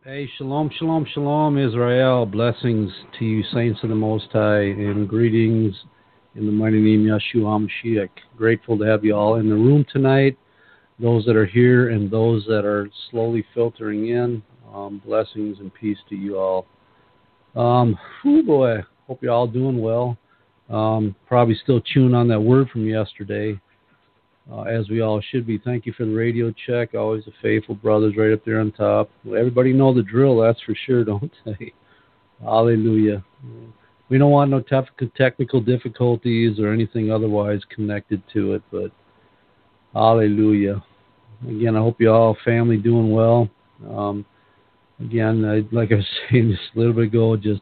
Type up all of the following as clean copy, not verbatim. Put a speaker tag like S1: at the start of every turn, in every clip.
S1: Hey, shalom, shalom, shalom, Israel. Blessings to you, saints of the Most High, and greetings in the mighty name of Yeshua HaMashiach. Grateful to have you all in the room tonight, those that are here and those that are slowly filtering in. Blessings and peace to you all. Boy, hope you're all doing well. Probably still chewing on that word from yesterday, as we all should be. Thank you for the radio check. Always the faithful brothers right up there on top. Everybody know the drill, that's for sure, don't they? Hallelujah. We don't want no technical difficulties or anything otherwise connected to it, but hallelujah. Again, I hope you all, family, doing well. Again, like I was saying just a little bit ago, just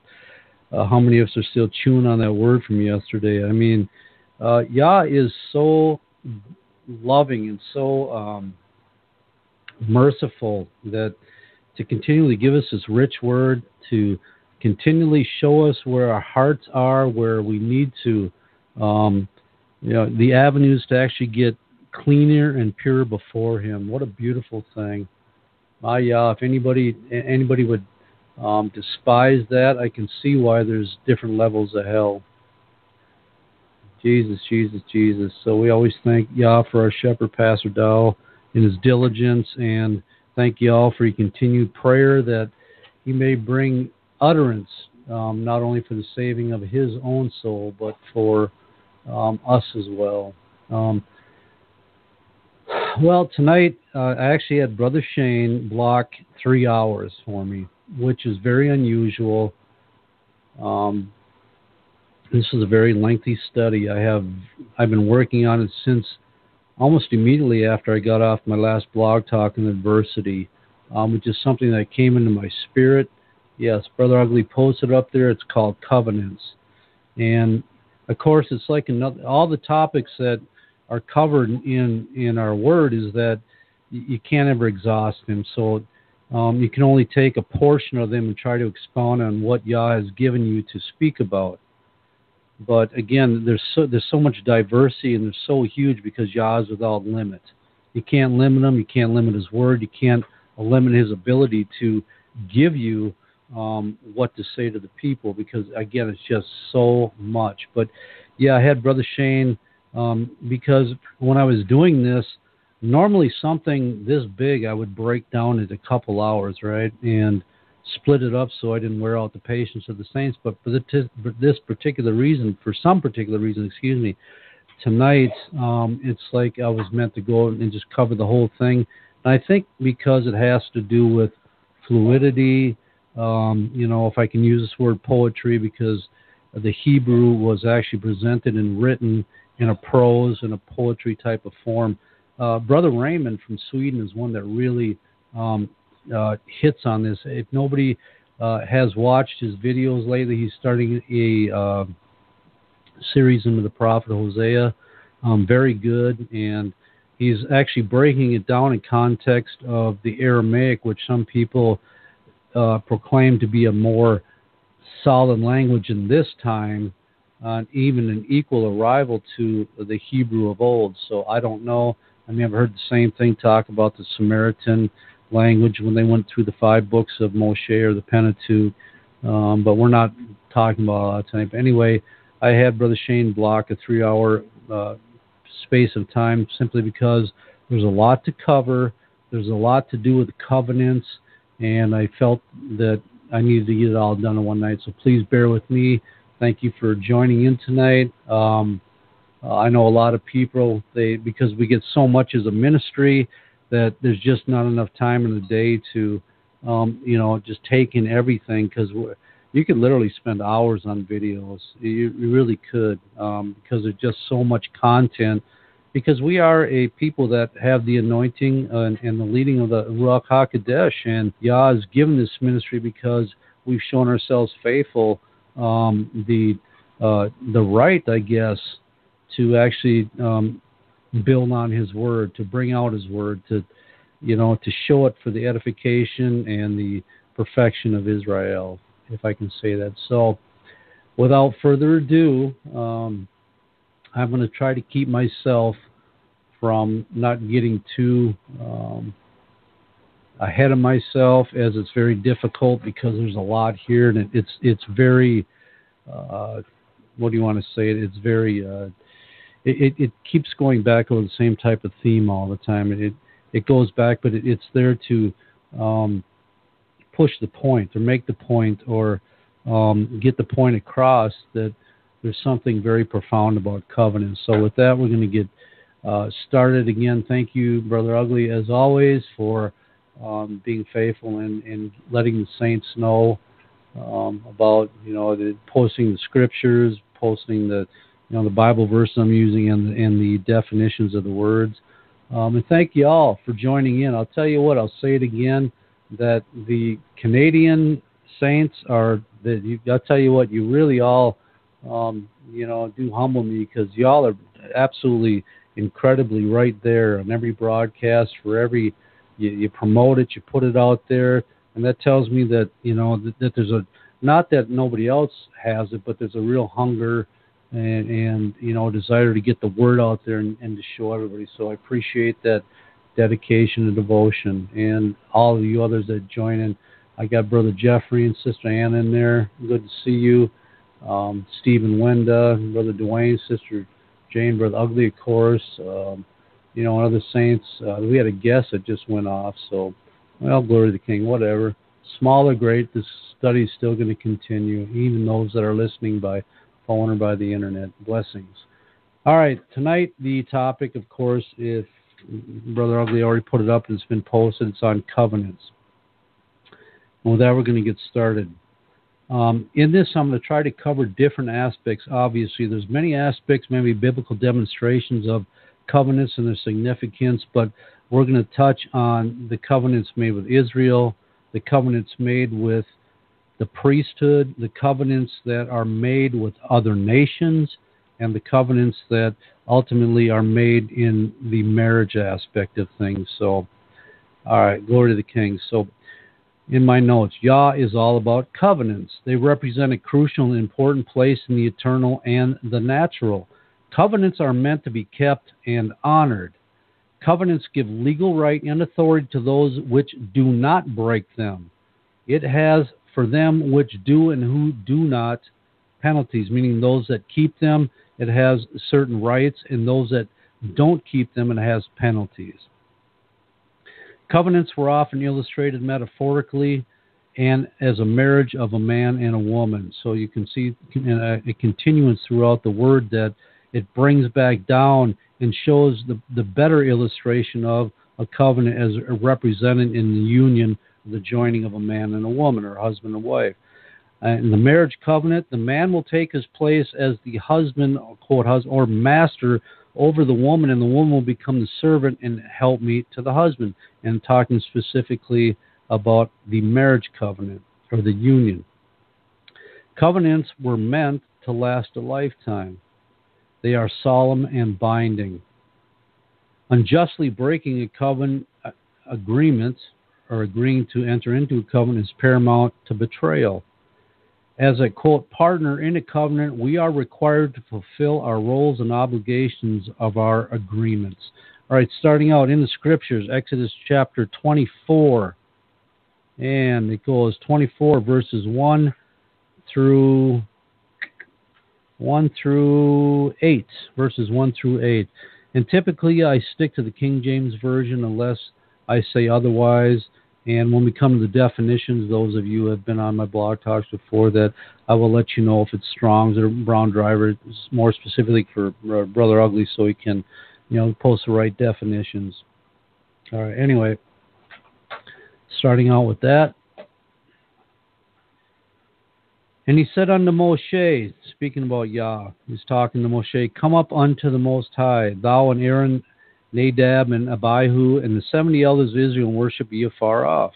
S1: how many of us are still chewing on that word from yesterday? I mean, Yah is so loving and so merciful that to continually give us this rich word, to continually show us where our hearts are, where we need to, the avenues to actually get cleaner and purer before Him. What a beautiful thing. My Yah, if anybody would despise that, I can see why there's different levels of hell. Jesus, Jesus, Jesus. So we always thank Yah for our shepherd, Pastor Dowell, in his diligence, and thank you all for your continued prayer that he may bring utterance, not only for the saving of his own soul, but for us as well. Well, tonight I actually had Brother Shane block 3 hours for me, which is very unusual. This is a very lengthy study. I've been working on it since almost immediately after I got off my last blog talk on adversity, which is something that came into my spirit. Yes, Brother Ugly posted up there. It's called Covenants. And, of course, it's like all the topics that are covered in our word is that you can't ever exhaust them. So you can only take a portion of them and try to expound on what Yah has given you to speak about. But again, there's so much diversity, and they're so huge because Yah is without limit. You can't limit Him. You can't limit His word. You can't limit His ability to give you what to say to the people, because again, it's just so much. But yeah, I had Brother Shane because when I was doing this, normally something this big I would break down into a couple hours, right, and split it up so I didn't wear out the patience of the saints. But for some particular reason, tonight it's like I was meant to go and just cover the whole thing. And I think because it has to do with fluidity, if I can use this word poetry, because the Hebrew was actually presented and written in a prose and a poetry type of form. Brother Raymond from Sweden is one that really hits on this. If nobody has watched his videos lately, he's starting a series into the prophet Hosea. Very good, and he's actually breaking it down in context of the Aramaic, which some people proclaim to be a more solid language in this time, even an equal rival to the Hebrew of old. So I don't know. I mean, I've heard the same thing talk about the Samaritan language when they went through the 5 books of Moshe or the Pentateuch, but we're not talking about all that tonight. But anyway, I had Brother Shane block a 3-hour space of time simply because there's a lot to cover. There's a lot to do with the covenants, and I felt that I needed to get it all done in one night. So please bear with me. Thank you for joining in tonight. I know a lot of people, because we get so much as a ministry, that there's just not enough time in the day to, just take in everything, because you could literally spend hours on videos. You really could, because there's just so much content, because we are a people that have the anointing and the leading of the Ruach HaKodesh, and Yah has given this ministry because we've shown ourselves faithful, the right, I guess, to actually build on His word, to bring out His word, to show it for the edification and the perfection of Israel, if I can say that. So, without further ado, I'm going to try to keep myself from not getting too ahead of myself, as it's very difficult because there's a lot here, and it's very, what do you want to say? It's very, it keeps going back over the same type of theme all the time. It goes back, but it's there to push the point or make the point or get the point across that there's something very profound about covenants. So with that, we're going to get started again. Thank you, Brother Ugly, as always, for being faithful and letting the saints know about, posting the scriptures, posting the Bible verse I'm using and the definitions of the words. And thank you all for joining in. I'll tell you what, I'll say it again, that the Canadian saints I'll tell you what, you really all, do humble me, because y'all are absolutely incredibly right there on every broadcast, for every, you promote it, you put it out there, and that tells me that, that there's not that nobody else has it, but there's a real hunger and desire to get the word out there and to show everybody. So I appreciate that dedication and devotion, and all of you others that join in. I got Brother Jeffrey and Sister Ann in there. Good to see you. Steve and Wenda, Brother Dwayne, Sister Jane, Brother Ugly, of course. And other saints. We had a guest that just went off, so, well, glory to the King, whatever. Small or great, this study is still going to continue, even those that are listening by phone or by the internet. Blessings. All right, tonight the topic, of course, if Brother Ugly already put it up and it's been posted, it's on covenants. And with that, we're going to get started. In this, I'm going to try to cover different aspects. Obviously, there's many aspects, maybe biblical demonstrations of covenants and their significance, but we're going to touch on the covenants made with Israel, the covenants made with the priesthood, the covenants that are made with other nations, and the covenants that ultimately are made in the marriage aspect of things. So, all right, glory to the King. So, in my notes, Yah is all about covenants. They represent a crucial and important place in the eternal and the natural. Covenants are meant to be kept and honored. Covenants give legal right and authority to those which do not break them. It has for them which do and who do not penalties, meaning those that keep them, it has certain rights, and those that don't keep them, it has penalties. Covenants were often illustrated metaphorically and as a marriage of a man and a woman. So you can see a continuance throughout the word that it brings back down and shows the better illustration of a covenant as represented in the union, the joining of a man and a woman, or husband and wife. In the marriage covenant, the man will take his place as the husband, quote, husband, or master over the woman, and the woman will become the servant and helpmeet to the husband. And talking specifically about the marriage covenant, or the union. Covenants were meant to last a lifetime. They are solemn and binding. Unjustly breaking a covenant agreement, or agreeing to enter into a covenant, is paramount to betrayal. As a, quote, partner in a covenant, we are required to fulfill our roles and obligations of our agreements. All right, starting out in the scriptures, Exodus chapter 24. And it goes 24 verses 1 through 8. Verses 1 through 8. And typically I stick to the King James Version unless I say otherwise. And when we come to the definitions, those of you who have been on my blog talks before, that I will let you know if it's Strong's or Brown Driver, more specifically for Brother Ugly, so he can, post the right definitions. All right, anyway, starting out with that. And he said unto Moshe, speaking about Yah, he's talking to Moshe, come up unto the Most High, thou and Aaron, Nadab and Abihu, and the 70 elders of Israel, and worship ye afar off.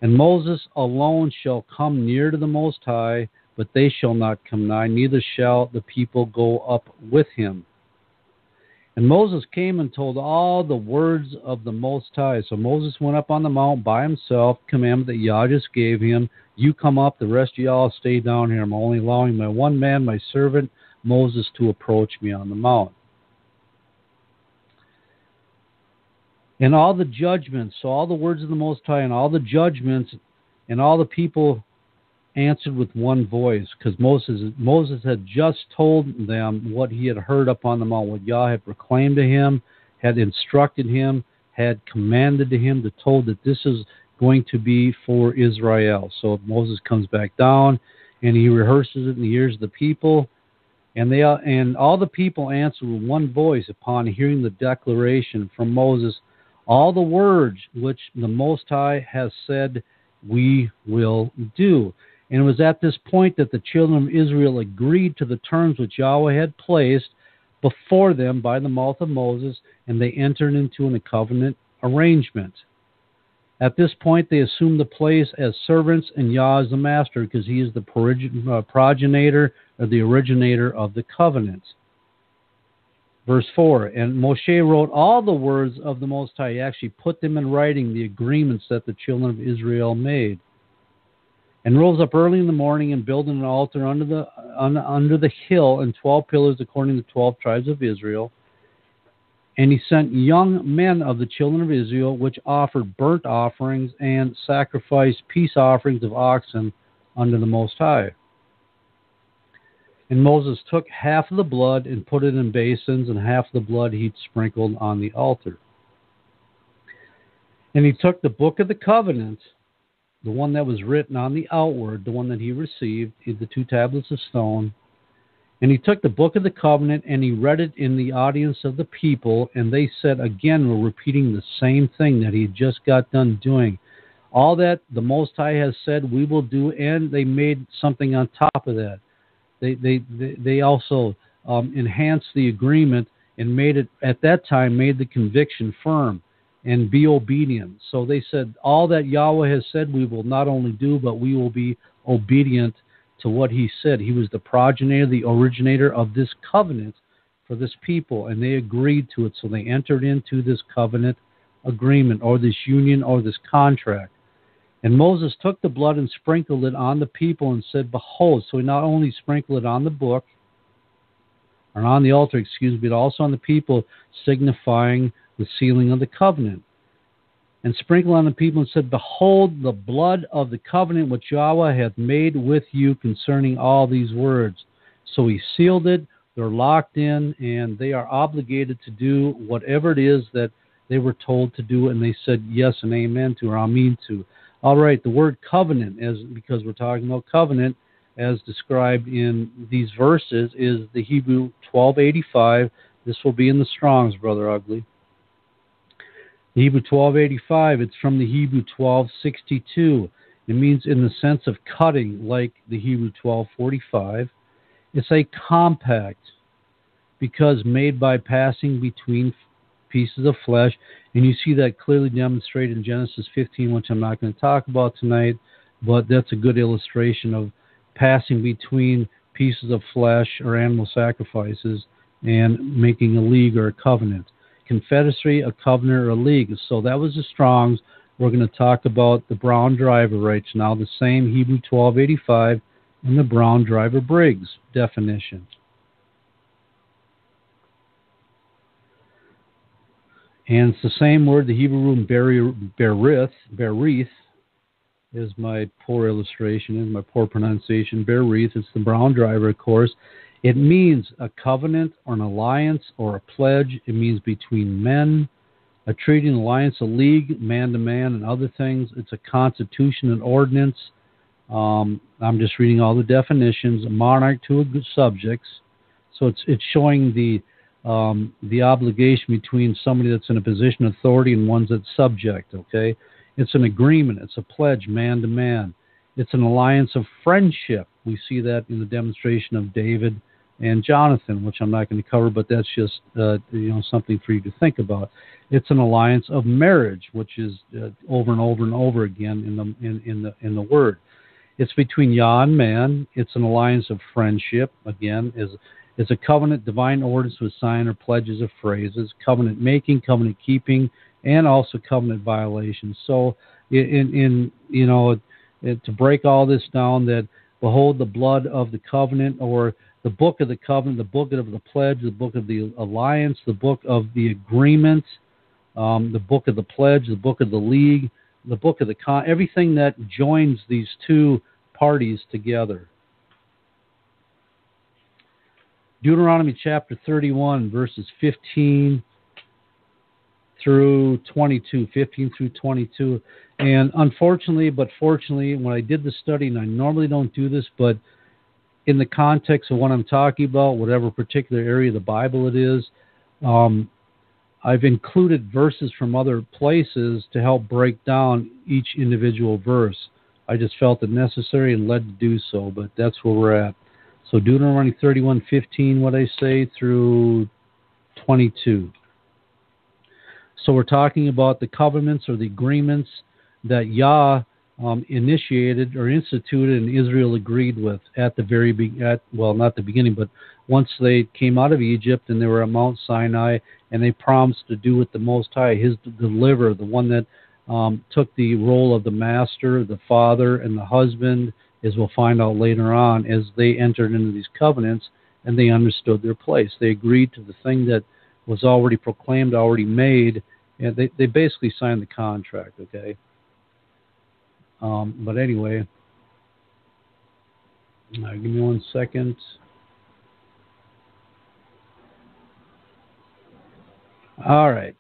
S1: And Moses alone shall come near to the Most High, but they shall not come nigh, neither shall the people go up with him. And Moses came and told all the words of the Most High. So Moses went up on the mount by himself, commandment that Yah just gave him. You come up, the rest of y'all stay down here. I'm only allowing my one man, my servant, Moses, to approach me on the mount. And all the judgments, so all the words of the Most High and all the judgments, and all the people answered with one voice, because Moses had just told them what he had heard upon the mount, what Yah had proclaimed to him, had instructed him, had commanded to him, told that this is going to be for Israel. So Moses comes back down, and he rehearses it in the ears of the people, and all the people answered with one voice upon hearing the declaration from Moses, all the words which the Most High has said we will do. And it was at this point that the children of Israel agreed to the terms which Yahweh had placed before them by the mouth of Moses, and they entered into a covenant arrangement. At this point, they assumed the place as servants, and Yah is the master, because he is the progenitor or the originator of the covenant. Verse 4, and Moshe wrote all the words of the Most High. He actually put them in writing, the agreements that the children of Israel made. And rose up early in the morning and built an altar under the hill and 12 pillars according to the 12 tribes of Israel. And he sent young men of the children of Israel, which offered burnt offerings and sacrificed peace offerings of oxen unto the Most High. And Moses took half of the blood and put it in basins, and half of the blood he sprinkled on the altar. And he took the book of the covenant, the one that was written on the outward, the one that he received, the 2 tablets of stone. And he took the book of the covenant and he read it in the audience of the people. And they said, again, we're repeating the same thing that he just got done doing. All that the Most High has said we will do, and they made something on top of that. They also enhanced the agreement and made it, at that time, made the conviction firm. And be obedient. So they said, all that Yahweh has said we will not only do, but we will be obedient to what he said. He was the progenitor, the originator of this covenant for this people, and they agreed to it. So they entered into this covenant agreement, or this union, or this contract. And Moses took the blood and sprinkled it on the people and said, behold. So he not only sprinkled it on the book, or on the altar, but also on the people, signifying the sealing of the covenant. And sprinkled on the people and said, behold the blood of the covenant which Yahweh hath made with you concerning all these words. So he sealed it, they're locked in, and they are obligated to do whatever it is that they were told to do, and they said yes and amen to, or amen to. All right, the word covenant, because we're talking about covenant, as described in these verses, is the Hebrew 1285. This will be in the Strong's, Brother Ugly. The Hebrew 1285, it's from the Hebrew 1262. It means in the sense of cutting, like the Hebrew 1245. It's a compact, because made by passing between pieces of flesh. And you see that clearly demonstrated in Genesis 15, which I'm not going to talk about tonight, but that's a good illustration of passing between pieces of flesh or animal sacrifices and making a league or a covenant. Confederacy, a covenant, or a league. So that was the Strong's. We're going to talk about the Brown Driver rights now, the same Hebrew 1285 and the Brown Driver Briggs definition. And it's the same word, the Hebrew root berith is my poor illustration, is my poor pronunciation. Berith, it's the Brown Driver, of course. It means a covenant or an alliance or a pledge. It means between men, a treaty, an alliance, a league, man to man, and other things. It's a constitution, an ordinance. I'm just reading all the definitions. A monarch to a subjects. So it's showing the obligation between somebody that's in a position of authority and one that's subject. Okay, it's an agreement. It's a pledge, man to man. It's an alliance of friendship. We see that in the demonstration of David and Jonathan, which I'm not going to cover, but that's just something for you to think about. It's an alliance of marriage, which is over and over and over again in the word. It's between Yah and man. It's an alliance of friendship. Again, is a covenant, divine orders with sign or pledges of phrases, covenant making, covenant keeping, and also covenant violations. So, to break all this down, that behold the blood of the covenant, or the book of the covenant, the book of the pledge, the book of the alliance, the book of the agreement, the book of the pledge, the book of the league, the book of the everything that joins these two parties together. Deuteronomy chapter 31, verses 15 through 22, 15 through 22. And unfortunately, but fortunately, when I did the study, and I normally don't do this, but in the context of what I'm talking about, whatever particular area of the Bible it is, I've included verses from other places to help break down each individual verse. I just felt it necessary and led to do so, but that's where we're at. So Deuteronomy 31:15, what I say, through 22. So we're talking about the covenants or the agreements that Yah initiated or instituted and Israel agreed with at the very not the beginning, but once they came out of Egypt and they were at Mount Sinai and they promised to do with the Most High, his deliverer, the one that took the role of the master, the father, and the husband, as we'll find out later on, as they entered into these covenants and they understood their place. They agreed to the thing that was already proclaimed, already made, and they basically signed the contract, okay? But anyway, give me 1 second. All right.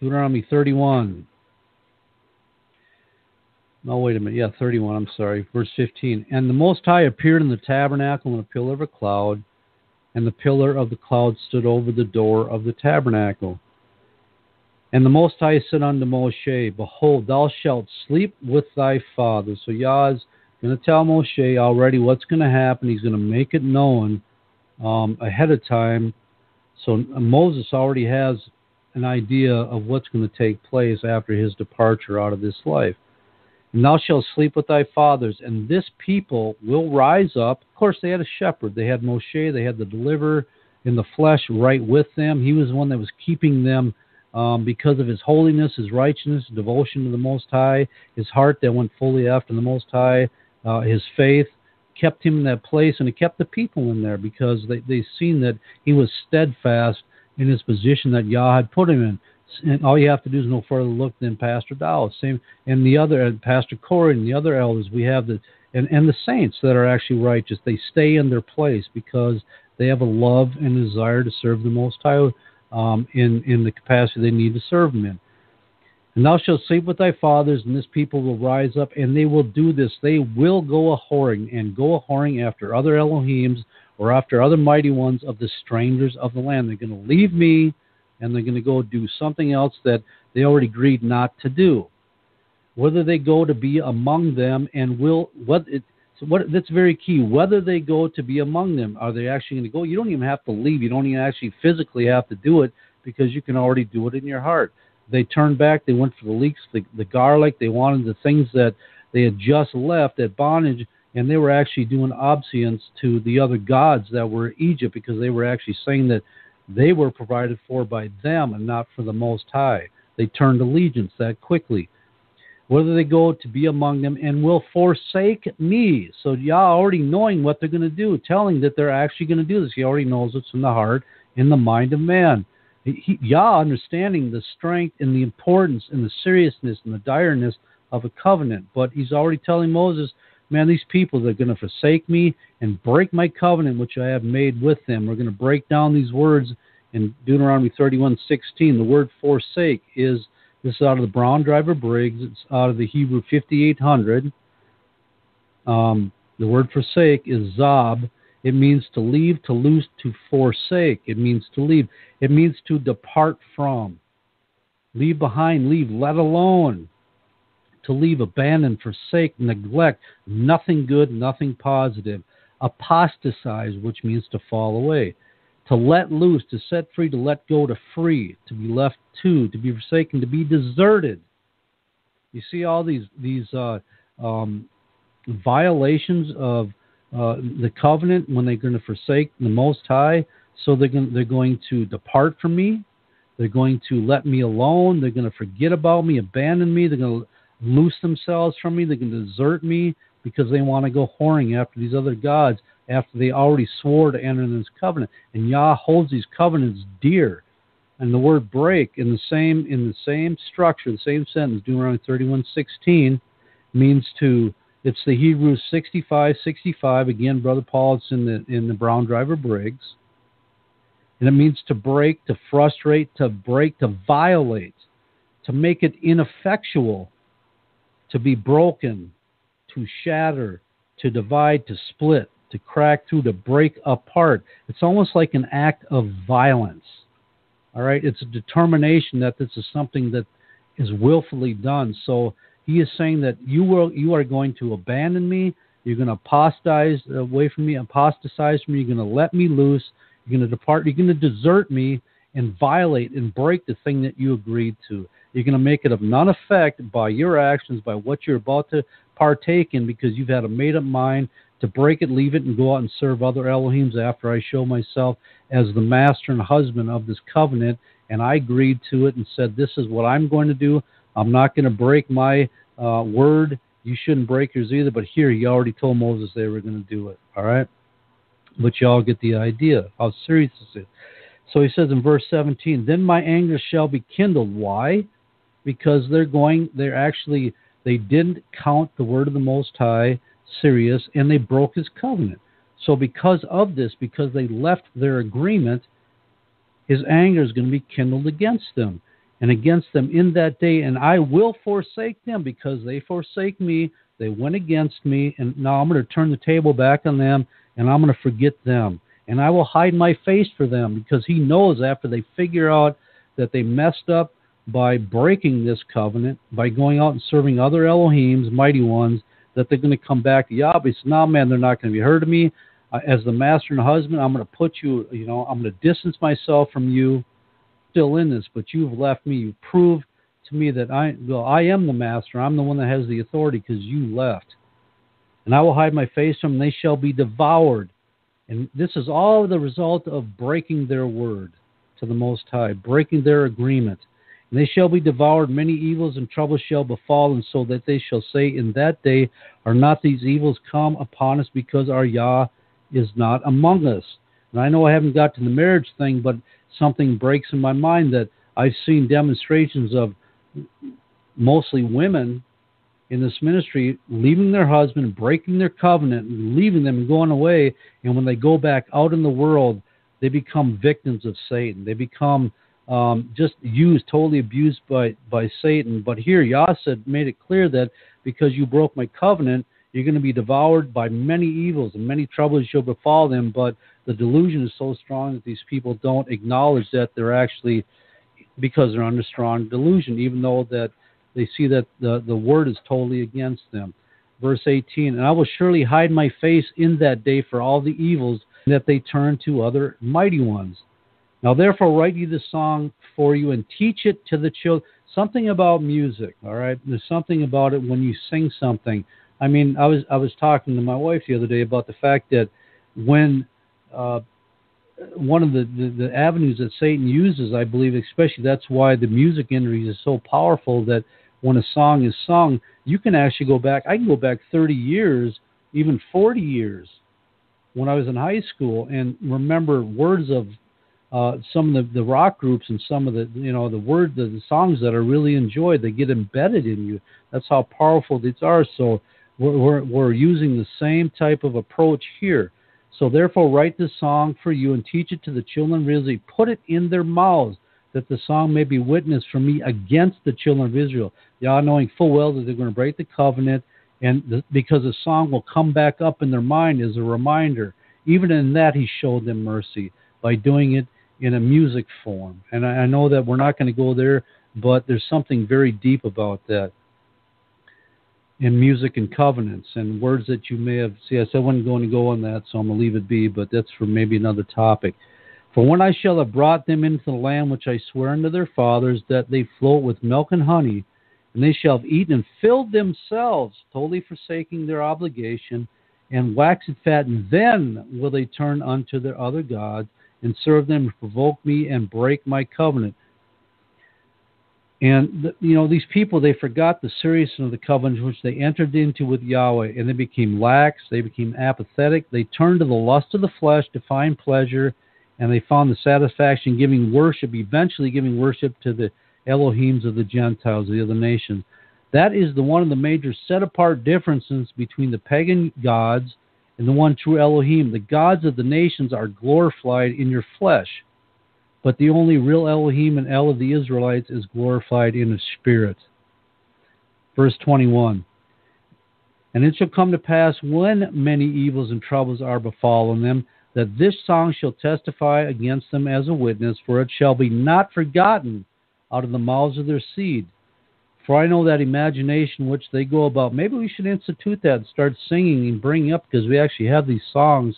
S1: Deuteronomy 31. No, wait a minute. Yeah, 31, I'm sorry. Verse 15. And the Most High appeared in the tabernacle in a pillar of a cloud, and the pillar of the cloud stood over the door of the tabernacle. And the Most High said unto Moshe, Behold, thou shalt sleep with thy father. So Yah is going to tell Moshe already what's going to happen. He's going to make it known ahead of time. So Moses already has an idea of what's going to take place after his departure out of this life. And thou shalt sleep with thy fathers, and this people will rise up. Of course, they had a shepherd. They had Moshe. They had the deliverer in the flesh right with them. He was the one that was keeping them because of his holiness, his righteousness, devotion to the Most High, his heart that went fully after the Most High, his faith, kept him in that place, and it kept the people in there because they seen that he was steadfast in his position that Yah had put him in. And all you have to do is no further look than Pastor Dowell, same, and the other, Pastor Corey, and the other elders. We have and the saints that are actually righteous. They stay in their place because they have a love and a desire to serve the Most High in the capacity they need to serve Him in. And thou shalt sleep with thy fathers, and this people will rise up, and they will do this. They will go a-whoring after other Elohims or after other mighty ones of the strangers of the land. They're going to leave me, and they're going to go do something else that they already agreed not to do. Whether they go to be among them and that's very key. Whether they go to be among them, are they actually going to go? You don't even have to leave. You don't even actually physically have to do it because you can already do it in your heart. They turned back. They went for the leeks, the garlic. They wanted the things that they had just left at bondage, and they were actually doing obeisance to the other gods that were in Egypt because they were actually saying that they were provided for by them and not for the Most High. They turned allegiance that quickly. Whether they go to be among them and will forsake me. So Yah already knowing what they're going to do, telling that they're actually going to do this. He already knows what's in the heart and the mind of man. Yah understanding the strength and the importance and the seriousness and the direness of a covenant. But he's already telling Moses, man, these people, they're going to forsake me and break my covenant which I have made with them. We're going to break down these words in Deuteronomy 31:16. The word forsake this is out of the Brown Driver Briggs. It's out of the Hebrew 5800. The word forsake is zab. It means to leave, to loose, to forsake. It means to leave. It means to depart from. Leave behind, leave, let alone. To leave, abandon, forsake, neglect, nothing good, nothing positive. Apostatize, which means to fall away. To let loose, to set free, to let go, to free, to be left to be forsaken, to be deserted. You see all these violations of the covenant when they're going to forsake the Most High. So they're going to depart from me. They're going to let me alone. They're going to forget about me, abandon me. They're going to loose themselves from me. They're going to desert me because they want to go whoring after these other gods after they already swore to enter in this covenant. And Yah holds these covenants dear. And the word break in the same structure, the same sentence, Deuteronomy 31:16, means to. It's the Hebrew 65:65. Again, Brother Paul, it's in the Brown Driver Briggs, and it means to break, to frustrate, to break, to violate, to make it ineffectual, to be broken, to shatter, to divide, to split, to crack through, to break apart. It's almost like an act of violence. All right, it's a determination that this is something that is willfully done. So he is saying that you are going to abandon me. You're going to apostatize away from me, apostatize from me. You're going to let me loose. You're going to depart. You're going to desert me and violate and break the thing that you agreed to. You're going to make it of none effect by your actions, by what you're about to partake in, because you've had a made-up mind to break it, leave it, and go out and serve other Elohims after I show myself as the master and husband of this covenant. And I agreed to it and said, this is what I'm going to do. I'm not going to break my word. You shouldn't break yours either. But here, you already told Moses they were going to do it. All right? But you all get the idea how serious this is. So he says in verse 17, then my anger shall be kindled. Why? Because they didn't count the word of the Most High serious, and they broke his covenant. So because of this, because they left their agreement, his anger is going to be kindled against them and against them in that day. And I will forsake them because they forsake me. They went against me. And now I'm going to turn the table back on them, and I'm going to forget them. And I will hide my face for them, because he knows after they figure out that they messed up by breaking this covenant, by going out and serving other Elohims, mighty ones, that they're going to come back to Yahweh. He says, no, man, they're not going to be heard of me. As the master and husband, I'm going to put you, I'm going to distance myself from you, still in this, but you've left me. You've proved to me that I am the master. I'm the one that has the authority because you left. And I will hide my face from them. They shall be devoured. And this is all the result of breaking their word to the Most High, breaking their agreement. And they shall be devoured. Many evils and troubles shall befall them, so that they shall say in that day, are not these evils come upon us, because our Yah is not among us? And I know I haven't got to the marriage thing, but something breaks in my mind that I've seen demonstrations of mostly women in this ministry leaving their husband, breaking their covenant, and leaving them and going away. And when they go back out in the world, they become victims of Satan. They become just totally abused by Satan. But here, Yah made it clear that because you broke my covenant, you're going to be devoured by many evils, and many troubles shall befall them. But the delusion is so strong that these people don't acknowledge that they're actually, because they're under strong delusion, even though that they see that the word is totally against them. Verse 18, and I will surely hide my face in that day for all the evils that they turn to other mighty ones. Now therefore write ye the song for you and teach it to the children. Something about music, all right? There's something about it when you sing something. I mean, I was talking to my wife the other day about the fact that when one of the avenues that Satan uses, I believe, especially that's why the music industry is so powerful, that when a song is sung, you can actually go back. I can go back 30 years, even 40 years, when I was in high school, and remember words of some of the rock groups and some of the songs that I really enjoyed. They get embedded in you. That's how powerful these are. So we're using the same type of approach here. So therefore write this song for you and teach it to the children of Israel. Put it in their mouths, that the song may be witness for me against the children of Israel. Yah, knowing full well that they're going to break the covenant, and because the song will come back up in their mind as a reminder. Even in that, he showed them mercy by doing it in a music form. And I know that we're not going to go there, but there's something very deep about that in music and covenants and words that you may have. See, I said I wasn't going to go on that, so I'm going to leave it be, but that's for maybe another topic. For when I shall have brought them into the land which I swear unto their fathers, that they float with milk and honey, and they shall have eaten and filled themselves, totally forsaking their obligation, and waxed fat, and then will they turn unto their other gods, and serve them, and provoke me, and break my covenant. And, these people, they forgot the seriousness of the covenant which they entered into with Yahweh, and they became lax, they became apathetic, they turned to the lust of the flesh to find pleasure and they found the satisfaction eventually giving worship to the Elohims of the Gentiles, the other nations. That is one of the major set-apart differences between the pagan gods and the one true Elohim. The gods of the nations are glorified in your flesh, but the only real Elohim and El of the Israelites is glorified in his spirit. Verse 21. And it shall come to pass when many evils and troubles are befallen them, that this song shall testify against them as a witness, for it shall be not forgotten out of the mouths of their seed. For I know that imagination which they go about. Maybe we should institute that and start singing and bringing up, because we actually have these songs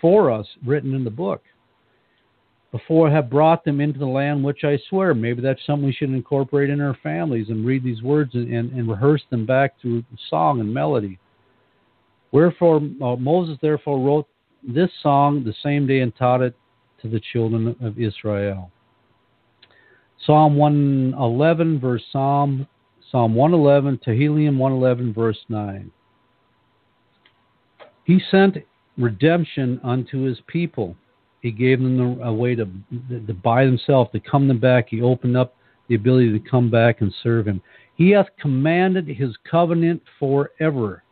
S1: for us written in the book. Before I have brought them into the land which I swear. Maybe that's something we should incorporate in our families and read these words and rehearse them back through song and melody. Wherefore Moses therefore wrote this song the same day and taught it to the children of Israel. Psalm 111, Psalm 111, Tehillim 111, verse 9. He sent redemption unto his people. He gave them a way to buy themselves, to come them back. He opened up the ability to come back and serve him. He hath commanded his covenant forever.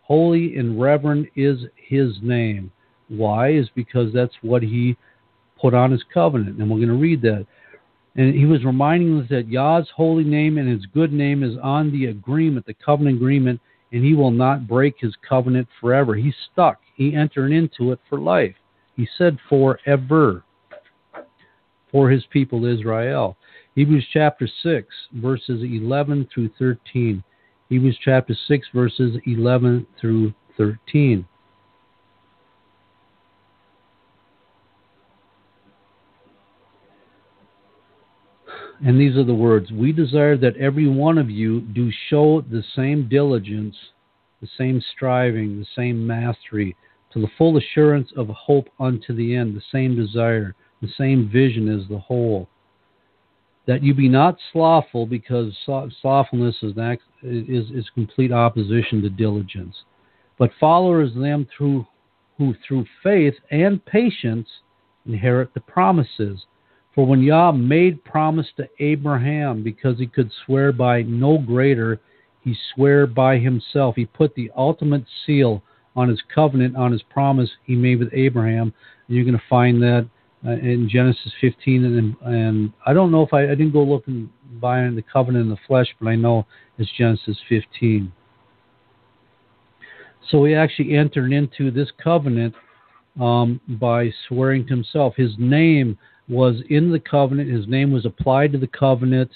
S1: Holy and reverend is his name. Why? Is because that's what he put on his covenant. And we're going to read that. And he was reminding us that Yah's holy name and his good name is on the agreement, the covenant agreement, and he will not break his covenant forever. He's stuck. He entered into it for life. He said forever for his people Israel. Hebrews chapter 6, verses 11 through 13. Hebrews chapter 6, verses 11 through 13. And these are the words. We desire that every one of you do show the same diligence, the same striving, the same mastery, to the full assurance of hope unto the end, the same desire, the same vision as the whole. That you be not slothful, because slothfulness is complete opposition to diligence. But followers them who through faith and patience inherit the promises. For when Yah made promise to Abraham, because he could swear by no greater, he sware by himself. He put the ultimate seal on his covenant, on his promise he made with Abraham. And you're going to find that in Genesis 15. And I don't know if I didn't go looking by the covenant in the flesh, but I know it's Genesis 15. So he actually entered into this covenant by swearing to himself. His name was in the covenant. His name was applied to the covenant.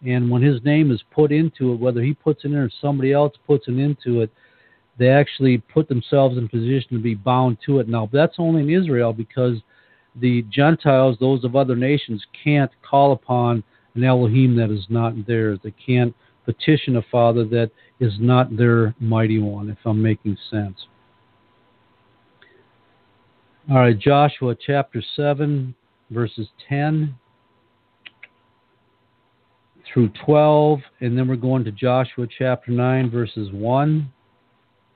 S1: And when his name is put into it, whether he puts it in or somebody else puts it into it, they actually put themselves in position to be bound to it. Now, that's only in Israel, because the Gentiles, those of other nations, can't call upon an Elohim that is not theirs. They can't petition a Father that is not their mighty one, if I'm making sense. All right, Joshua chapter 7, verses 10 through 12, and then we're going to Joshua chapter 9, verses 1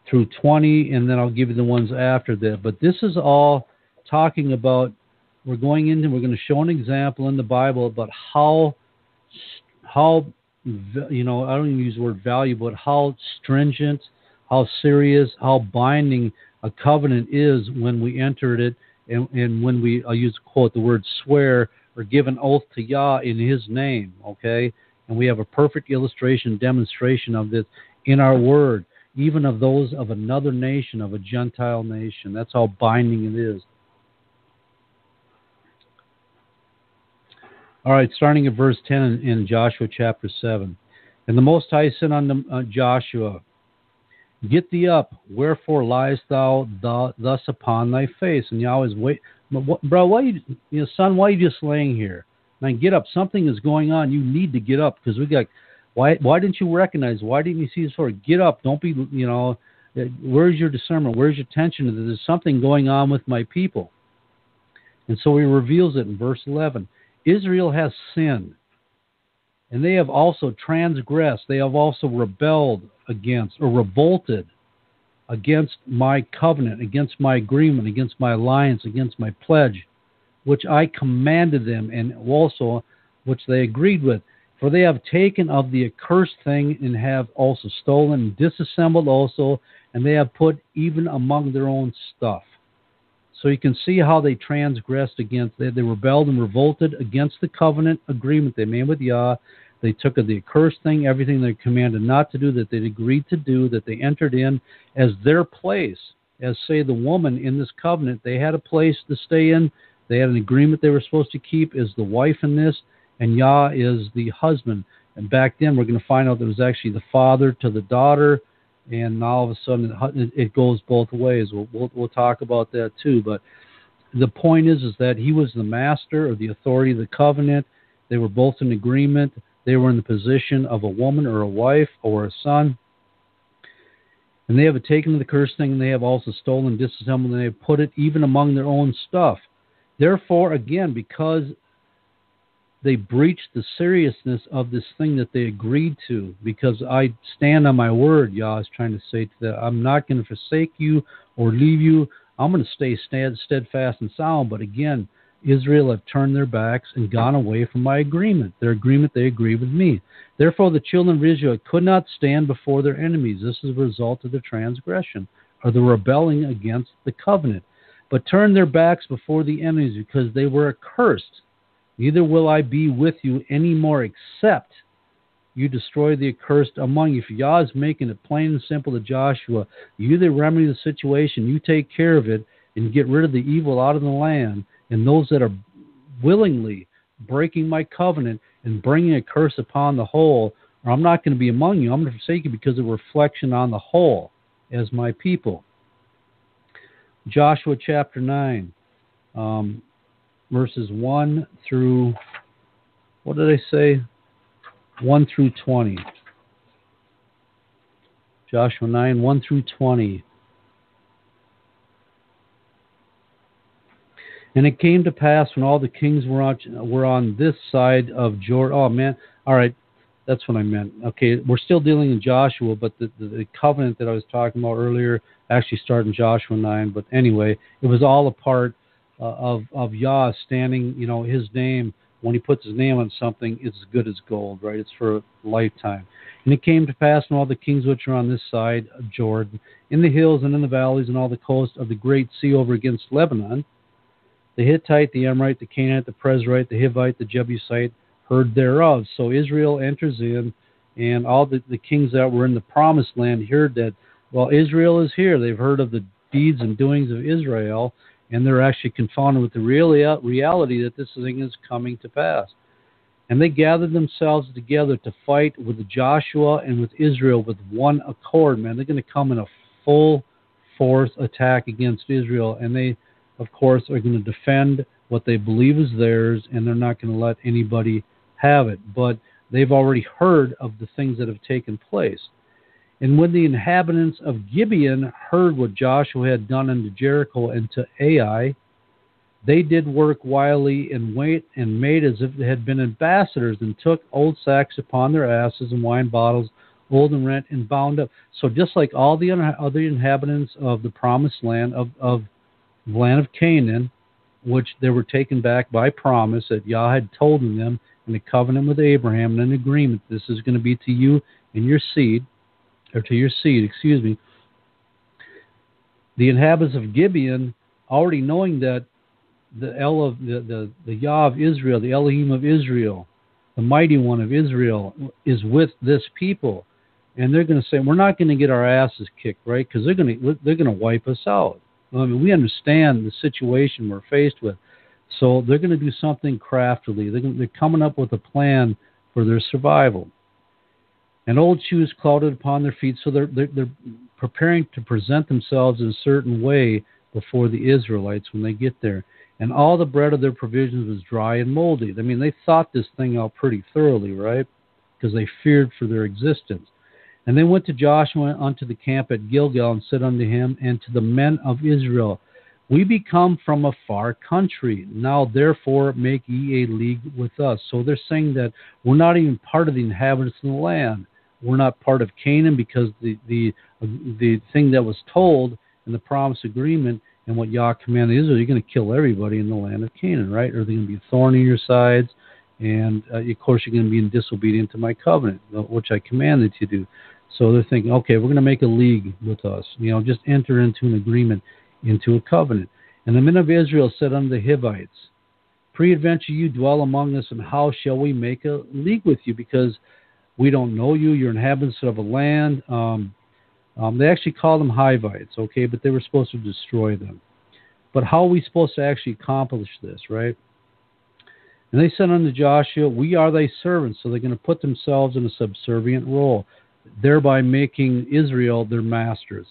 S1: through 20, and then I'll give you the ones after that. But this is all talking about, we're going to show an example in the Bible about how I don't even use the word value, but how stringent, how serious, how binding a covenant is when we entered it, and when we, I'll use a quote, the word swear, or give an oath to Yah in his name, okay? And we have a perfect illustration, demonstration of this in our word, even of those of another nation, of a Gentile nation. That's how binding it is. All right, starting at verse 10 in Joshua chapter 7. And the Most High said unto Joshua, Get thee up, wherefore liest thou thus upon thy face? And Yahweh's wait, bro, son, why are you just laying here? Man, get up. Something is going on. You need to get up, because we got. Why didn't you recognize? Why didn't you see this sword? Get up. Don't be. Where's your discernment? Where's your attention? There's something going on with my people. And so he reveals it in verse 11. Israel has sinned, and they have also transgressed. They have also rebelled against, or revolted against my covenant, against my agreement, against my alliance, against my pledge, which I commanded them, and also which they agreed with. For they have taken of the accursed thing, and have also stolen, and disassembled also, and they have put even among their own stuff. So you can see how they transgressed against, they rebelled and revolted against the covenant agreement they made with Yah. They took of the accursed thing, everything they commanded not to do, that they agreed to do, that they entered in as their place. As, say, the woman in this covenant, they had a place to stay in. They had an agreement they were supposed to keep as the wife in this, and Yah is the husband. And back then, we're going to find out that it was actually the father to the daughter, and now all of a sudden it goes both ways. We'll talk about that too. But the point is that he was the master or the authority of the covenant. They were both in agreement. They were in the position of a woman or a wife or a son. And they have taken the cursed thing, and they have also stolen, disassembled, and they have put it even among their own stuff. Therefore, again, because they breached the seriousness of this thing that they agreed to, because I stand on my word, Yah is trying to say to them, I'm not going to forsake you or leave you. I'm going to stay steadfast and sound. But again, Israel have turned their backs and gone away from my agreement. Their agreement, they agree with me. Therefore, the children of Israel could not stand before their enemies. This is a result of the transgression, or the rebelling against the covenant, but turned their backs before the enemies, because they were accursed. Neither will I be with you any more, except you destroy the accursed among you. For Yah is making it plain and simple to Joshua. You either remedy the situation, you take care of it, and get rid of the evil out of the land, and those that are willingly breaking my covenant and bringing a curse upon the whole, or I'm not going to be among you. I'm going to forsake you because of reflection on the whole as my people. Joshua chapter 9, verses 1 through, what did I say? 1 through 20. Joshua 9, 1 through 20. And it came to pass when all the kings were on this side of Jordan. Oh, man. All right. That's what I meant. Okay. We're still dealing in Joshua, but the covenant that I was talking about earlier actually started in Joshua 9. But anyway, it was all a part of Yah standing, his name. When he puts his name on something, it's as good as gold, right? It's for a lifetime. And it came to pass when all the kings which are on this side of Jordan, in the hills and in the valleys and all the coast of the great sea over against Lebanon, the Hittite, the Amorite, the Canaanite, the Perizzite, the Hivite, the Jebusite, heard thereof. So Israel enters in, and all the kings that were in the promised land heard that, well, Israel is here. They've heard of the deeds and doings of Israel, and they're actually confounded with the reality that this thing is coming to pass. And they gathered themselves together to fight with Joshua and with Israel with one accord, man. They're going to come in a full force attack against Israel, and they, of course, are going to defend what they believe is theirs, and they're not going to let anybody have it. But they've already heard of the things that have taken place. And when the inhabitants of Gibeon heard what Joshua had done unto Jericho and to Ai, they did work wily and wait and made as if they had been ambassadors, and took old sacks upon their asses and wine bottles, old and rent and bound up. So just like all the other inhabitants of the promised land, of the land of Canaan, which they were taken back by promise that Yah had told them in a covenant with Abraham, and an agreement, this is going to be to you and your seed, or to your seed, the inhabitants of Gibeon, already knowing that the Yah of Israel, the Elohim of Israel, the mighty one of Israel, is with this people, and they're going to say, we're not going to get our asses kicked, right? Because they're going to wipe us out. I mean, we understand the situation we're faced with, so they're going to do something craftily. They're coming up with a plan for their survival. And old shoes clouded upon their feet, so they're preparing to present themselves in a certain way before the Israelites when they get there. And all the bread of their provisions was dry and moldy. I mean, they thought this thing out pretty thoroughly, right? Because they feared for their existence. And they went to Joshua unto the camp at Gilgal, and said unto him and to the men of Israel, we be come from a far country. Now therefore make ye a league with us. So they're saying that we're not even part of the inhabitants of the land. We're not part of Canaan, because the thing that was told in the promise agreement And what Yah commanded Israel, you're going to kill everybody in the land of Canaan, right? Or they're going to be a thorn in your sides. And, of course, you're going to be disobedient to my covenant, which I commanded you to do. So they're thinking, okay, we're going to make a league with us. Just enter into an agreement, into a covenant. And the men of Israel said unto the Hivites, peradventure you dwell among us, and how shall we make a league with you? Because we don't know you. You're inhabitants of a land. They actually called them Hivites, okay, but they were supposed to destroy them. But how are we supposed to actually accomplish this, right? And they said unto Joshua, we are thy servants. So they're going to put themselves in a subservient role, thereby making Israel their masters.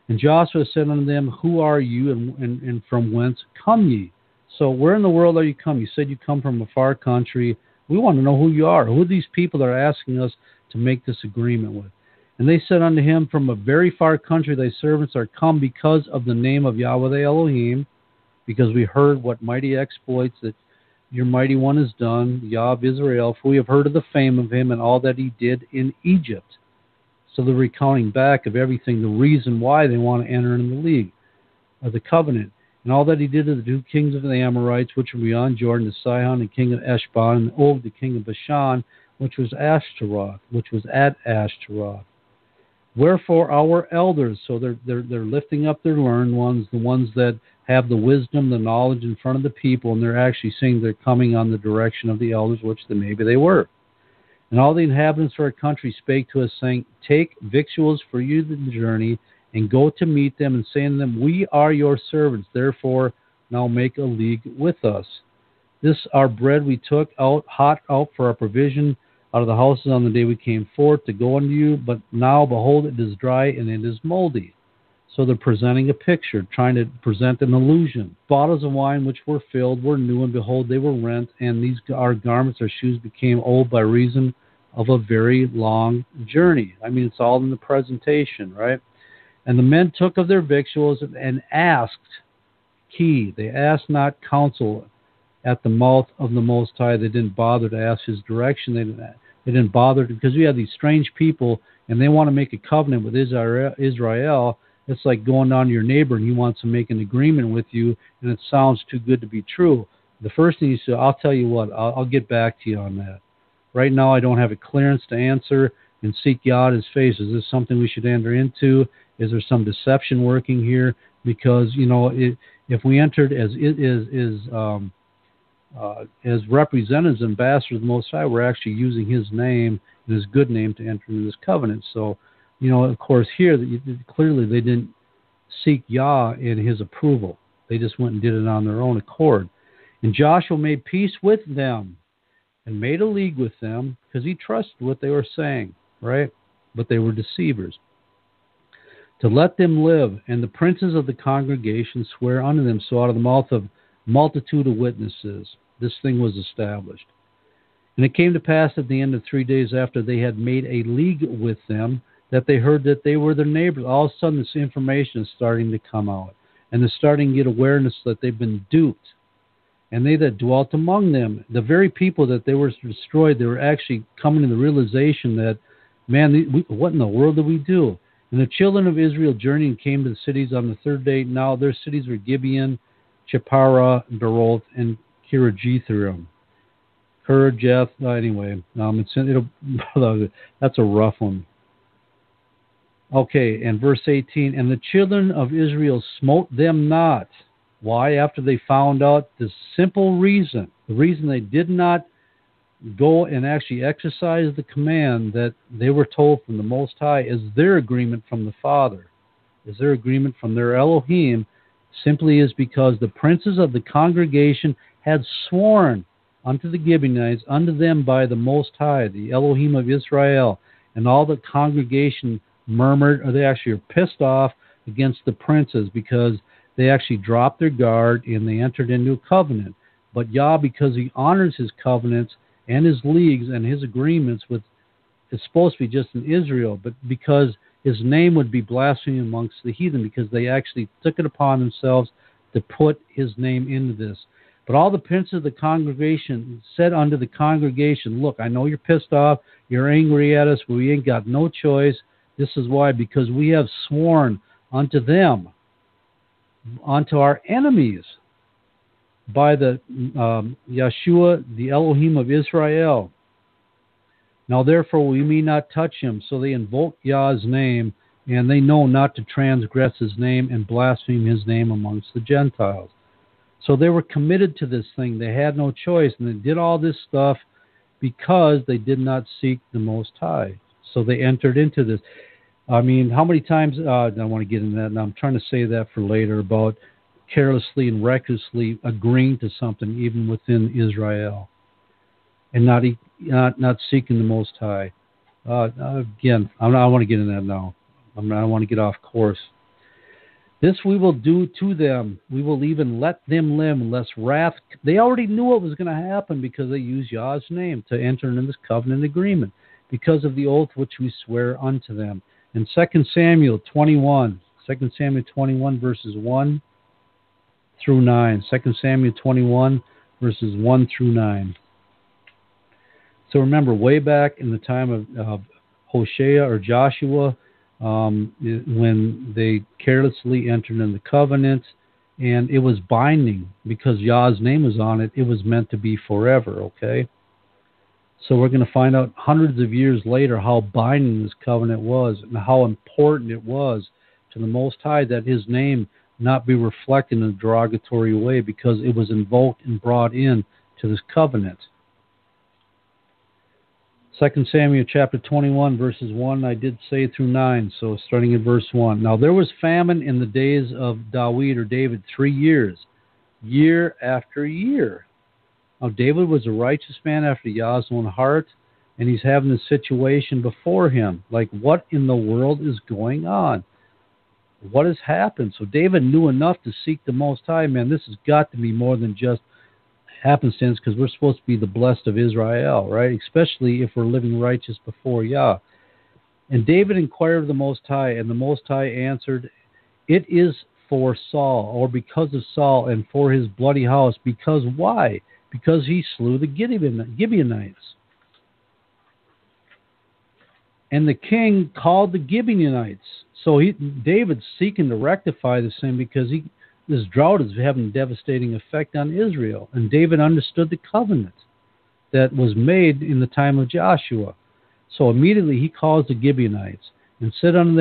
S1: And Joshua said unto them, who are you, and from whence come ye? So where in the world are you come? You said you come from a far country. We want to know who you are. Who are these people that are asking us to make this agreement with? And they said unto him, from a very far country thy servants are come because of the name of Yahweh the Elohim, because we heard what mighty exploits that your mighty one has done, Yah of Israel, for we have heard of the fame of him and all that he did in Egypt. So they're recounting back of everything, the reason why they want to enter in the league of the covenant. And all that he did to the two kings of the Amorites, which were beyond Jordan, to Sihon, the king of Heshbon, and Og, the king of Bashan, which was at Ashtaroth. Wherefore our elders, so they're lifting up their learned ones, the ones that have the wisdom, the knowledge in front of the people, and they're actually saying they're coming on the direction of the elders, which maybe they were. And all the inhabitants of our country spake to us, saying, take victuals for you the journey, and go to meet them, and say unto them, we are your servants, therefore now make a league with us. This our bread we took hot out for our provision out of the houses on the day we came forth to go unto you, but now behold, it is dry and it is moldy. So they're presenting a picture, trying to present an illusion. Bottles of wine which were filled were new, and behold, they were rent, and our garments, our shoes became old by reason of a very long journey. I mean, it's all in the presentation, right? And the men took of their victuals and asked, they asked not counsel at the mouth of the Most High. They didn't bother to ask his direction. They didn't bother to, because we have these strange people, and they want to make a covenant with Israel. It's like going down to your neighbor, and he wants to make an agreement with you, and it sounds too good to be true. The first thing you say, I'll tell you what, I'll get back to you on that. Right now, I don't have a clearance to answer and seek Yah his face. Is this something we should enter into? Is there some deception working here? Because, if we entered as representatives, ambassadors of the Most High, we're actually using his name and his good name to enter into this covenant. So, of course, here, clearly they didn't seek Yah in his approval. They just went and did it on their own accord. And Joshua made peace with them and made a league with them because he trusted what they were saying, right? But they were deceivers. To let them live, and the princes of the congregation swear unto them. So out of the mouth of multitude of witnesses, this thing was established. And it came to pass at the end of 3 days after they had made a league with them, that they heard that they were their neighbors. All of a sudden, this information is starting to come out. And they're starting to get awareness that they've been duped. And they that dwelt among them, the very people that they were destroyed, they were actually coming to the realization that, man, what in the world did we do? And the children of Israel journeyed and came to the cities on the third day. Now their cities were Gibeon, Cheparah, Beroth, and Kirjath-jearim. That's a rough one. Okay, and verse 18, and the children of Israel smote them not. Why? After they found out the simple reason, the reason they did not go and actually exercise the command that they were told from the Most High is their agreement from the Father, is their agreement from their Elohim, simply is because the princes of the congregation had sworn unto the Gibeonites, unto them by the Most High, the Elohim of Israel, and all the congregation murmured, or they actually are pissed off against the princes because they actually dropped their guard and they entered into a covenant. But Yah, because he honors his covenants and his leagues and his agreements with, it's supposed to be just in Israel, but because his name would be blasphemed amongst the heathen, because they actually took it upon themselves to put his name into this. But all the princes of the congregation said unto the congregation, look, I know you're pissed off, you're angry at us, but we ain't got no choice. This is why, because we have sworn unto them unto our enemies by the Yeshua, the Elohim of Israel. Now therefore we may not touch him. So they invoke Yah's name, and they know not to transgress his name and blaspheme his name amongst the Gentiles. So they were committed to this thing. They had no choice, and they did all this stuff because they did not seek the Most High. So they entered into this. I mean, how many times, I don't want to get into that now, I'm trying to say that for later, about carelessly and recklessly agreeing to something even within Israel and not seeking the Most High. Again, I want to get into that now. I don't want to get off course. This we will do to them. We will even let them live unless wrath. They already knew what was going to happen because they used Yah's name to enter into this covenant agreement because of the oath which we swear unto them. In 2 Samuel 21, 2 Samuel 21 verses 1 through 9. 2 Samuel 21 verses 1 through 9. So remember, way back in the time of Hosea or Joshua, when they carelessly entered in the covenant, and it was binding because Yah's name was on it, it was meant to be forever, okay? So we're going to find out hundreds of years later how binding this covenant was and how important it was to the Most High that his name not be reflected in a derogatory way because it was invoked and brought in to this covenant. 2 Samuel chapter 21, verses 1, I did say through 9, so starting at verse 1. Now there was famine in the days of David 3 years, year after year. Now David was a righteous man after Yah's own heart, and he's having this situation before him. Like, what in the world is going on? What has happened? So David knew enough to seek the Most High. Man, this has got to be more than just happenstance, because we're supposed to be the blessed of Israel, right? Especially if we're living righteous before Yah. And David inquired of the Most High, and the Most High answered, it is for Saul, or because of Saul, and for his bloody house. Because why? Because he slew the Gibeonites. And the king called the Gibeonites. So David's seeking to rectify this thing because this drought is having a devastating effect on Israel. And David understood the covenant that was made in the time of Joshua. So immediately he calls the Gibeonites and said unto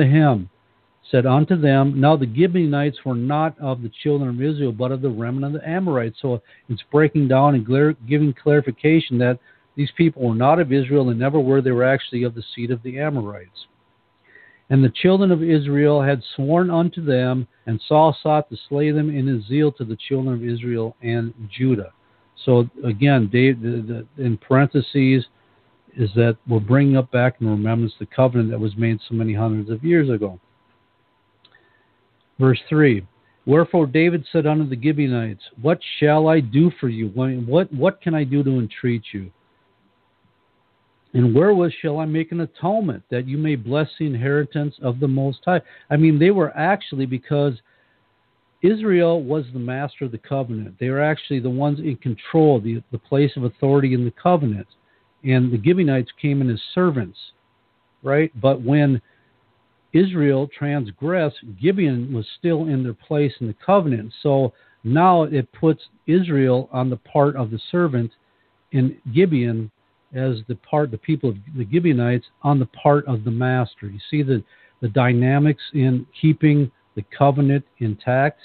S1: them, now the Gibeonites were not of the children of Israel, but of the remnant of the Amorites. So it's breaking down and giving clarification that these people were not of Israel and never were. They were actually of the seed of the Amorites. And the children of Israel had sworn unto them, and Saul sought to slay them in his zeal to the children of Israel and Judah. So again, in parentheses, is that we're bringing up back in remembrance the covenant that was made so many hundreds of years ago. Verse 3, wherefore David said unto the Gibeonites, what shall I do for you? What can I do to entreat you? And wherewith shall I make an atonement, that you may bless the inheritance of the Most High? I mean, they were actually, because Israel was the master of the covenant. They were actually the ones in control, the place of authority in the covenant. And the Gibeonites came in as servants, right? But when Israel transgressed, Gibeon was still in their place in the covenant. So now it puts Israel on the part of the servant, and Gibeon as the people of the Gibeonites on the part of the master. You see the dynamics in keeping the covenant intact.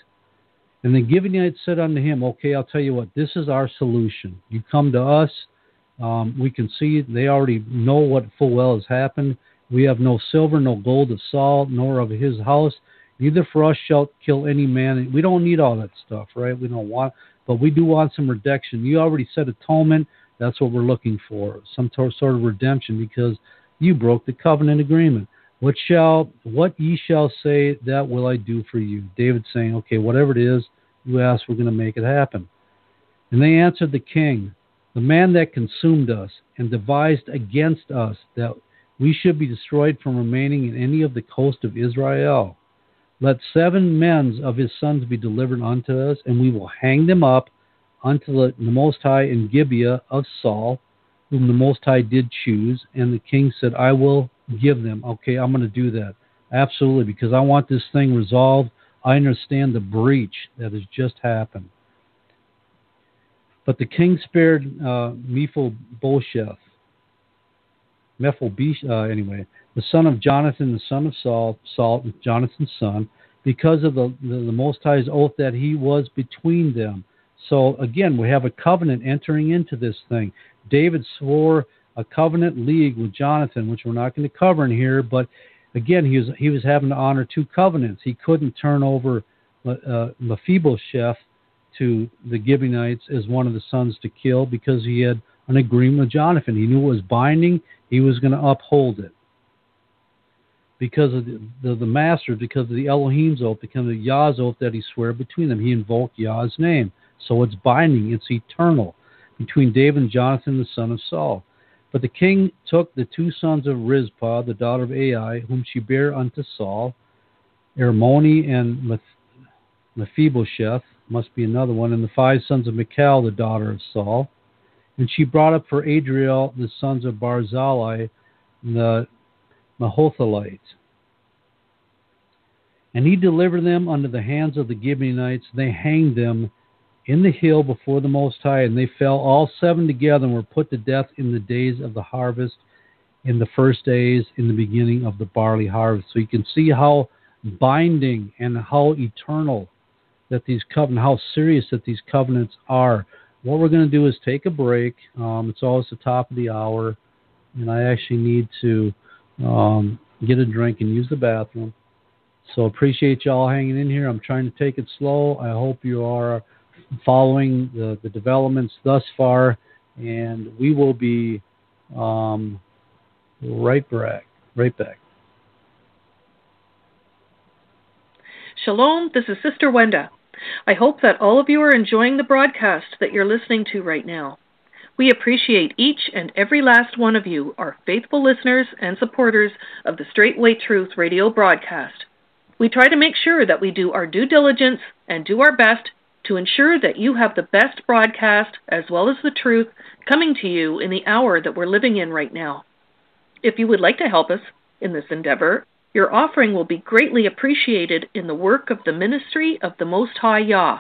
S1: And the Gibeonites said unto him, okay, I'll tell you what, this is our solution. You come to us. We can see they already know what full well has happened. We have no silver, no gold of Saul, nor of his house. Neither for us shalt kill any man. We don't need all that stuff, right? We don't want, but we do want some redemption. You already said atonement. That's what we're looking for, some sort of redemption, because you broke the covenant agreement. What ye shall say, that will I do for you. David saying, okay, whatever it is you ask, we're going to make it happen. And they answered the king, the man that consumed us and devised against us that we should be destroyed from remaining in any of the coast of Israel. Let 7 men of his sons be delivered unto us, and we will hang them up unto the Most High in Gibeah of Saul, whom the Most High did choose. And the king said, I will give them. Okay, I'm going to do that. Absolutely, because I want this thing resolved. I understand the breach that has just happened. But the king spared Mephibosheth, the son of Jonathan, the son of Saul, Jonathan's son, because of the Most High's oath that he was between them. So again, we have a covenant entering into this thing. David swore a covenant league with Jonathan, which we're not going to cover in here, but again, he was having to honor two covenants. He couldn't turn over Mephibosheth to the Gibeonites as one of the sons to kill because he had an agreement with Jonathan. He knew it was binding. He was going to uphold it. Because of the master, because of the Elohim's oath, because of Yah's oath that he swore between them. He invoked Yah's name. So it's binding. It's eternal between David and Jonathan, the son of Saul. But the king took the two sons of Rizpah, the daughter of Ai, whom she bare unto Saul, Ermoni and Mephibosheth, must be another one, and the 5 sons of Michal, the daughter of Saul. And she brought up for Adriel the sons of Barzillai, the Mahothalite. And he delivered them unto the hands of the Gibeonites. They hanged them in the hill before the Most High, and they fell all 7 together and were put to death in the days of the harvest, in the first days, in the beginning of the barley harvest. So you can see how binding and how eternal that these covenants, how serious that these covenants are. What we're going to do is take a break. It's always the top of the hour, and I actually need to get a drink and use the bathroom. So appreciate y'all hanging in here. I'm trying to take it slow. I hope you are following the developments thus far, and we will be right back.
S2: Shalom, this is Sister Wenda. I hope that all of you are enjoying the broadcast that you're listening to right now. We appreciate each and every last one of you, our faithful listeners and supporters of the Straitway Truth radio broadcast. We try to make sure that we do our due diligence and do our best to ensure that you have the best broadcast as well as the truth coming to you in the hour that we're living in right now. If you would like to help us in this endeavor, your offering will be greatly appreciated in the work of the ministry of the Most High Yah.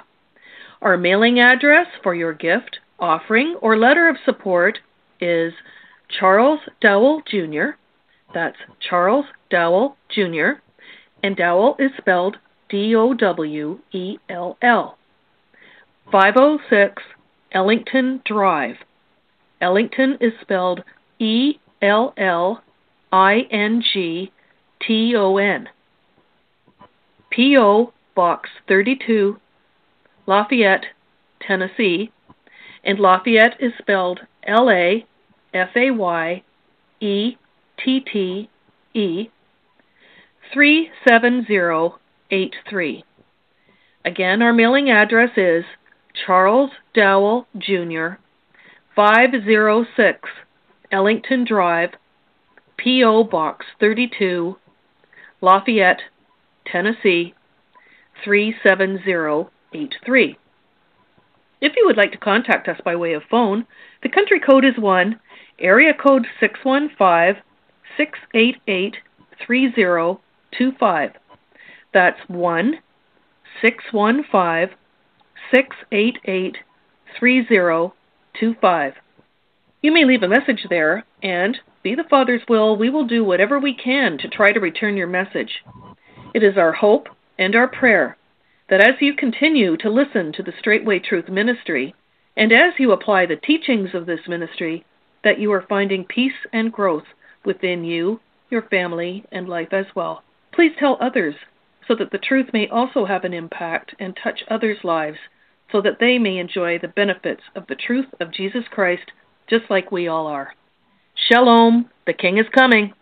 S2: Our mailing address for your gift, offering, or letter of support is Charles Dowell Jr. That's Charles Dowell Jr. And Dowell is spelled Dowell. 506 Ellington Drive. Ellington is spelled Ellington. P.O. Box 32, Lafayette, Tennessee, and Lafayette is spelled Lafayette 37083. Again, our mailing address is Charles Dowell Jr., 506 Ellington Drive, P.O. Box 32, Lafayette, Tennessee, 37083. If you would like to contact us by way of phone, the country code is 1, area code 615-688-3025. That's 1-615-688-3025. You may leave a message there, and, be the Father's will, we will do whatever we can to try to return your message. It is our hope and our prayer that as you continue to listen to the Straitway Truth Ministry, and as you apply the teachings of this ministry, that you are finding peace and growth within you, your family, and life as well. Please tell others so that the truth may also have an impact and touch others' lives so that they may enjoy the benefits of the truth of Jesus Christ just like we all are. Shalom, the King is coming.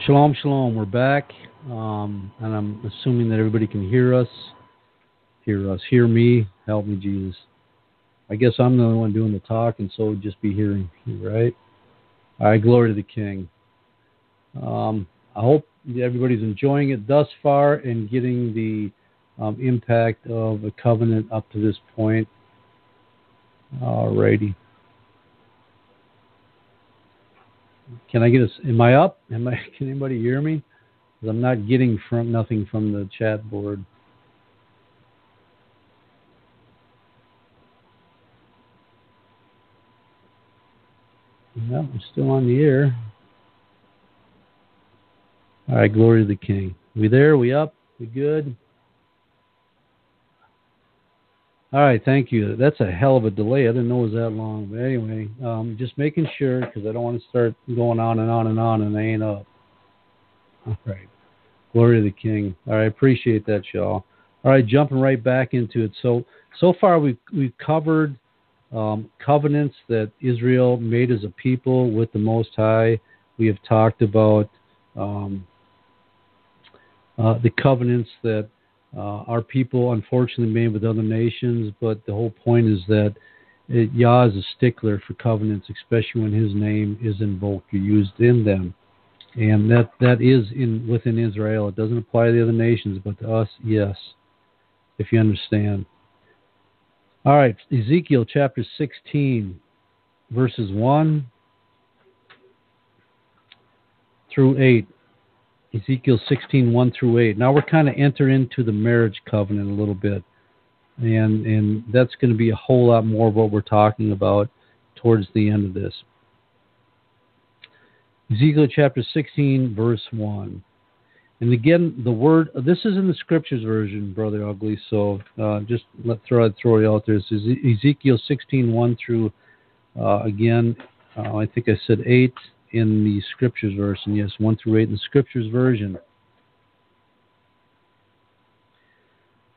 S1: Shalom, shalom. We're back, and I'm assuming that everybody can hear us, hear me. Help me, Jesus. I guess I'm the only one doing the talking, so it would just be hearing you, right? All right, glory to the King. I hope everybody's enjoying it thus far and getting the impact of a covenant up to this point. Alrighty. Can I get am I up? Can anybody hear me? because I'm not getting nothing from the chat board. No, I'm still on the air. All right, glory to the King. We there? We up? We good? All right, thank you. That's a hell of a delay. I didn't know it was that long. But anyway, just making sure because I don't want to start going on and on and on and I ain't up. All right. Glory to the King. All right, appreciate that, y'all. All right, jumping right back into it. So far we've covered covenants that Israel made as a people with the Most High. We have talked about the covenants that our people unfortunately made with other nations, but the whole point is that Yah is a stickler for covenants, especially when His name is invoked or used in them. And that is within Israel. It doesn't apply to the other nations, but to us, yes, if you understand. All right, Ezekiel chapter 16, verses 1 through 8. Ezekiel 16, 1 through 8. Now we're kind of entering into the marriage covenant a little bit. And that's going to be a whole lot more of what we're talking about towards the end of this. Ezekiel chapter 16, verse 1. And again, the word, this is in the Scriptures version, Brother Ugly, so just throw it out there. This is Ezekiel 16, 1 through, again, I think I said 8 in the Scriptures version. Yes, 1 through 8 in the Scriptures version.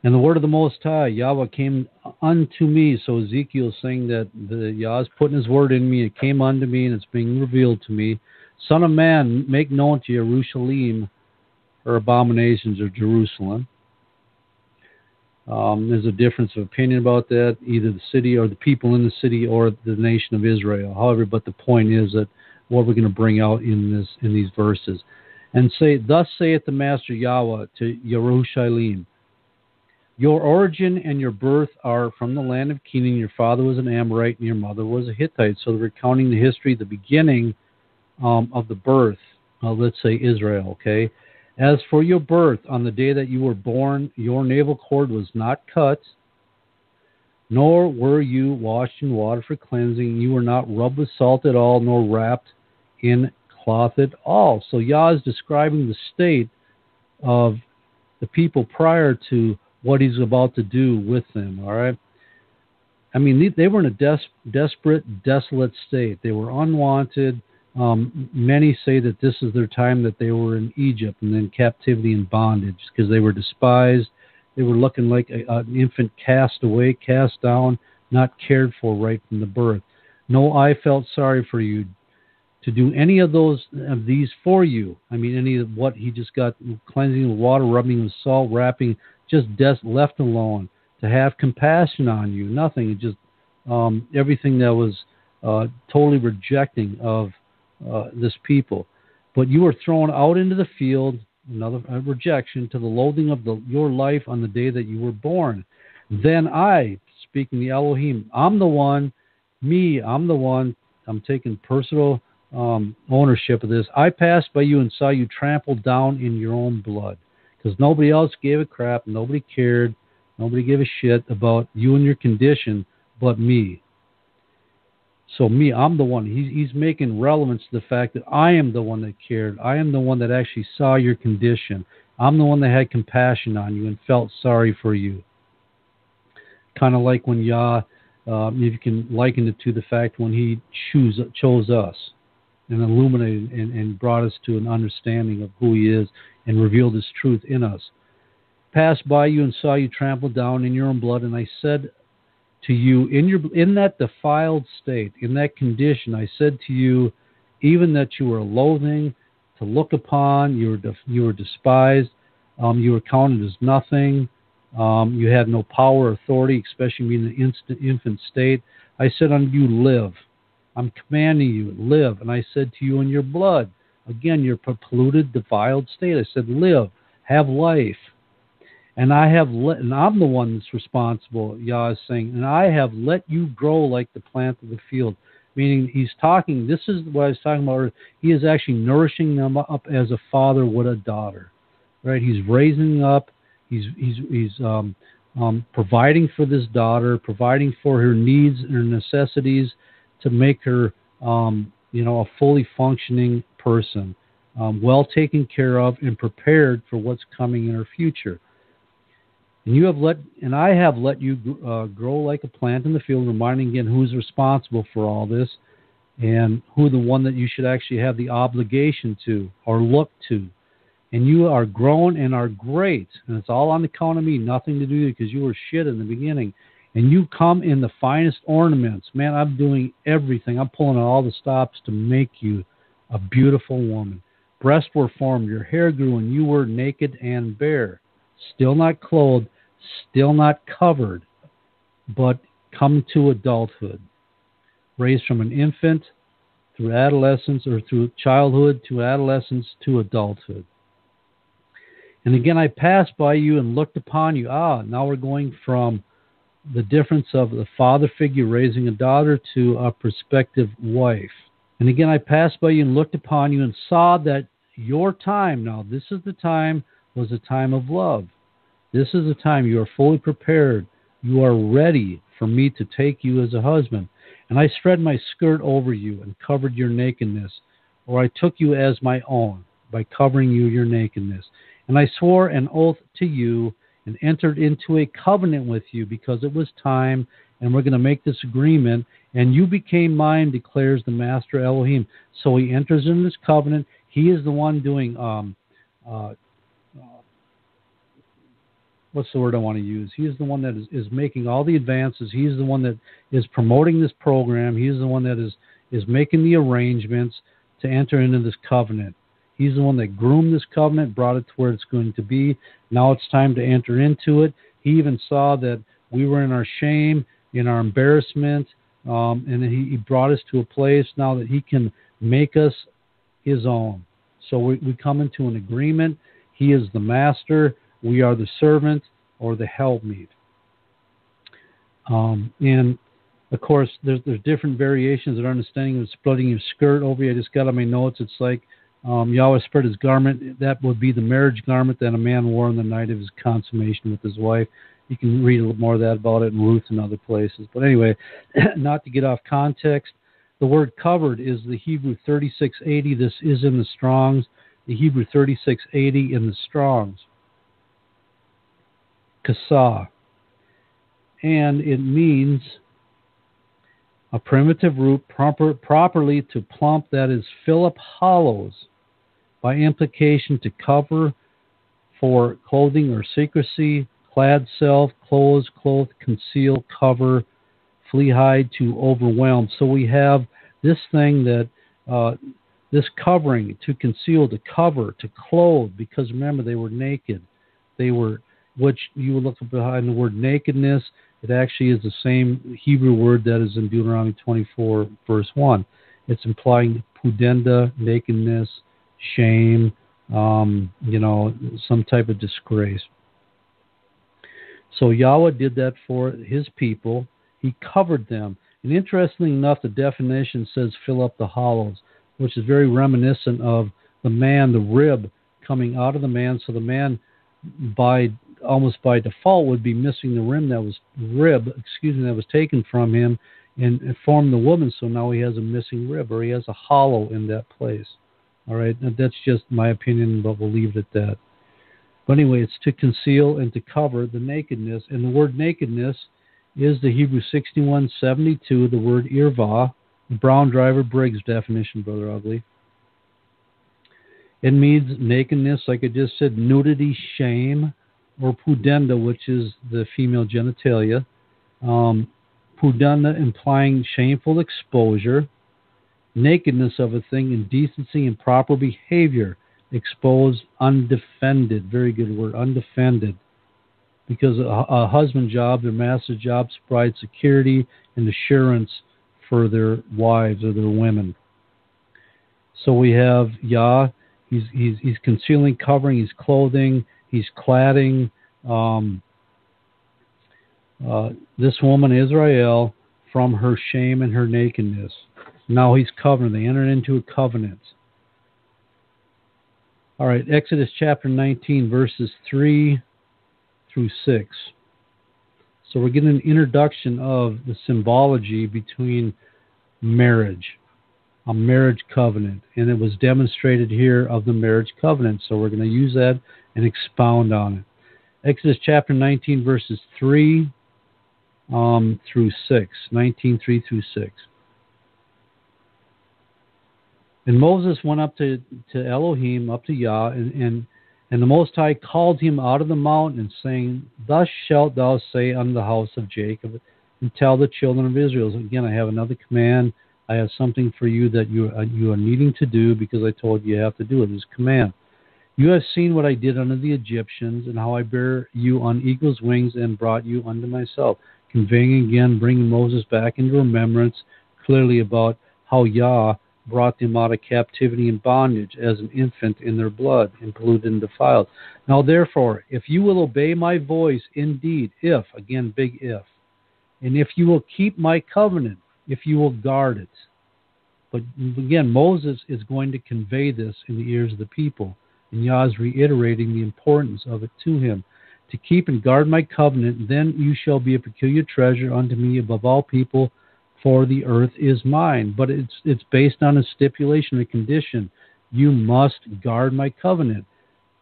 S1: And the word of the Most High, Yahweh, came unto me. So Ezekiel is saying that the Yah's putting His word in me. It came unto me, and it's being revealed to me. Son of man, make known to Jerusalem her abominations of Jerusalem. There's a difference of opinion about that, either the city or the people in the city or the nation of Israel. However, but the point is that what we're going to bring out in these verses. And say, thus saith the Master Yahweh to Jerusalem, your origin and your birth are from the land of Canaan. Your father was an Amorite and your mother was a Hittite. So they're recounting the history, the beginning of the birth of, let's say, Israel, okay? As for your birth, on the day that you were born, your navel cord was not cut, nor were you washed in water for cleansing. You were not rubbed with salt at all, nor wrapped in cloth at all. So Yah is describing the state of the people prior to what He's about to do with them, all right? I mean, they were in a desperate, desolate state. They were unwanted. Many say that this is their time that they were in Egypt and in captivity and bondage because they were despised. They were looking like an infant cast away, cast down, not cared for right from the birth. No eye felt sorry for you to do any of these for you. I mean, any of what He just got, cleansing with water, rubbing with salt, wrapping, just left alone, to have compassion on you. Nothing, just everything that was totally rejecting of this people. But you were thrown out into the field, another rejection, to the loathing of your life on the day that you were born. Then I, speaking the Elohim, I'm the one, I'm taking personal ownership of this. I passed by you and saw you trampled down in your own blood. Because nobody else gave a crap, nobody cared, nobody gave a shit about you and your condition but me. So me, I'm the one. He's making relevance to the fact that I am the one that cared. I am the one that actually saw your condition. I'm the one that had compassion on you and felt sorry for you. Kind of like when Yah, if you can liken it to the fact when He chose us and illuminated and brought us to an understanding of who He is and revealed His truth in us. Passed by you and saw you trampled down in your own blood, and I said to you, in that defiled state, in that condition, I said to you, even that you were loathing to look upon, you were despised, you were counted as nothing, you had no power or authority, especially being in the infant state. I said unto you, live. I'm commanding you, live. And I said to you, in your blood, again, your polluted, defiled state, I said, live, have life. And I'm the one that's responsible, Yah is saying, and I have let you grow like the plant of the field. Meaning He's talking, this is what I was talking about, He is actually nourishing them up as a father would a daughter. right? He's raising up. He's providing for this daughter, providing for her needs and her necessities to make her, a fully functioning person, well taken care of and prepared for what's coming in her future. And I have let you grow like a plant in the field, reminding again who's responsible for all this and who the one that you should actually have the obligation to or look to. And you are grown and are great. And it's all on account of me, nothing to do with you because you were shit in the beginning. And you come in the finest ornaments. Man, I'm doing everything. I'm pulling out all the stops to make you a beautiful woman. Breasts were formed, your hair grew, and you were naked and bare. Still not clothed, still not covered, but come to adulthood. Raised from an infant through adolescence or through childhood to adolescence to adulthood. And again, I passed by you and looked upon you. Now we're going from the difference of the father figure raising a daughter to a prospective wife. And again, I passed by you and looked upon you and saw that your time, now this is the time, was a time of love. This is the time you are fully prepared. You are ready for me to take you as a husband. And I spread my skirt over you and covered your nakedness, or I took you as my own by covering you your nakedness. And I swore an oath to you and entered into a covenant with you because it was time, and we're going to make this agreement, and you became mine, declares the Master Elohim. So he enters in this covenant. He is the one doing, what's the word I want to use? He is the one that is making all the advances. He's the one that is promoting this program. He's the one that is making the arrangements to enter into this covenant. He's the one that groomed this covenant, brought it to where it's going to be. Now it's time to enter into it. He even saw that we were in our shame, in our embarrassment, and he brought us to a place now that he can make us his own. So we come into an agreement. He is the master. We are the servant or the helpmeet. And, of course, there's different variations of understanding of splitting your skirt over you. I just got on my notes. It's like Yahweh spread his garment. That would be the marriage garment that a man wore on the night of his consummation with his wife. You can read a little more of that about it in Ruth and other places. But anyway, not to get off context, the word covered is the Hebrew 3680. This is in the Strongs. The Hebrew 3680 in the Strongs. Kasah. And it means a primitive root properly to plump, that is, fill up hollows, by implication to cover for clothing or secrecy, clad self, clothes, cloth, conceal, cover, flee, hide, to overwhelm. So we have this thing that, this covering, to conceal, to cover, to clothe, because remember, they were naked. They were, which you would look behind the word nakedness, it actually is the same Hebrew word that is in Deuteronomy 24, verse 1. It's implying pudenda, nakedness, shame, some type of disgrace. So Yahweh did that for his people. He covered them. And interestingly enough, the definition says fill up the hollows, which is very reminiscent of the man, the rib coming out of the man. So the man, almost by default, would be missing the that was taken from him and formed the woman. So now he has a missing rib, or he has a hollow in that place. All right, and that's just my opinion, but we'll leave it at that. But anyway, it's to conceal and to cover the nakedness. And the word nakedness is the Hebrew 6172, the word irvah, Brown Driver Briggs definition, Brother Ugly. It means nakedness, like I just said, nudity, shame, or pudenda, which is the female genitalia. Pudenda implying shameful exposure, nakedness of a thing, indecency, improper behavior, exposed, undefended. Very good word, undefended. Because a husband job, their master's jobs provide security and assurance for their wives or their women. So we have Yah. He's concealing, covering, he's clothing, he's cladding this woman, Israel, from her shame and her nakedness. Now he's covering. They entered into a covenant. All right, Exodus chapter 19, verses 3 through 6. So we're getting an introduction of the symbology between marriage, a marriage covenant, and it was demonstrated here of the marriage covenant. So we're going to use that and expound on it. Exodus chapter 19, verses 3 through 6. 19, 3 through 6. And Moses went up to Elohim, up to Yah, and the Most High called him out of the mountain, saying, Thus shalt thou say unto the house of Jacob, and tell the children of Israel. So again, I have another command. I have something for you that you are needing to do, because I told you have to do it. This command. You have seen what I did unto the Egyptians, and how I bare you on eagle's wings and brought you unto myself. Conveying again, bringing Moses back into remembrance clearly about how Yah brought them out of captivity and bondage as an infant in their blood, and polluted and defiled. Now therefore, if you will obey my voice indeed, if, again, big if, and if you will keep my covenant, if you will guard it. But again, Moses is going to convey this in the ears of the people, and Yah is reiterating the importance of it to him. To keep and guard my covenant, then you shall be a peculiar treasure unto me above all people, for the earth is mine. But it's based on a stipulation, a condition. You must guard my covenant.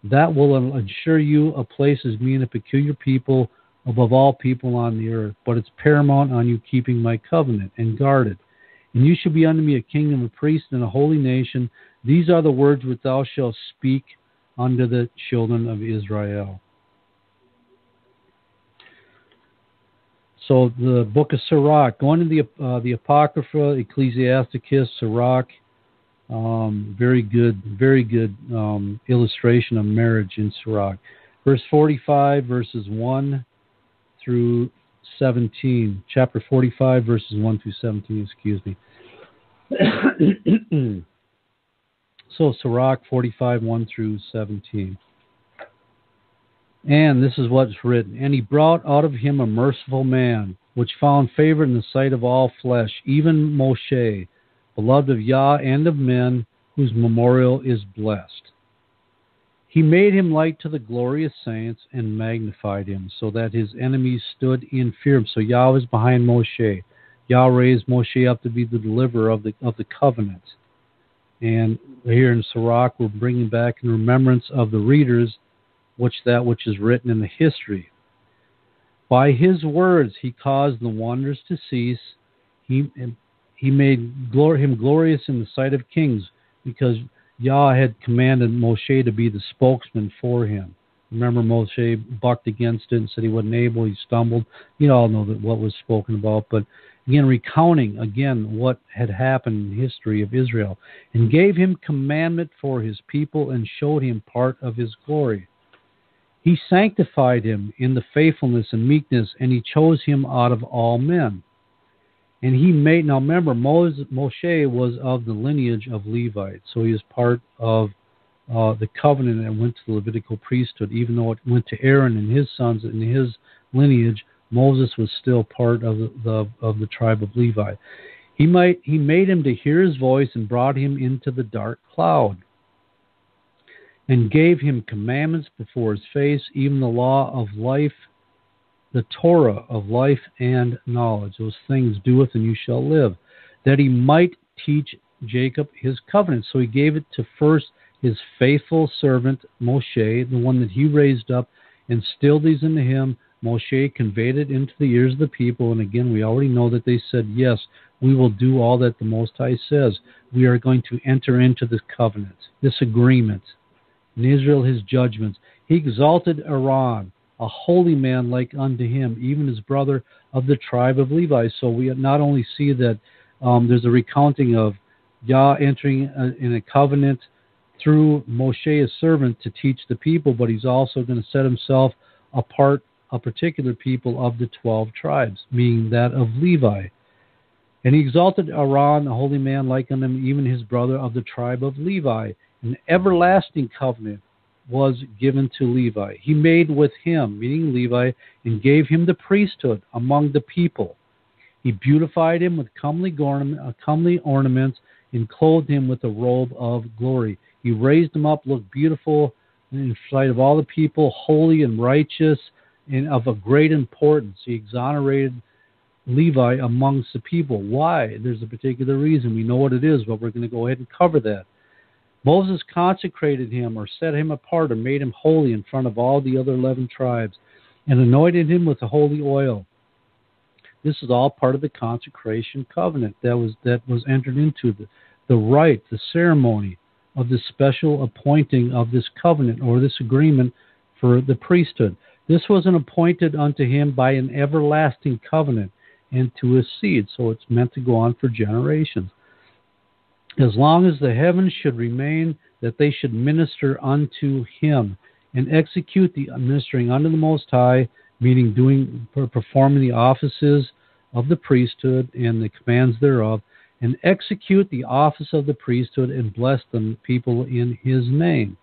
S1: That will ensure you a place as me and a peculiar people above all people on the earth. But it's paramount on you keeping my covenant and guard it. And you shall be unto me a kingdom, a priest, and a holy nation. These are the words which thou shalt speak unto the children of Israel. So the book of Sirach, going to the Apocrypha, Ecclesiasticus, Sirach, very good illustration of marriage in Sirach. Verse 45, verses 1 through 17. Chapter 45, verses 1 through 17, excuse me. So Sirach 45, 1 through 17. And this is what's written. And he brought out of him a merciful man, which found favor in the sight of all flesh, even Moshe, beloved of Yah and of men, whose memorial is blessed. He made him like to the glorious saints and magnified him, so that his enemies stood in fear of him. So Yah was behind Moshe. Yah raised Moshe up to be the deliverer of the covenant. And here in Sirach, we're bringing back in remembrance of the readers that which is written in the history. By his words he caused the wonders to cease. He made him glorious in the sight of kings, because Yah had commanded Moshe to be the spokesman for him. Remember, Moshe bucked against it and said he wasn't able. He stumbled. You all know that what was spoken about. But again, recounting what had happened in the history of Israel, and gave him commandment for his people, and showed him part of his glory. He sanctified him in the faithfulness and meekness, and he chose him out of all men. And he made, now remember, Moshe was of the lineage of Levite, so he is part of the covenant that went to the Levitical priesthood. Even though it went to Aaron and his sons and his lineage, Moses was still part of the tribe of Levi. He made him to hear his voice, and brought him into the dark cloud, and gave him commandments before his face, even the law of life, the Torah of life and knowledge. Those things doeth, and you shall live, that he might teach Jacob his covenant. So he gave it to first his faithful servant Moshe, the one that he raised up, and instilled these into him. Moshe conveyed it into the ears of the people, and again, we already know that they said, yes, we will do all that the Most High says. We are going to enter into this covenant, this agreement. In Israel his judgments. He exalted Aaron, a holy man like unto him, even his brother of the tribe of Levi. So we not only see that there's a recounting of Yah entering in a covenant through Moshe, his servant, to teach the people, but he's also going to set himself apart, a particular people of the 12 tribes, meaning that of Levi. And he exalted Aaron, a holy man like unto him, even his brother of the tribe of Levi. An everlasting covenant was given to Levi. He made with him, meaning Levi, and gave him the priesthood among the people. He beautified him with comely ornaments, and clothed him with a robe of glory. He raised him up, looked beautiful in sight of all the people, holy and righteous, and of a great importance. He exonerated Levi amongst the people. Why? There's a particular reason. We know what it is, but we're going to go ahead and cover that. Moses consecrated him, or set him apart, or made him holy in front of all the other 11 tribes, and anointed him with the holy oil. This is all part of the consecration covenant that was entered into, the rite, the ceremony of the special appointing of this covenant or this agreement for the priesthood. This was an appointed unto him by an everlasting covenant and to his seed, so it's meant to go on for generations. As long as the heavens should remain, that they should minister unto him and execute the ministering unto the Most High, meaning performing the offices of the priesthood and the commands thereof, and execute the office of the priesthood and bless the people in his name.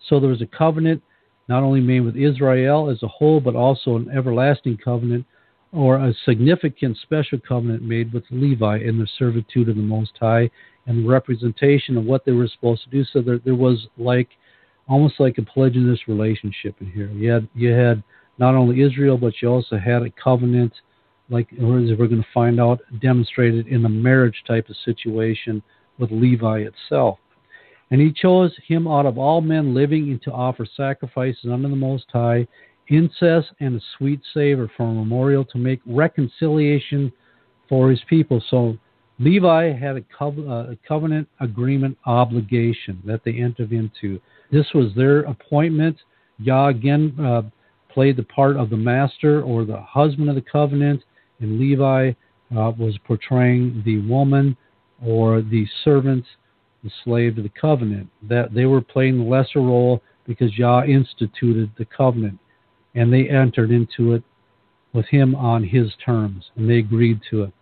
S1: So there was a covenant not only made with Israel as a whole, but also an everlasting covenant or a significant special covenant made with Levi in the servitude of the Most High and the representation of what they were supposed to do. So there was almost like a polygynous relationship in here. You had not only Israel, but you also had a covenant, like we're going to find out, demonstrated in a marriage type of situation with Levi itself. And he chose him out of all men living to offer sacrifices unto the Most High, incense and a sweet savor for a memorial, to make reconciliation for his people. So Levi had a covenant agreement obligation that they entered into. This was their appointment. Yah again played the part of the master or the husband of the covenant, and Levi was portraying the woman or the servant, the slave to the covenant. That they were playing the lesser role because Yah instituted the covenant, and they entered into it with him on his terms, and they agreed to it.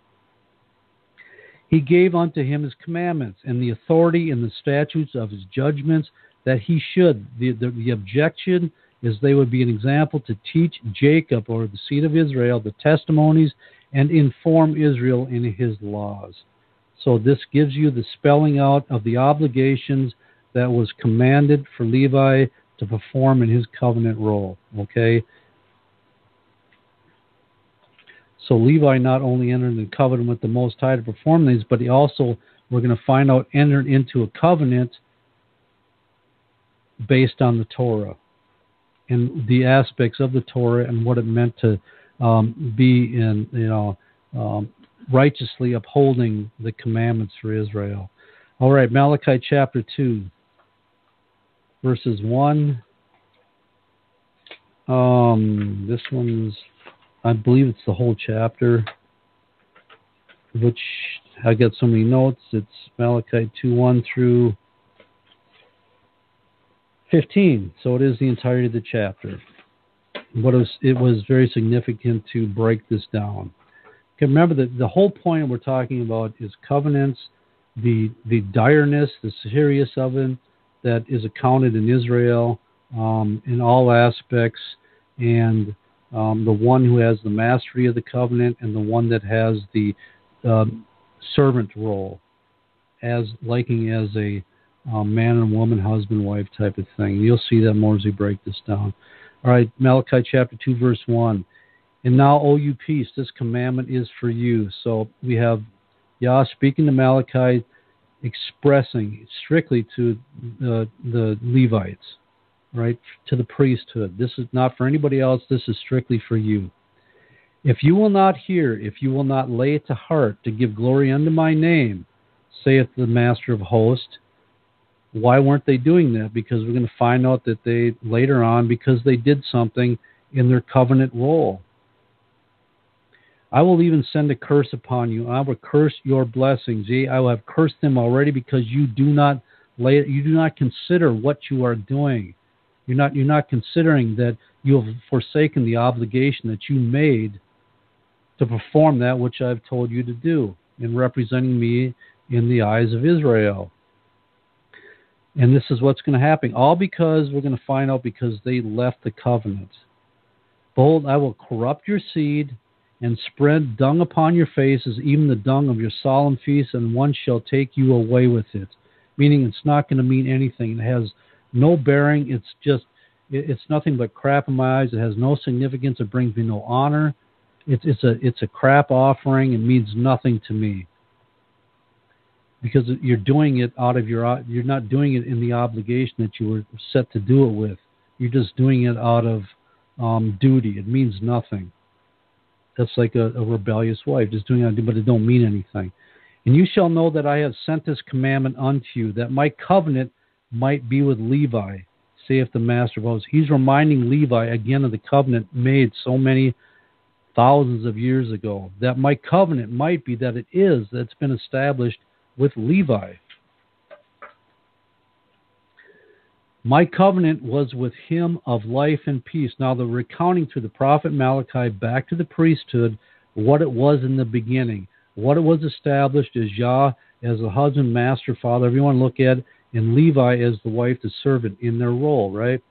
S1: He gave unto him his commandments and the authority and the statutes of his judgments, that he should. The objection is they would be an example to teach Jacob, or the seed of Israel, the testimonies, and inform Israel in his laws. So this gives you the spelling out of the obligations that was commanded for Levi to perform in his covenant role. Okay? So Levi not only entered in covenant with the Most High to perform these, but he also, we're going to find out, entered into a covenant based on the Torah and the aspects of the Torah and what it meant to be in, righteously upholding the commandments for Israel. All right, Malachi chapter 2, verses 1. This one's, I believe it's the whole chapter, which I got so many notes. It's Malachi 2:1 through 15. So it is the entirety of the chapter. But it was very significant to break this down. Okay, remember that the whole point we're talking about is covenants, the direness, the serious of it that is accounted in Israel in all aspects, and the one who has the mastery of the covenant and the one that has the servant role, as liking as a man and woman, husband, wife type of thing. You'll see that more as we break this down. All right, Malachi chapter 2, verse 1. And now, O you peace, this commandment is for you. So we have Yah speaking to Malachi, expressing strictly to the Levites, right, to the priesthood. This is not for anybody else. This is strictly for you. If you will not hear, if you will not lay it to heart to give glory unto my name, saith the Master of Hosts. Why weren't they doing that? Because we're going to find out that they, later on, because they did something in their covenant role. I will even send a curse upon you. I will curse your blessings. Yea, I will have cursed them already, because you do not consider what you are doing. You're not considering that you have forsaken the obligation that you made to perform that which I've told you to do in representing me in the eyes of Israel. And this is what's going to happen. All because we're going to find out because they left the covenant. Behold, I will corrupt your seed and spread dung upon your faces, even the dung of your solemn feasts, and one shall take you away with it. meaning it's not going to mean anything. It has no bearing. It's nothing but crap in my eyes. It has no significance. It brings me no honor. It's a crap offering. It means nothing to me. Because you're doing it you're not doing it in the obligation that you were set to do it with. You're just doing it out of duty. It means nothing. That's like a rebellious wife, just doing it, but it don't mean anything. And you shall know that I have sent this commandment unto you, that my covenant might be with Levi, saith the Master of hosts. He's reminding Levi again of the covenant made so many thousands of years ago, that my covenant might be, that's been established with Levi. My covenant was with him of life and peace. Now they're recounting through the prophet Malachi back to the priesthood what it was in the beginning. What it was established as Yah as the husband, master, father, everyone look at, and Levi as the wife, the servant in their role, right?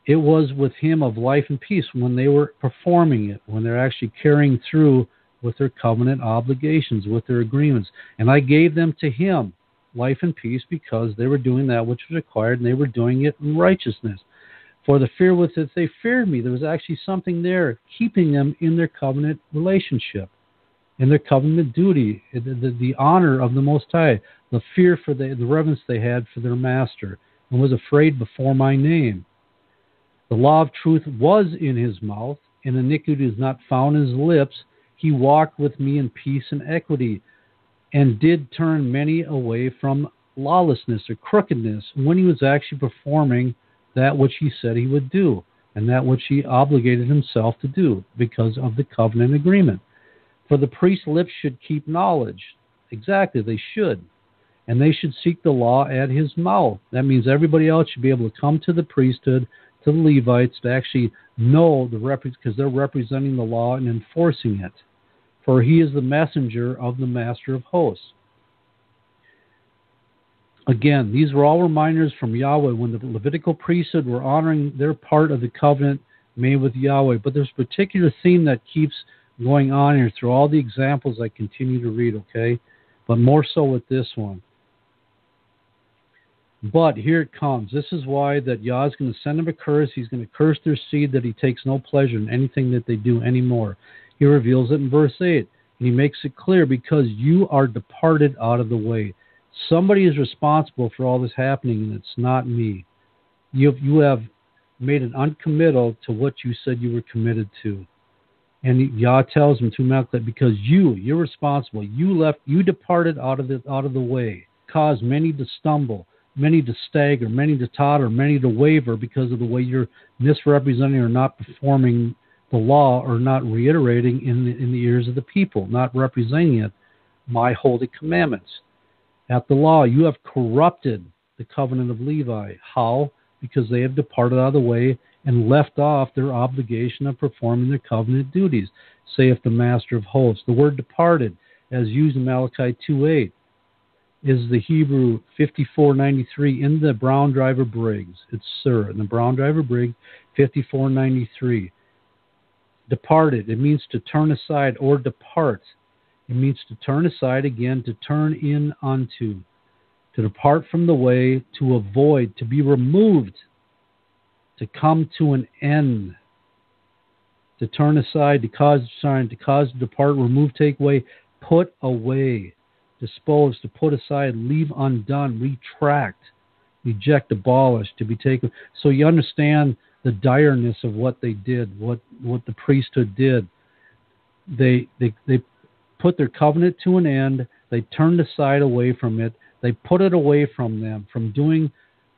S1: It was with him of life and peace when they were performing it, when they're actually carrying through with their covenant obligations, with their agreements. And I gave them to him, life and peace, because they were doing that which was required, and they were doing it in righteousness. For the fear with it they feared me. There was actually something there keeping them in their covenant relationship, in their covenant duty, the honor of the Most High, the fear for the reverence they had for their master, and was afraid before my name. The law of truth was in his mouth, and iniquity is not found in his lips. He walked with me in peace and equity, and did turn many away from lawlessness or crookedness when he was actually performing that which he said he would do, and that which he obligated himself to do because of the covenant agreement. For the priest's lips should keep knowledge. Exactly, they should. And they should seek the law at his mouth. That means everybody else should be able to come to the priesthood, to the Levites, to actually know because they're representing the law and enforcing it. For he is the messenger of the Master of hosts. Again, these were all reminders from Yahweh when the Levitical priesthood were honoring their part of the covenant made with Yahweh. But there's a particular theme that keeps going on here through all the examples I continue to read, okay? But more so with this one. But here it comes. This is why that Yah is going to send them a curse. He's going to curse their seed, that he takes no pleasure in anything that they do anymore. He reveals it in verse 8. And he makes it clear, because you are departed out of the way. Somebody is responsible for all this happening, and it's not me. You have made an uncommittal to what you said you were committed to. And Yah tells him to Malachi, because you're responsible. You departed out of the way, caused many to stumble, many to stagger, many to totter, many to waver because of the way you're misrepresenting or not performing the law, or not reiterating in the ears of the people, not representing it, my holy commandments. At the law, you have corrupted the covenant of Levi. How? Because they have departed out of the way and left off their obligation of performing their covenant duties, saith the Master of hosts. The word departed, as used in Malachi 2:8, is the Hebrew 5493 in the Brown Driver Briggs. It's Sir, in the Brown Driver Briggs, 5493. Departed, it means to turn aside or depart. It means to turn aside again, to turn in unto, to depart from the way, to avoid, to be removed, to come to an end, to turn aside, to cause to depart, remove, take away, put away, dispose, to put aside, leave undone, retract, reject, abolish, to be taken. So you understand the direness of what they did, what the priesthood did. They put their covenant to an end. They turned aside away from it. They put it away from them, from doing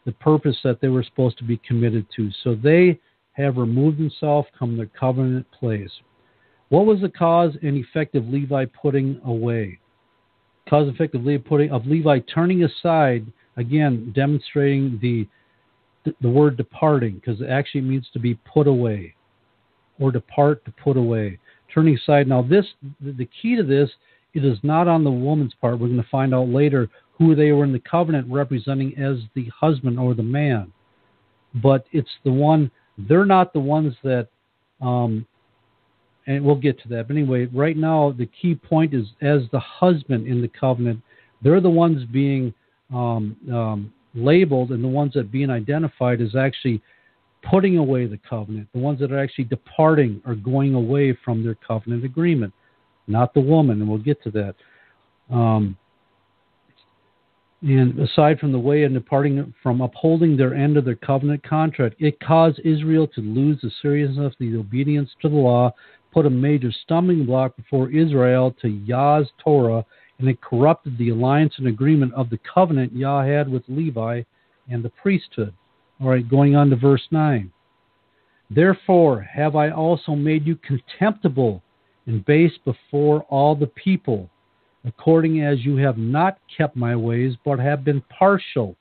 S1: the purpose that they were supposed to be committed to. So they have removed themselves from their covenant place. What was the cause and effect of Levi putting away? Cause and effect of Levi turning aside, again, demonstrating the word departing, because it actually means to be put away, or depart, to put away. Turning aside. Now, the key to this, it is not on the woman's part. We're going to find out later who they were in the covenant representing as the husband or the man. But it's the one, they're not the ones that, and we'll get to that. But anyway, right now, the key point is, as the husband in the covenant, they're the ones being labeled and the ones that are being identified as actually putting away the covenant. The ones that are actually departing or going away from their covenant agreement, not the woman, and we'll get to that. And aside from the way of departing from upholding their end of their covenant contract, it caused Israel to lose the seriousness of the obedience to the law, put a major stumbling block before Israel to Yah's Torah, and it corrupted the alliance and agreement of the covenant Yah had with Levi and the priesthood. All right, going on to verse 9. Therefore have I also made you contemptible and base before all the people, according as you have not kept my ways, but have been partial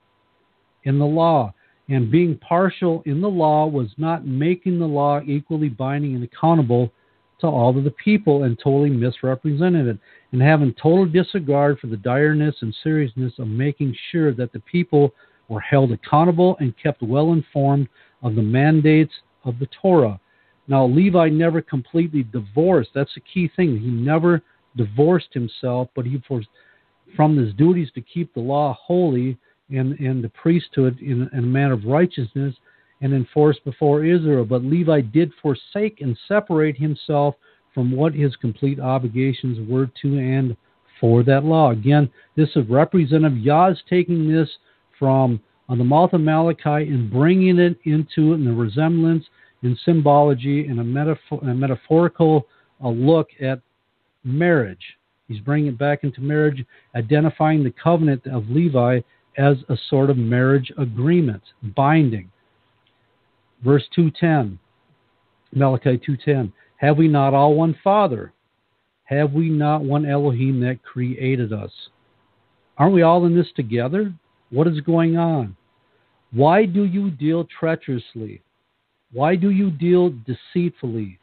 S1: in the law. And being partial in the law was not making the law equally binding and accountable to all of the people, and totally misrepresented it, and having total disregard for the direness and seriousness of making sure that the people were held accountable and kept well informed of the mandates of the Torah. Now, Levi never completely divorced. That's the key thing. He never divorced himself, but he from his duties to keep the law holy and the priesthood in a manner of righteousness and enforced before Israel. But Levi did forsake and separate himself from what his complete obligations were to and for that law. Again, this is representative. Yah's taking this from the mouth of Malachi and bringing it into in the resemblance in symbology and a metaphorical look at marriage. He's bringing it back into marriage, identifying the covenant of Levi as a sort of marriage agreement, binding. Verse 2:10, Malachi 2:10, have we not all one Father? Have we not one Elohim that created us? Aren't we all in this together? What is going on? Why do you deal treacherously? Why do you deal deceitfully?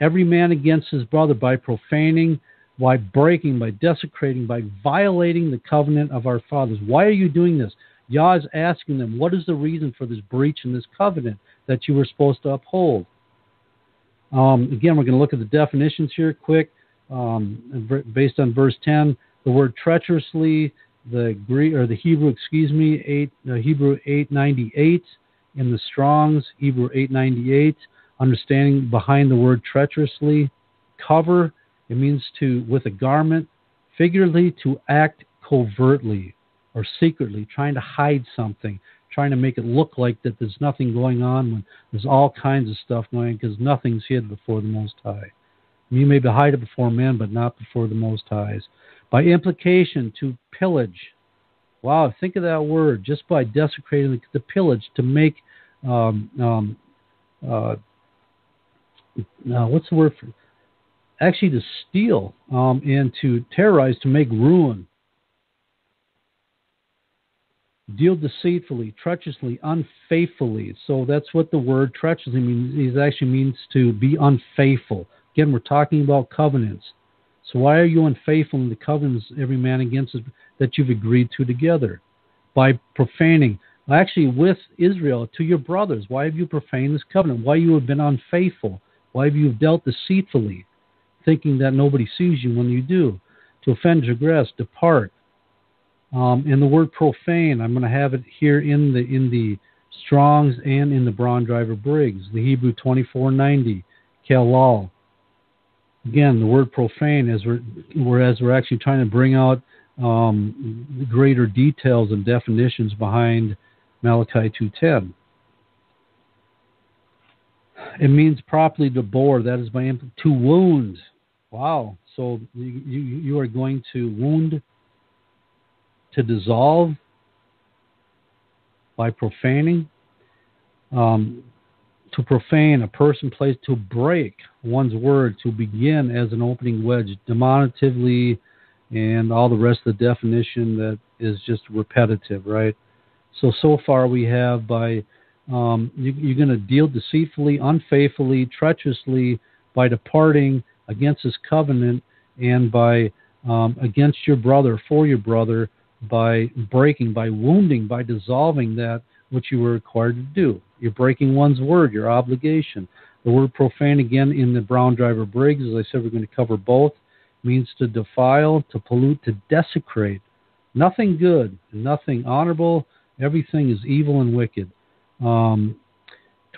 S1: Every man against his brother by profaning, by breaking, by desecrating, by violating the covenant of our fathers. Why are you doing this? Yah is asking them, what is the reason for this breach in this covenant that you were supposed to uphold? Again, we're going to look at the definitions here quick. Based on verse 10, the word treacherously, the Greek or the Hebrew, Hebrew 898 in the Strong's, Hebrew 898. Understanding behind the word treacherously, cover. It means to with a garment, figuratively to act covertly or secretly, trying to hide something, trying to make it look like that there's nothing going on when there's all kinds of stuff going on, because nothing's hid before the Most High. You may hide it before men, but not before the Most Highs. By implication, to pillage. Wow, think of that word. Just by desecrating the pillage, to make, what's the word for? Actually, to steal and to terrorize, to make ruin. Deal deceitfully, treacherously, unfaithfully. So that's what the word treacherously means. It actually means to be unfaithful. Again, we're talking about covenants. So why are you unfaithful in the covenants every man against us that you've agreed to together? By profaning. Actually, with Israel, to your brothers. Why have you profaned this covenant? Why you have been unfaithful? Why have you dealt deceitfully, thinking that nobody sees you when you do? To offend, transgress, depart. And the word profane, I'm going to have it here in the Strong's and in the Braun Driver Briggs, the Hebrew 2490, Kalal. Again, the word profane, whereas we're actually trying to bring out greater details and definitions behind Malachi 2:10. It means properly to bore, that is to wound. Wow. So you are going to wound, to dissolve by profaning. To profane, a person, place, to break one's word, to begin as an opening wedge, demonstratively, and all the rest of the definition that is just repetitive, right? So far we have by, you're going to deal deceitfully, unfaithfully, treacherously, by departing against his covenant, and by against your brother, for your brother, by breaking, by wounding, by dissolving that which you were required to do. You're breaking one's word, your obligation. The word profane, again, in the Braun Driver Briggs, as I said, we're going to cover both, means to defile, to pollute, to desecrate, Nothing good, nothing honorable. Everything is evil and wicked. To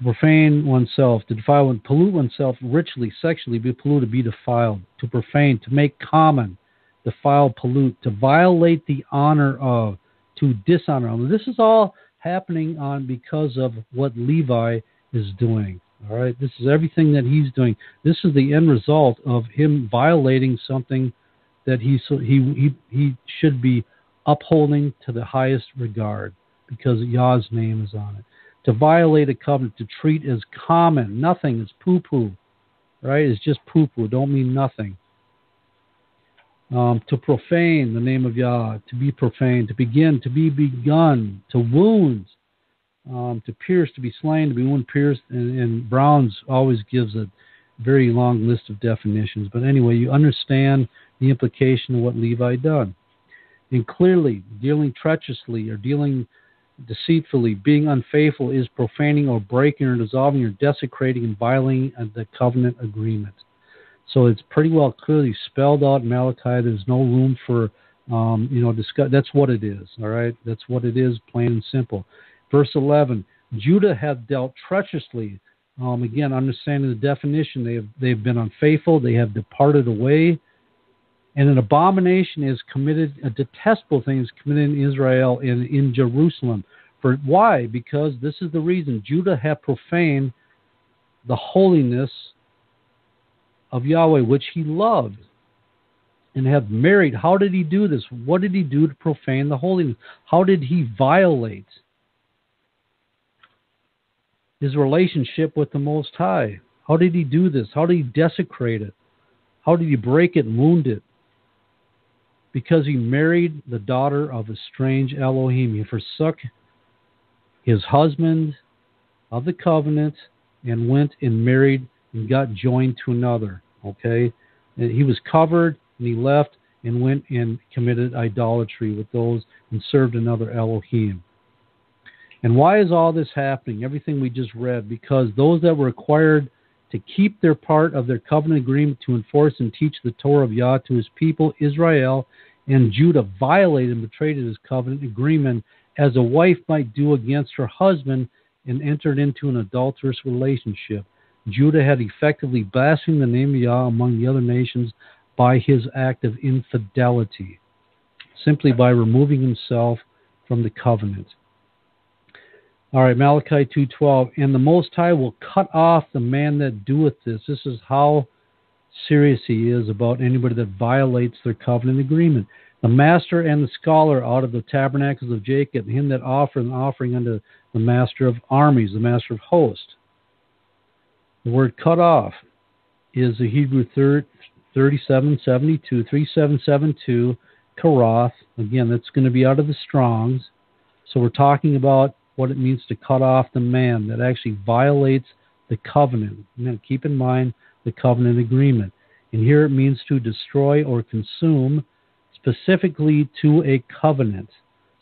S1: profane oneself, to defile and pollute oneself ritually, sexually, be polluted, be defiled. To profane, to make common, defile, pollute, to violate the honor of, to dishonor. This is all happening because of what Levi is doing. All right, this is everything that he's doing. This is the end result of him violating something that he should be upholding to the highest regard, because Yah's name is on it. To violate a covenant, to treat as common, nothing is poo-poo, right? It's just poo-poo, don't mean nothing. To profane the name of Yah, to be profane, to begin, to be begun, to wound, to pierce, to be slain, to be wound, pierced, and Brown's always gives a very long list of definitions. But anyway, you understand the implication of what Levi done. And clearly, dealing treacherously or dealing deceitfully, being unfaithful is profaning or breaking or dissolving or desecrating and violating the covenant agreement. So it's pretty well clearly spelled out in Malachi. There's no room for, discuss. That's what it is, all right? That's what it is, plain and simple. Verse 11, Judah hath dealt treacherously. Again, understanding the definition, they've been unfaithful, they have departed away, and an abomination is committed, a detestable thing is committed in Israel and in Jerusalem. For why? Because this is the reason. Judah hath profaned the holiness of Yahweh, which he loved, and have married. How did he do this? What did he do to profane the holiness? How did he violate his relationship with the Most High? How did he do this? How did he desecrate it? How did he break it and wound it? Because he married the daughter of a strange Elohim. He forsook his husband of the covenant and went and married and got joined to another. Okay? And he was covered and he left and went and committed idolatry with those and served another Elohim. And why is all this happening? Everything we just read. Because those that were required to keep their part of their covenant agreement to enforce and teach the Torah of Yah to his people, Israel and Judah, violated and betrayed his covenant agreement as a wife might do against her husband and entered into an adulterous relationship. Judah had effectively blasphemed the name of Yah among the other nations by his act of infidelity, simply by removing himself from the covenant. All right, Malachi 2:12, and the Most High will cut off the man that doeth this. This is how serious he is about anybody that violates their covenant agreement. The master and the scholar out of the tabernacles of Jacob, him that offered an offering unto the master of armies, the master of hosts. The word cut off is the Hebrew 3772, karath. Again, that's going to be out of the Strongs. So we're talking about what it means to cut off the man that actually violates the covenant. And then keep in mind the covenant agreement. And here it means to destroy or consume, specifically to a covenant.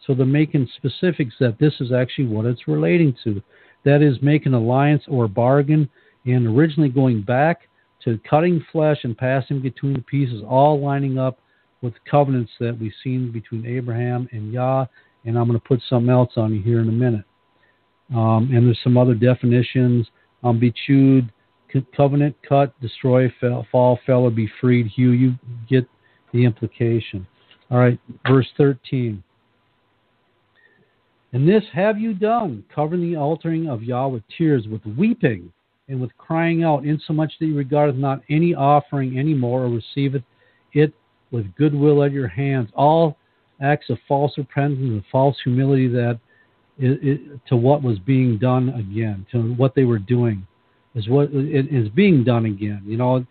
S1: So they're making specifics that this is actually what it's relating to. That is, make an alliance or bargain, and originally going back to cutting flesh and passing between the pieces, all lining up with covenants that we've seen between Abraham and Yah. And I'm going to put something else on you here in a minute. And there's some other definitions. Be chewed, covenant, cut, destroy, fall, fell, or be freed. Hugh, you get the implication. All right, verse 13. And this have you done, covering the altering of Yah with tears, with weeping, and with crying out, insomuch that you regardeth not any offering any more, or receiveth it with goodwill at your hands. All acts of false repentance and false humility that to what was being done again, to what they were doing, is what is being done again. You know,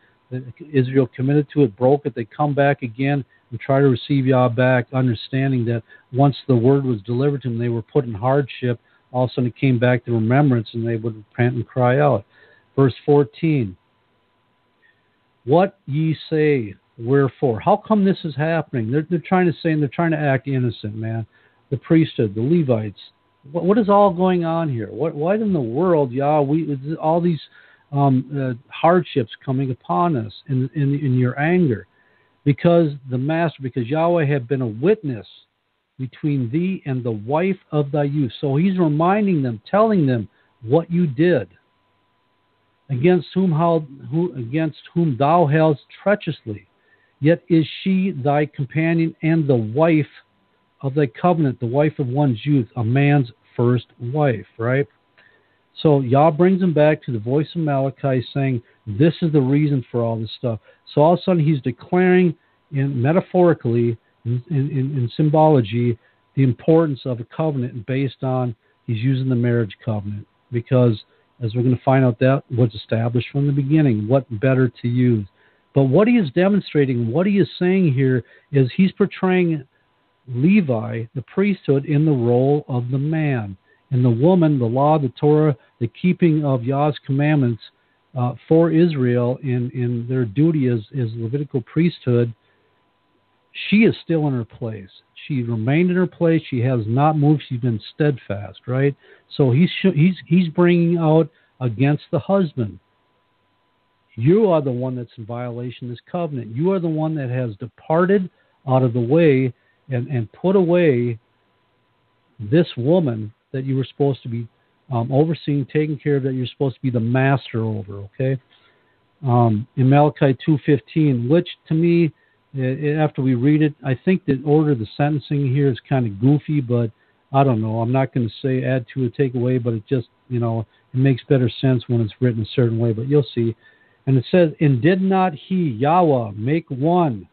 S1: Israel committed to it, broke it. They come back again and try to receive Yah back, understanding that once the word was delivered to them, they were put in hardship. All of a sudden it came back to remembrance, and they would repent and cry out. Verse 14. What ye say, wherefore? How come this is happening? They're trying to say, and they're trying to act innocent, man. The priesthood, the Levites. What is all going on here? Why in the world, Yah, all these hardships coming upon us in your anger? Because Yahweh had been a witness between thee and the wife of thy youth. So he's reminding them, telling them what you did, against whom thou hast treacherously. Yet is she thy companion and the wife of thy covenant, the wife of one's youth, a man's first wife, right? So Yah brings him back to the voice of Malachi saying, this is the reason for all this stuff. So all of a sudden he's declaring, metaphorically, in symbology, the importance of a covenant based on, he's using the marriage covenant. Because, as we're going to find out, that was established from the beginning. What better to use? But what he is demonstrating, what he is saying here, is he's portraying Levi, the priesthood, in the role of the man. And the woman, the law, the Torah, the keeping of Yah's commandments for Israel in their duty as Levitical priesthood, she is still in her place. She remained in her place. She has not moved. She's been steadfast, right? So he's bringing out against the husband. You are the one that's in violation of this covenant. You are the one that has departed out of the way and put away this woman that you were supposed to be overseeing, taking care of, that you're supposed to be the master over, okay? In Malachi 2:15, which to me, after we read it, I think the order of the sentencing here is kind of goofy, but I don't know. I'm not going to say add to or take away, but it just, it makes better sense when it's written a certain way, but you'll see. And it says, and did not he, Yahweh, make one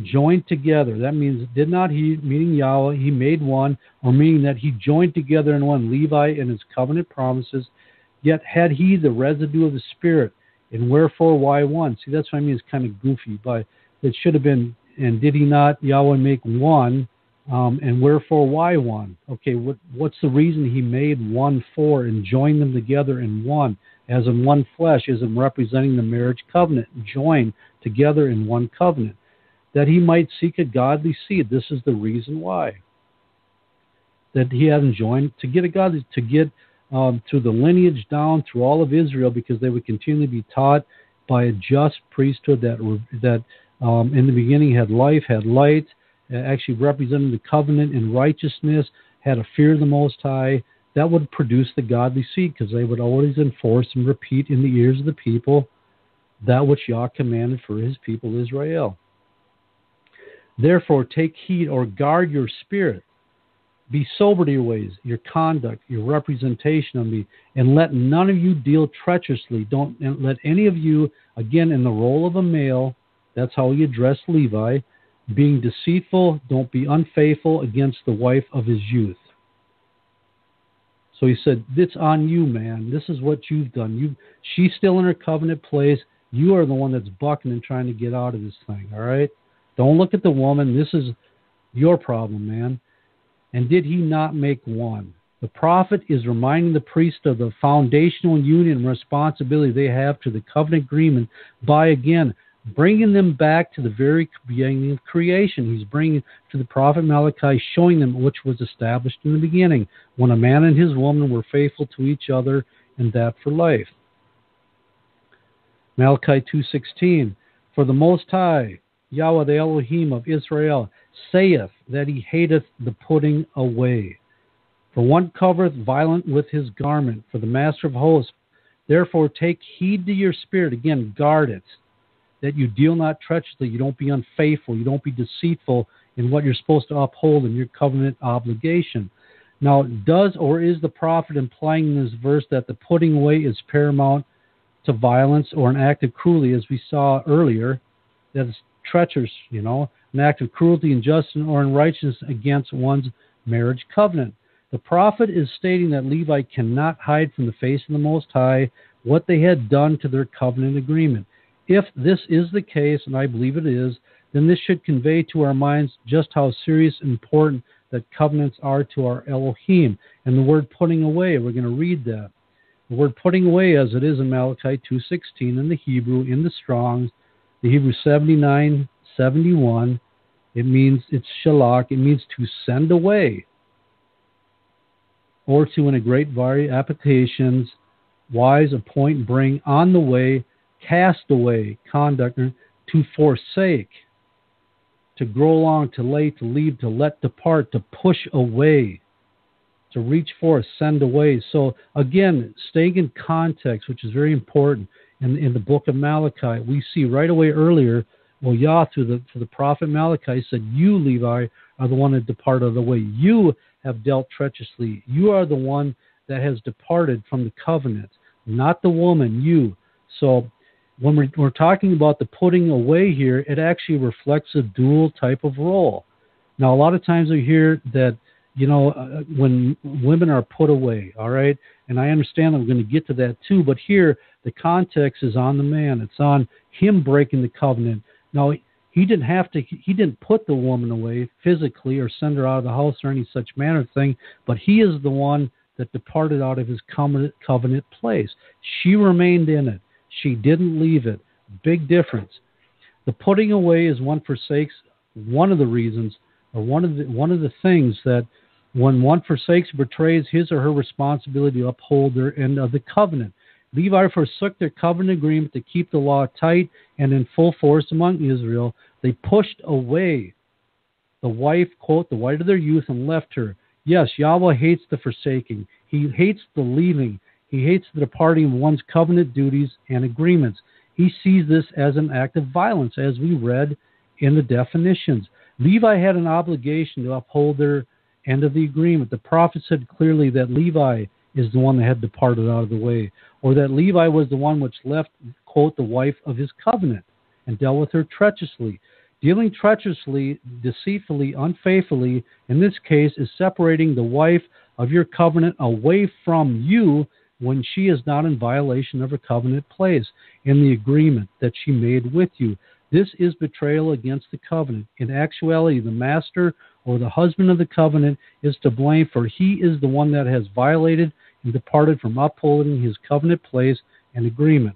S1: joined together? That means, did not he, meaning Yahweh, he made one, or meaning that he joined together in one Levi and his covenant promises, yet had he the residue of the Spirit, and wherefore why one? See, that's what I mean, it's kind of goofy, but it should have been, and did he not, Yahweh, make one, and wherefore why one? Okay, what's the reason he made one for and joined them together in one, as in one flesh, as in representing the marriage covenant, joined together in one covenant, that he might seek a godly seed. This is the reason why. That he hadn't joined, to get a godly, to get through the lineage down through all of Israel, because they would continually be taught by a just priesthood that in the beginning had life, had light, actually represented the covenant in righteousness, had a fear of the Most High. That would produce the godly seed, because they would always enforce and repeat in the ears of the people that which Yah commanded for his people Israel. Therefore, take heed or guard your spirit. Be sober to your ways, your conduct, your representation of me, and let none of you deal treacherously. Don't let any of you, again, in the role of a male, that's how he addressed Levi, being deceitful, don't be unfaithful against the wife of his youth. So he said, it's on you, man. This is what you've done. She's still in her covenant place. You are the one that's bucking and trying to get out of this thing, all right? Don't look at the woman. This is your problem, man. And did he not make one? The prophet is reminding the priest of the foundational union and responsibility they have to the covenant agreement by, again, bringing them back to the very beginning of creation. He's bringing to the prophet Malachi, showing them which was established in the beginning, when a man and his woman were faithful to each other, and that for life. Malachi 2:16, for the Most High, Yahweh the Elohim of Israel, saith that he hateth the putting away. For one covereth violent with his garment, for the master of hosts. Therefore take heed to your spirit, again, guard it, that you deal not treacherously, you don't be unfaithful, you don't be deceitful in what you're supposed to uphold in your covenant obligation. Now, does or is the prophet implying in this verse that the putting away is paramount to violence or an act of cruelty, as we saw earlier, that is treacherous, an act of cruelty, injustice, or unrighteousness against one's marriage covenant? The prophet is stating that Levi cannot hide from the face of the Most High what they had done to their covenant agreement. If this is the case, and I believe it is, then this should convey to our minds just how serious and important that covenants are to our Elohim. And the word putting away, we're going to read that. The word putting away, as it is in Malachi 2:16 in the Hebrew, in the Strong's, the Hebrew 79:71, it means, it's shalak, it means to send away, or to, in a great variety of applications, wise, appoint, bring, on the way, cast away, conduct, to forsake. to grow along, to lay, to leave, to let depart, to push away, to reach forth, send away. So again, staying in context, which is very important. In the book of Malachi, we see right away earlier, well, Yah, through the prophet Malachi, said, you, Levi, are the one that departed the way. You have dealt treacherously. You are the one that has departed from the covenant, not the woman, you. So when we're talking about the putting away here, it actually reflects a dual type of role. Now, a lot of times we hear that, when women are put away, all right? And I understand I'm going to get to that too, but here the context is on the man. It's on him breaking the covenant. Now, he didn't put the woman away physically or send her out of the house or any such manner of thing, but he is the one that departed out of his covenant place. She remained in it. She didn't leave it. Big difference. The putting away is one forsakes, one of the reasons, or one of the things that when one forsakes, betrays his or her responsibility to uphold their end of the covenant. Levi forsook their covenant agreement to keep the law tight and in full force among Israel. They pushed away the wife, quote, the wife of their youth, and left her. Yes, Yahweh hates the forsaking. He hates the leaving. He hates the departing of one's covenant duties and agreements. He sees this as an act of violence, as we read in the definitions. Levi had an obligation to uphold their end of the agreement. The prophet said clearly that Levi is the one that had departed out of the way, or that Levi was the one which left, quote, the wife of his covenant and dealt with her treacherously. Dealing treacherously, deceitfully, unfaithfully, in this case, is separating the wife of your covenant away from you when she is not in violation of her covenant place in the agreement that she made with you. This is betrayal against the covenant. In actuality, the master or the husband of the covenant is to blame, for he is the one that has violated and departed from upholding his covenant place and agreement.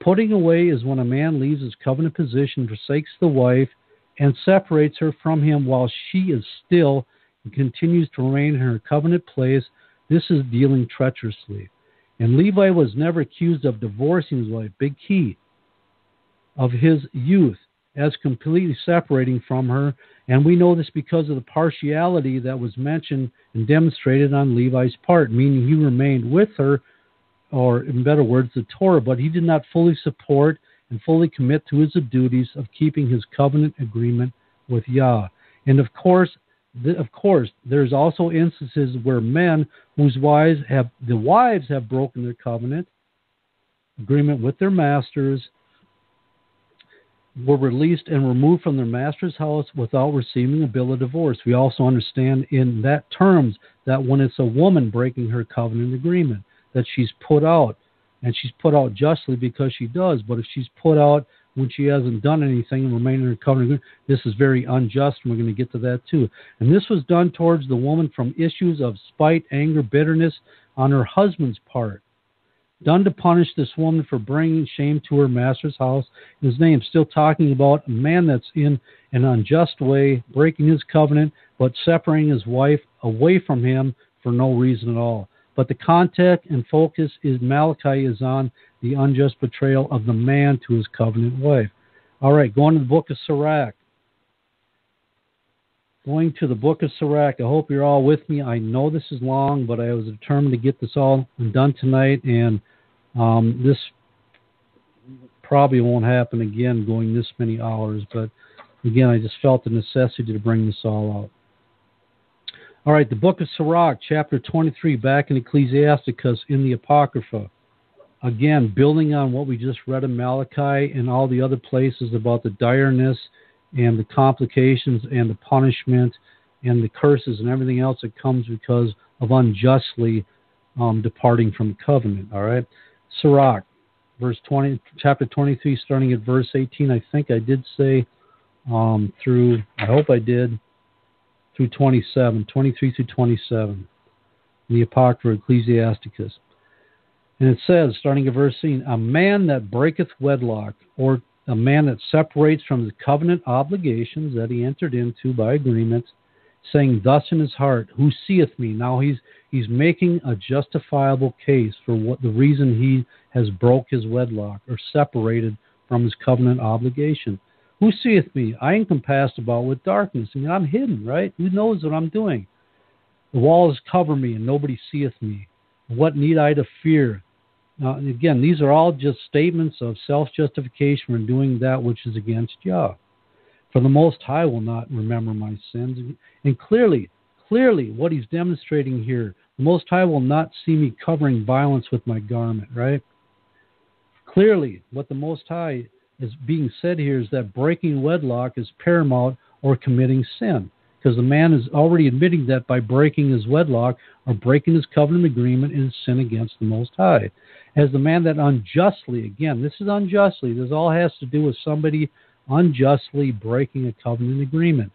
S1: Putting away is when a man leaves his covenant position, forsakes the wife, and separates her from him while she is still and continues to remain in her covenant place. This is dealing treacherously. And Levi was never accused of divorcing his wife, big key, of his youth, as completely separating from her. And we know this because of the partiality that was mentioned and demonstrated on Levi's part, meaning he remained with her, or in better words, the Torah, but he did not fully support and fully commit to his duties of keeping his covenant agreement with Yah. And of course, there's also instances where men whose wives have broken their covenant agreement with their masters were released and removed from their master's house without receiving a bill of divorce. We also understand in that terms that when it's a woman breaking her covenant agreement, that she's put out, and she's put out justly because she does. But if she's put out when she hasn't done anything and remained in her covenant agreement, this is very unjust, and we're going to get to that too. And this was done towards the woman from issues of spite, anger, bitterness on her husband's part, done to punish this woman for bringing shame to her master's house. His name, still talking about a man that's in an unjust way, breaking his covenant, but separating his wife away from him for no reason at all. But the context and focus is Malachi is on the unjust betrayal of the man to his covenant wife. All right, going to the book of Sirach. Going to the book of Sirach. I hope you're all with me. I know this is long, but I was determined to get this all done tonight, and this probably won't happen again going this many hours. But again, I just felt the necessity to bring this all out. All right, the book of Sirach, chapter 23, back in Ecclesiasticus in the Apocrypha. Again, building on what we just read in Malachi and all the other places about the direness and the complications and the punishment and the curses and everything else that comes because of unjustly departing from the covenant. All right, Sirach, verse 20, chapter 23, starting at verse 18. I think I did say through, I hope I did, through 27, 23 through 27, in the Apocrypha Ecclesiasticus. And it says, starting at verse 18, a man that breaketh wedlock, or a man that separates from the covenant obligations that he entered into by agreement, saying thus in his heart, who seeth me? Now he's making a justifiable case for what the reason he has broke his wedlock or separated from his covenant obligation. Who seeth me? I am compassed about with darkness. I mean, I'm hidden, right? Who knows what I'm doing? The walls cover me, and nobody seeth me. What need I to fear? Now, again, these are all just statements of self-justification for doing that which is against Yah. For the Most High will not remember my sins. And clearly, what he's demonstrating here, the Most High will not see me covering violence with my garment, right? Clearly, what the Most High is being said here is that breaking wedlock is paramount or committing sin. Because the man is already admitting that by breaking his wedlock or breaking his covenant agreement is sin against the Most High. As the man that unjustly, again, this is unjustly, this all has to do with somebody unjustly breaking a covenant agreement.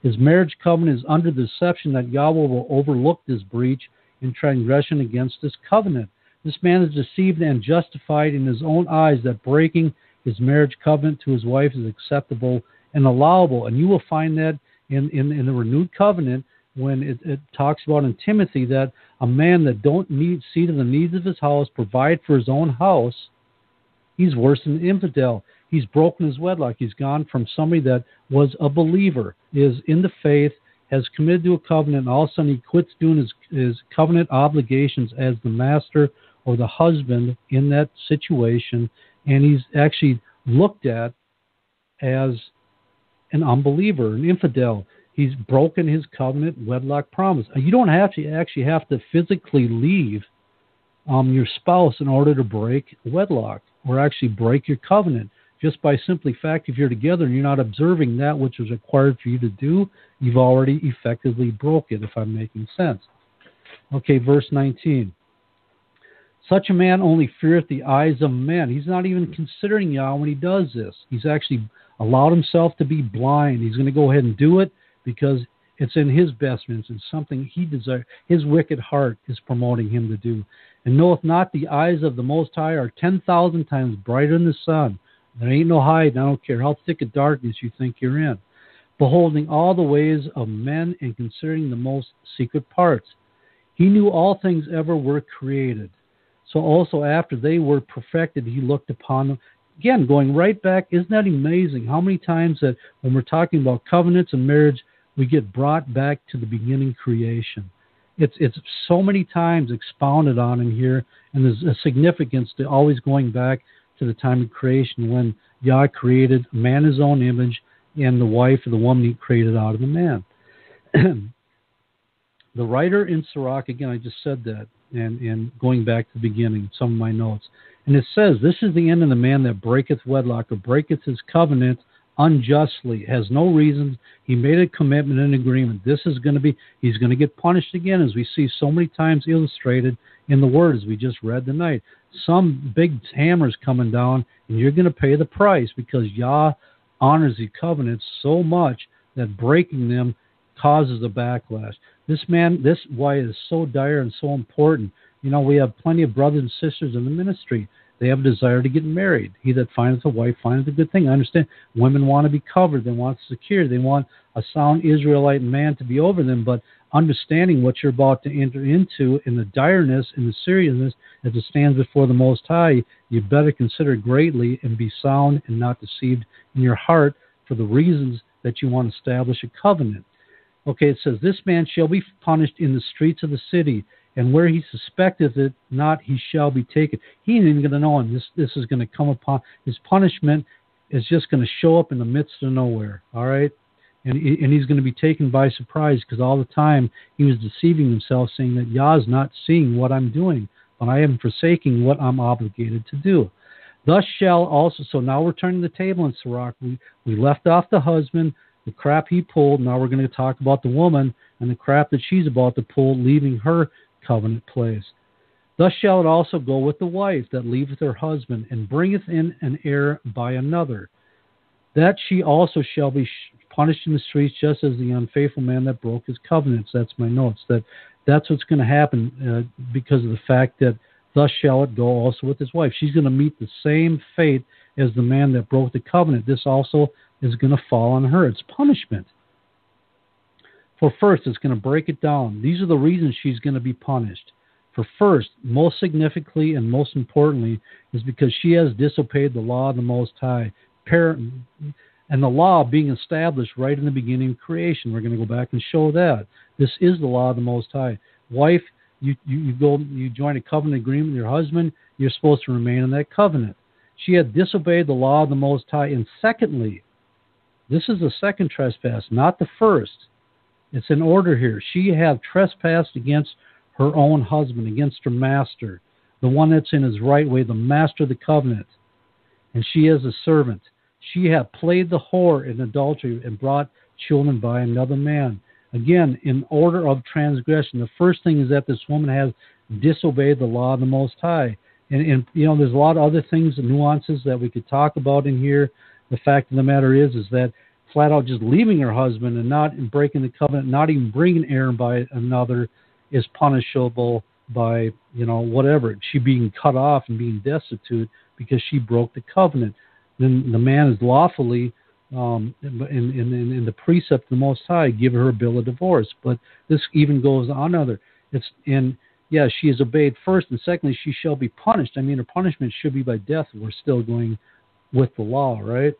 S1: His marriage covenant is under the deception that Yahweh will overlook this breach in transgression against this covenant. This man is deceived and justified in his own eyes that breaking his marriage covenant to his wife is acceptable and allowable. And you will find that in the renewed covenant when it talks about in Timothy that a man that don't see to the needs of his house, provide for his own house, he's worse than an infidel. He's broken his wedlock. He's gone from somebody that was a believer, is in the faith, has committed to a covenant, and all of a sudden he quits doing his covenant obligations as the master or the husband in that situation, and he's actually looked at as an unbeliever, an infidel. He's broken his covenant wedlock promise. You don't actually have to physically leave your spouse in order to break wedlock or actually break your covenant. Just by simply fact, if you're together and you're not observing that which is required for you to do, you've already effectively broke it, if I'm making sense. Okay, verse 19. Such a man only feareth the eyes of men. He's not even considering Yah when he does this. He's actually allowed himself to be blind. He's going to go ahead and do it because it's in his best interest. It's something he desires. His wicked heart is promoting him to do. And knoweth not the eyes of the Most High are 10,000 times brighter than the sun. There ain't no hiding. I don't care how thick of darkness you think you're in. Beholding all the ways of men and considering the most secret parts. He knew all things ever were created. So also after they were perfected, he looked upon them. Again, going right back, isn't that amazing how many times that when we're talking about covenants and marriage, we get brought back to the beginning creation. It's so many times expounded on in here, and there's a significance to always going back to the time of creation when Yah created man his own image and the wife or the woman he created out of the man. The writer in Sirach, again, I just said that, and going back to the beginning, some of my notes. And it says, this is the end of the man that breaketh wedlock or breaketh his covenant unjustly, has no reason. He made a commitment and agreement. This is going to be, he's going to get punished again, as we see so many times illustrated in the Word, as we just read tonight. Some big hammer's coming down, and you're going to pay the price because Yah honors the covenants so much that breaking them causes a backlash. This why it is so dire and so important. You know, we have plenty of brothers and sisters in the ministry. They have a desire to get married. He that findeth a wife findeth a good thing. I understand women want to be covered. They want security. They want a sound Israelite man to be over them. But understanding what you're about to enter into in the direness and the seriousness as it stands before the Most High, you better consider greatly and be sound and not deceived in your heart for the reasons that you want to establish a covenant. Okay, it says, this man shall be punished in the streets of the city, and where he suspecteth it not, he shall be taken. He ain't even going to know him. This is going to come upon, his punishment is just going to show up in the midst of nowhere, all right? And he's going to be taken by surprise because all the time he was deceiving himself, saying that Yah's not seeing what I'm doing, but I am forsaking what I'm obligated to do. Thus shall also, so now we're turning the table in Sirach. We left off the husband, the crap he pulled. Now we're going to talk about the woman and the crap that she's about to pull, leaving her covenant place. Thus shall it also go with the wife that leaveth her husband and bringeth in an heir by another, that she also shall be punished in the streets, just as the unfaithful man that broke his covenants. That's my notes. That's what's going to happen because of the fact that thus shall it go also with his wife. She's going to meet the same fate as the man that broke the covenant. This also is going to fall on her. It's punishment. For first, it's going to break it down. These are the reasons she's going to be punished. For first, most significantly and most importantly, is because she has disobeyed the law of the Most High. And the law being established right in the beginning of creation. We're going to go back and show that. This is the law of the Most High. Wife, you join a covenant agreement with your husband, you're supposed to remain in that covenant. She had disobeyed the law of the Most High. And secondly, this is the second trespass, not the first. It's in order here. She had trespassed against her own husband, against her master, the one that's in his right way, the master of the covenant. And she is a servant. She had played the whore in adultery and brought children by another man. Again, in order of transgression, the first thing is that this woman has disobeyed the law of the Most High. And there's a lot of other things and nuances that we could talk about in here. The fact of the matter is that flat out just leaving her husband and not breaking the covenant, not even bringing Aaron by another, is punishable by, whatever. She being cut off and being destitute because she broke the covenant. Then the man is lawfully, in the precept of the Most High, give her a bill of divorce. But this even goes on other. She is obeyed first, and secondly, she shall be punished. I mean, her punishment should be by death. We're still going with the law, right?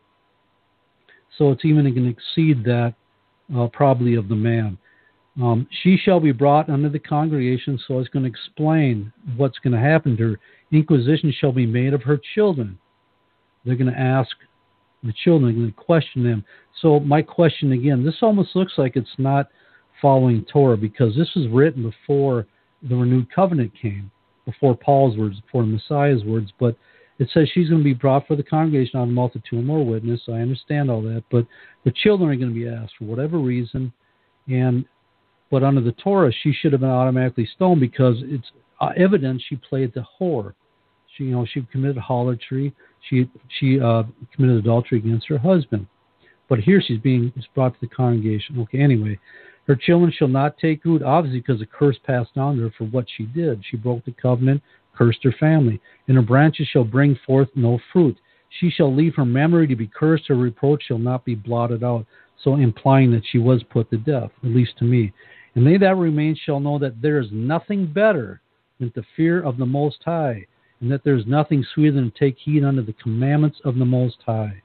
S1: So it's even going to exceed that probably of the man. She shall be brought under the congregation, so it's going to explain what's going to happen to her. Inquisition shall be made of her children. They're going to ask the children, they're going to question them. So my question again, this almost looks like it's not following Torah, because this was written before the renewed covenant came, before Paul's words, before Messiah's words, but it says she's going to be brought for the congregation on a multitude or more witness. I understand all that, but the children are going to be asked for whatever reason, but under the Torah, she should have been automatically stoned because it's evident she played the whore. She committed harlotry. She committed adultery against her husband. But here she's brought to the congregation. Okay, anyway, her children shall not take root, obviously because the curse passed on to her for what she did. She broke the covenant, cursed her family. And her branches shall bring forth no fruit. She shall leave her memory to be cursed. Her reproach shall not be blotted out. So implying that she was put to death, at least to me. And they that remain shall know that there is nothing better than the fear of the Most High, and that there is nothing sweeter than to take heed unto the commandments of the Most High.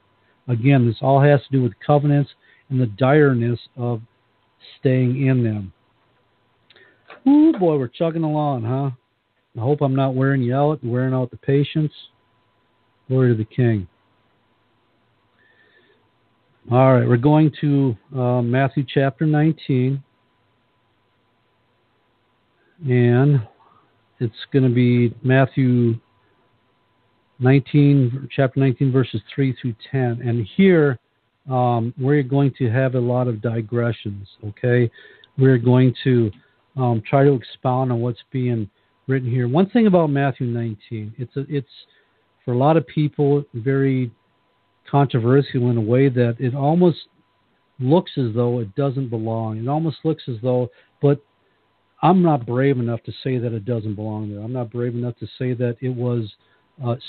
S1: Again, this all has to do with covenants and the direness of staying in them. Ooh, boy, we're chugging along, huh? I hope I'm not wearing you out, wearing out the patience. Glory to the King. All right, we're going to Matthew chapter 19. And it's going to be Matthew 19, chapter 19, verses 3 through 10. And here we're going to have a lot of digressions, okay? We're going to try to expound on what's being written here. One thing about Matthew 19, it's for a lot of people very controversial in a way that it almost looks as though it doesn't belong. It almost looks as though, but I'm not brave enough to say that it doesn't belong there. I'm not brave enough to say that it was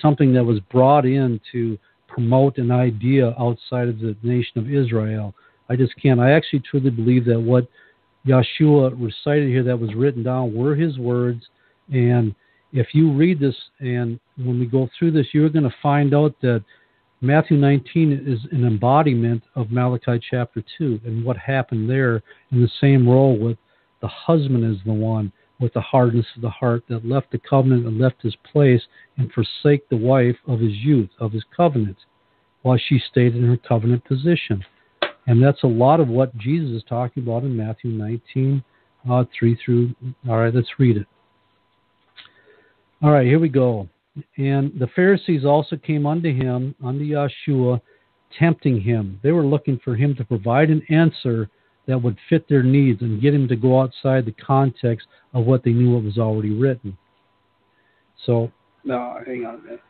S1: something that was brought in to promote an idea outside of the nation of Israel. I just can't. I actually truly believe that what Yeshua recited here that was written down were his words. And if you read this, and when we go through this, you're going to find out that Matthew 19 is an embodiment of Malachi chapter 2 and what happened there in the same role with the husband is the one with the hardness of the heart that left the covenant and left his place and forsake the wife of his youth, of his covenant, while she stayed in her covenant position. And that's a lot of what Jesus is talking about in Matthew 19, 3 through... All right, let's read it. All right, here we go. And the Pharisees also came unto him, unto Yeshua, tempting him. They were looking for him to provide an answer that would fit their needs and get him to go outside the context of what they knew what was already written. So, no, hang on a minute.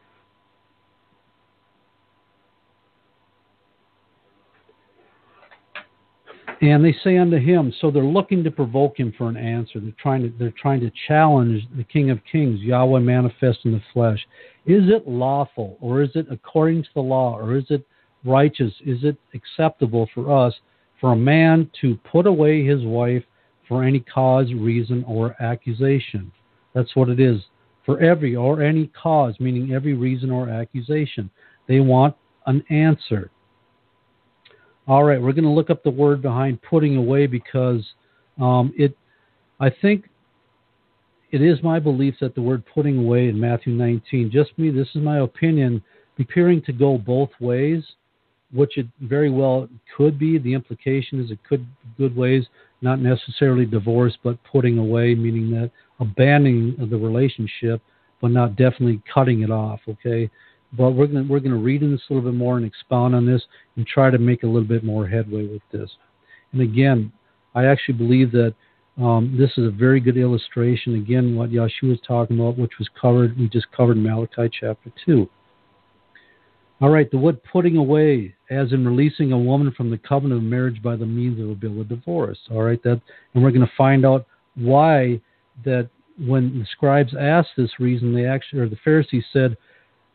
S1: And they say unto him, so they're looking to provoke him for an answer. They're trying to challenge the King of Kings, Yahweh manifest in the flesh. Is it lawful, or is it according to the law, or is it righteous? Is it acceptable for us for a man to put away his wife for any cause, reason, or accusation? That's what it is. For every or any cause, meaning every reason or accusation. They want an answer. All right, we're going to look up the word behind putting away because I think it is my belief that the word putting away in Matthew 19, just me, this is my opinion, appearing to go both ways, which it very well could be. The implication is it could be good ways, not necessarily divorce, but putting away, meaning that abandoning the relationship, but not definitely cutting it off, okay? But we're going to read in this a little bit more and expound on this and try to make a little bit more headway with this. And again, I actually believe that this is a very good illustration, again, what Yeshua was talking about, which was covered, we just covered in Malachi chapter 2. All right, the word putting away, as in releasing a woman from the covenant of marriage by the means of a bill of divorce. All right, and we're going to find out why that when the scribes asked this reason, the Pharisees said,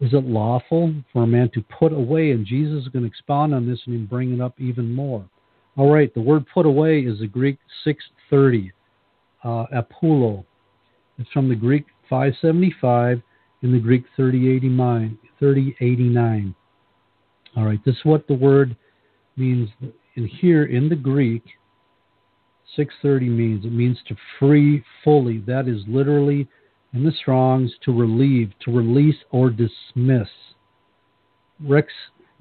S1: is it lawful for a man to put away? And Jesus is going to expound on this and bring it up even more. All right, the word put away is the Greek 630, apulo. It's from the Greek 575 and the Greek 3089. All right, this is what the word means in here in the Greek. 630 means. It means to free fully. That is literally in the Strong's to relieve, to release or dismiss.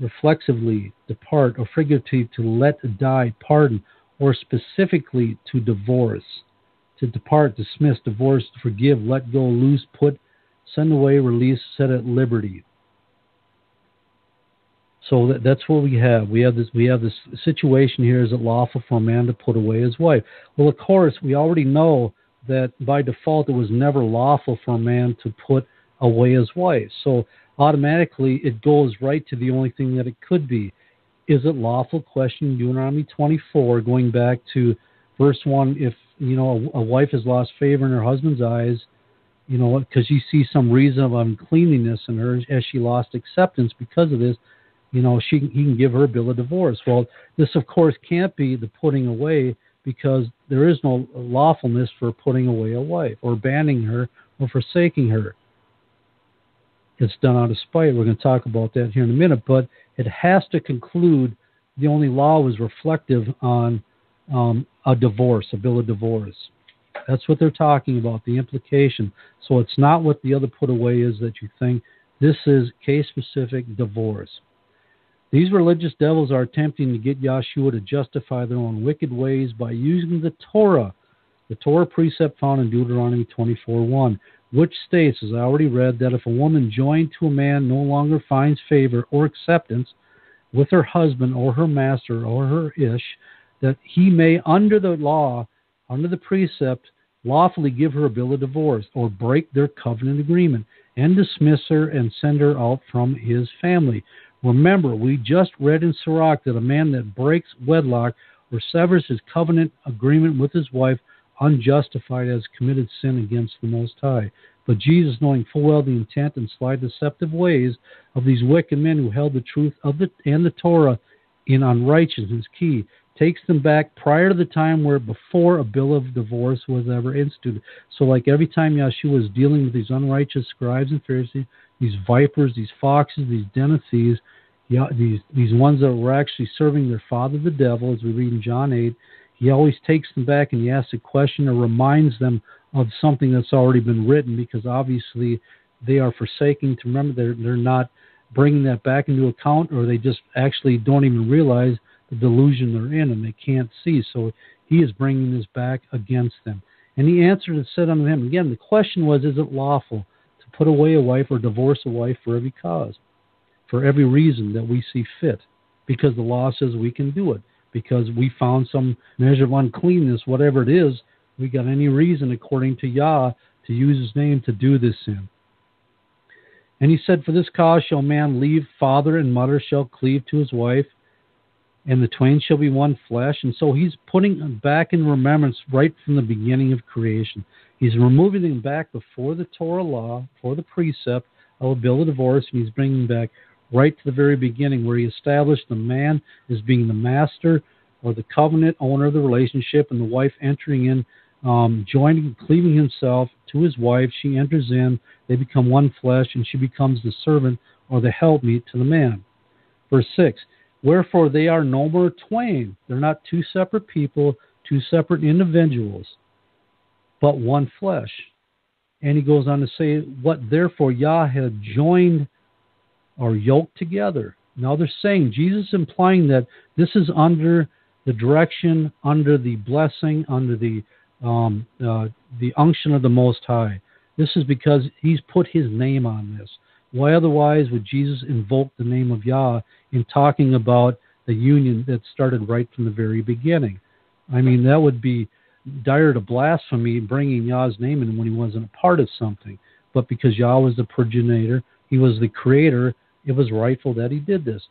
S1: Reflexively depart, or figuratively to let die, pardon, or specifically to divorce. To depart, dismiss, divorce, forgive, let go, loose, put, send away, release, set at liberty. So that's what we have. We have this situation here. Is it lawful for a man to put away his wife? Well, of course, we already know that by default it was never lawful for a man to put away his wife. So automatically it goes right to the only thing that it could be. Is it lawful? Question Deuteronomy 24, going back to verse 1, if a wife has lost favor in her husband's eyes, because you see some reason of uncleanliness in her, as she lost acceptance because of this, he can give her a bill of divorce. Well, this, of course, can't be the putting away, because there is no lawfulness for putting away a wife or banning her or forsaking her. It's done out of spite. We're going to talk about that here in a minute, but it has to conclude the only law was reflective on a divorce, a bill of divorce. That's what they're talking about, the implication. So it's not what the other put away is that you think. This is case-specific divorce. These religious devils are attempting to get Yeshua to justify their own wicked ways by using the Torah precept found in Deuteronomy 24:1, which states, as I already read, that if a woman joined to a man no longer finds favor or acceptance with her husband or her master or her ish, that he may, under the law, under the precept, lawfully give her a bill of divorce or break their covenant agreement and dismiss her and send her out from his family. Remember, we just read in Sirach that a man that breaks wedlock or severs his covenant agreement with his wife unjustified has committed sin against the Most High. But Jesus, knowing full well the intent and sly deceptive ways of these wicked men who held the truth of the Torah in unrighteousness, key, takes them back prior to the time where before a bill of divorce was ever instituted. So like every time Yeshua is dealing with these unrighteous scribes and Pharisees, these vipers, these foxes, these den of thieves, these ones that were actually serving their father the devil, as we read in John 8, he always takes them back and he asks a question or reminds them of something that's already been written, because obviously they are forsaking to remember. They're not bringing that back into account, or they just actually don't even realize the delusion they're in and they can't see. So he is bringing this back against them. And he answered and said unto him, again, the question was, is it lawful to put away a wife or divorce a wife for every cause, for every reason that we see fit? Because the law says we can do it. Because we found some measure of uncleanness, whatever it is, we got any reason according to Yah to use his name to do this sin. And he said, for this cause shall man leave father and mother, shall cleave to his wife, and the twain shall be one flesh. And so he's putting them back in remembrance right from the beginning of creation. He's removing them back before the Torah law, for the precept of a bill of divorce, and he's bringing them back right to the very beginning, where he established the man as being the master or the covenant owner of the relationship, and the wife entering in, joining, cleaving himself to his wife. She enters in, they become one flesh, and she becomes the servant or the helpmeet to the man. Verse 6, Wherefore they are no more twain. They're not two separate people, two separate individuals, but one flesh. And he goes on to say, what therefore Yah had joined or yoked together. Now they're saying, Jesus implying that this is under the direction, under the blessing, under the unction of the Most High. This is because he's put his name on this. Why otherwise would Jesus invoke the name of Yah in talking about the union that started right from the very beginning? I mean, that would be dire to blasphemy, bringing Yah's name in when he wasn't a part of something. But because Yah was the progenitor, he was the creator, it was rightful that he did this.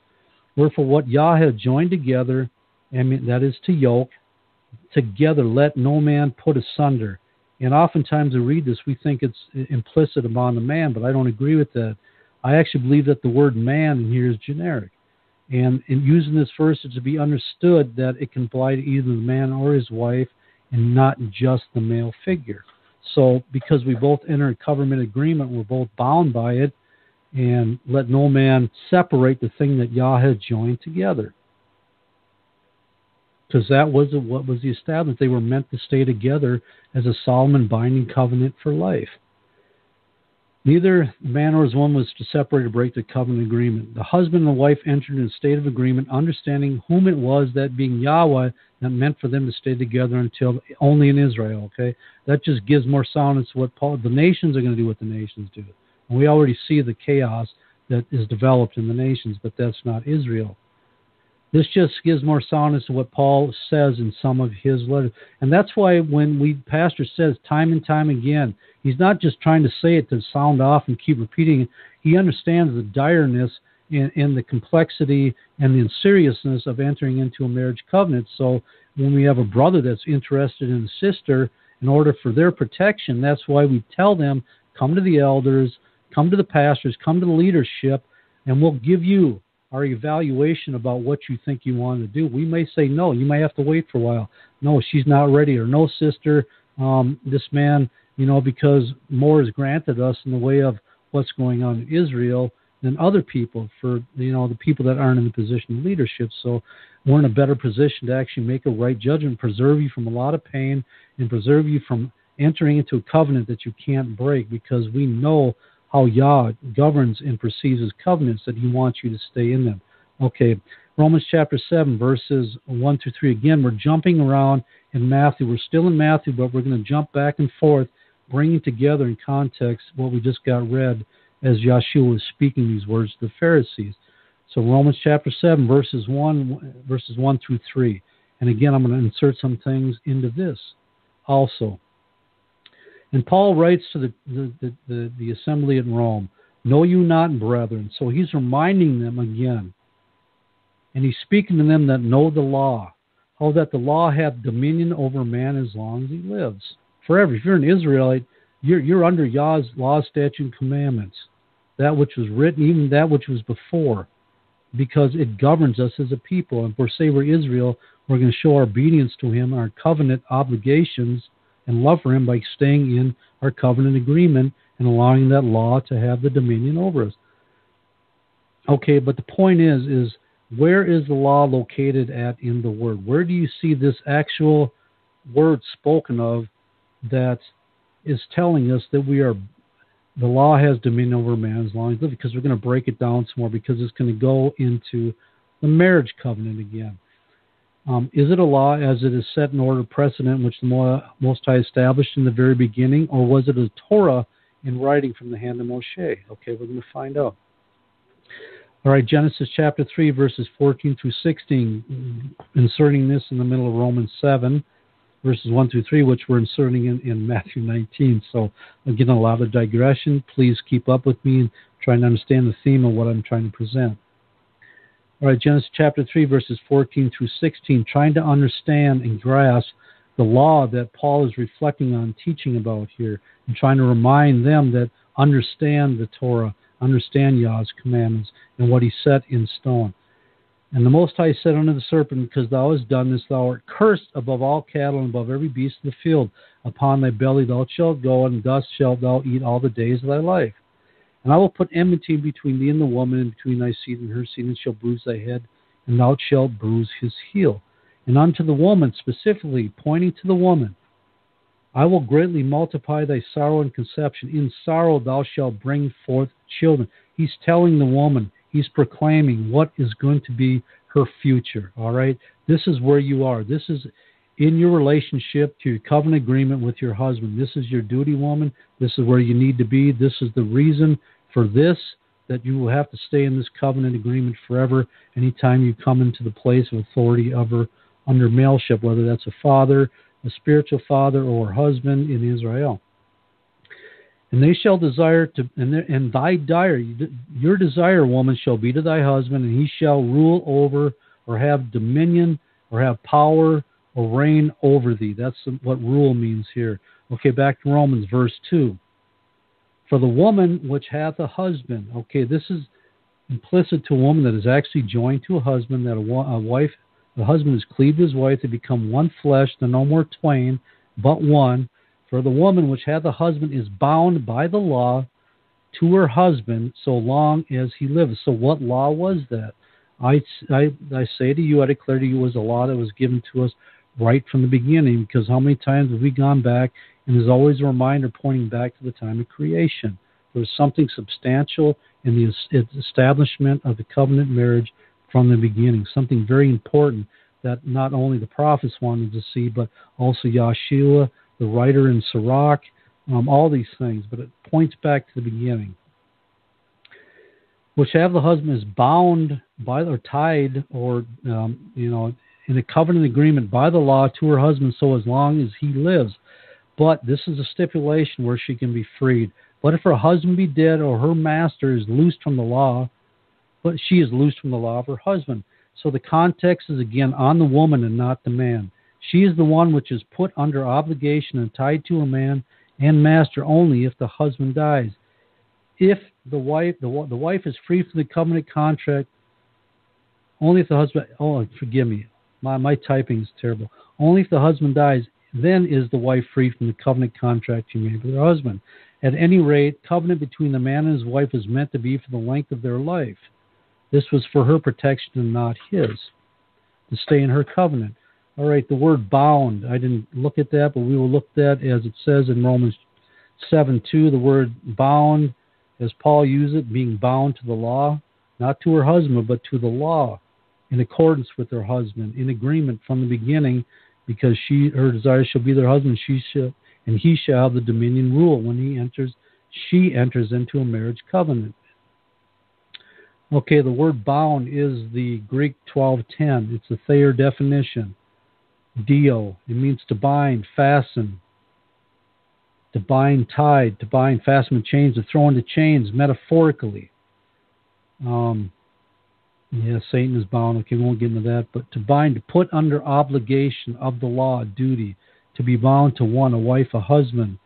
S1: Wherefore what Yah had joined together, I mean, that is to yoke, together let no man put asunder. And oftentimes we read this, we think it's implicit upon the man, but I don't agree with that. I actually believe that the word man in here is generic. And in using this verse, it's to be understood that it can apply to either the man or his wife and not just the male figure. So because we both enter a covenant agreement, we're both bound by it, and let no man separate the thing that Yah has joined together. Because that was what was the establishment. They were meant to stay together as a solemn and binding covenant for life. Neither man nor his woman was to separate or break the covenant agreement. The husband and the wife entered in a state of agreement, understanding whom it was, that being Yahweh, that meant for them to stay together until only in Israel. Okay, that just gives more soundness to what the nations are going to do. What the nations do, and we already see the chaos that is developed in the nations, but that's not Israel. This just gives more soundness to what Paul says in some of his letters. And that's why when pastor says time and time again, he's not just trying to say it to sound off and keep repeating it. He understands the direness and the complexity and the seriousness of entering into a marriage covenant. So when we have a brother that's interested in a sister, in order for their protection, that's why we tell them, come to the elders, come to the pastors, come to the leadership, and we'll give you our evaluation about what you think you want to do. We may say no. You may have to wait for a while. No, she's not ready. Or no, sister, this man, because more is granted us in the way of what's going on in Israel than other people for, the people that aren't in the position of leadership. So we're in a better position to actually make a right judgment, preserve you from a lot of pain, and preserve you from entering into a covenant that you can't break, because we know how Yah governs and perceives his covenants, that he wants you to stay in them. Okay, Romans chapter 7, verses 1 through 3. Again, we're jumping around in Matthew. We're still in Matthew, but we're going to jump back and forth, bringing together in context what we just got read as Yeshua was speaking these words to the Pharisees. So Romans chapter 7, verses 1 through 3. And again, I'm going to insert some things into this also. And Paul writes to the assembly at Rome, know you not, brethren. So he's reminding them again. And he's speaking to them that know the law, how that the law hath dominion over man as long as he lives. Forever. If you're an Israelite, you're under Yah's law, statute, and commandments. That which was written, even that which was before, because it governs us as a people. And if we're Israel, we're going to show our obedience to him, our covenant obligations, and love for him by staying in our covenant agreement and allowing that law to have the dominion over us. Okay, but the point is where is the law located at in the Word? Where do you see this actual word spoken of that is telling us that the law has dominion over man as long as live? Because we're going to break it down some more, because it's going to go into the marriage covenant again. Is it a law as it is set in order precedent which the Most High established in the very beginning, or was it a Torah in writing from the hand of Moshe? Okay, we're going to find out. All right, Genesis chapter 3, verses 14 through 16, inserting this in the middle of Romans 7, verses 1 through 3, which we're inserting in Matthew 19. So, again, a lot of digression. Please keep up with me and try and understand the theme of what I'm trying to present. All right, Genesis chapter 3, verses 14 through 16, trying to understand and grasp the law that Paul is reflecting on, teaching about here, and trying to remind them that understand the Torah, understand Yah's commandments, and what he set in stone. And the Most High said unto the serpent, because thou hast done this, thou art cursed above all cattle and above every beast of the field. Upon thy belly thou shalt go, and dust shalt thou eat all the days of thy life. And I will put enmity between thee and the woman, and between thy seed and her seed, and shall bruise thy head, and thou shalt bruise his heel. And unto the woman, specifically pointing to the woman, I will greatly multiply thy sorrow and conception. In sorrow thou shalt bring forth children. He's telling the woman, he's proclaiming what is going to be her future. All right? This is where you are. This is in your relationship to your covenant agreement with your husband. This is your duty, woman. This is where you need to be. This is the reason for this, that you will have to stay in this covenant agreement forever anytime you come into the place of authority under maleship, whether that's a father, a spiritual father, or husband in Israel. And they shall desire to, and thy desire, your desire, woman, shall be to thy husband, and he shall rule over, or have dominion, or have power, or reign over thee. That's what rule means here. Okay, back to Romans, verse 2. For the woman which hath a husband, okay, this is implicit to a woman that is actually joined to a husband, that the husband is cleaved to his wife, to become one flesh, they're no more twain, but one. For the woman which hath a husband is bound by the law to her husband so long as he lives. So what law was that? I say to you, I declare to you, it was a law that was given to us right from the beginning, because how many times have we gone back, and there's always a reminder pointing back to the time of creation. There was something substantial in the establishment of the covenant marriage from the beginning, something very important that not only the prophets wanted to see, but also Yahshua, the writer in Sirach, all these things, but it points back to the beginning. Which have the husband is bound by, or tied, or in a covenant agreement by the law to her husband, so as long as he lives. But this is a stipulation where she can be freed. But if her husband be dead, or her master is loosed from the law, but she is loosed from the law of her husband. So the context is again on the woman and not the man. She is the one which is put under obligation and tied to a man and master only if the husband dies. If the wife is free from the covenant contract, only if the husband, forgive me, my typing is terrible. Only if the husband dies, then is the wife free from the covenant contract she made with her husband. At any rate, covenant between the man and his wife is meant to be for the length of their life. This was for her protection and not his, to stay in her covenant. All right, the word bound, I didn't look at that, but we will look at as it says in Romans 7:2, the word bound, as Paul used it, being bound to the law, not to her husband, but to the law, in accordance with her husband, in agreement from the beginning, because her desire shall be their husband, and he shall have the dominion rule. When she enters into a marriage covenant. Okay, the word bound is the Greek 12:10. It's the Thayer definition. Dio. It means to bind, fasten, to bind, tied, to bind, fasten with chains, to throw into chains, metaphorically. Satan is bound. Okay, we won't get into that. But to bind, to put under obligation of the law, duty, to be bound to one, a wife, a husband,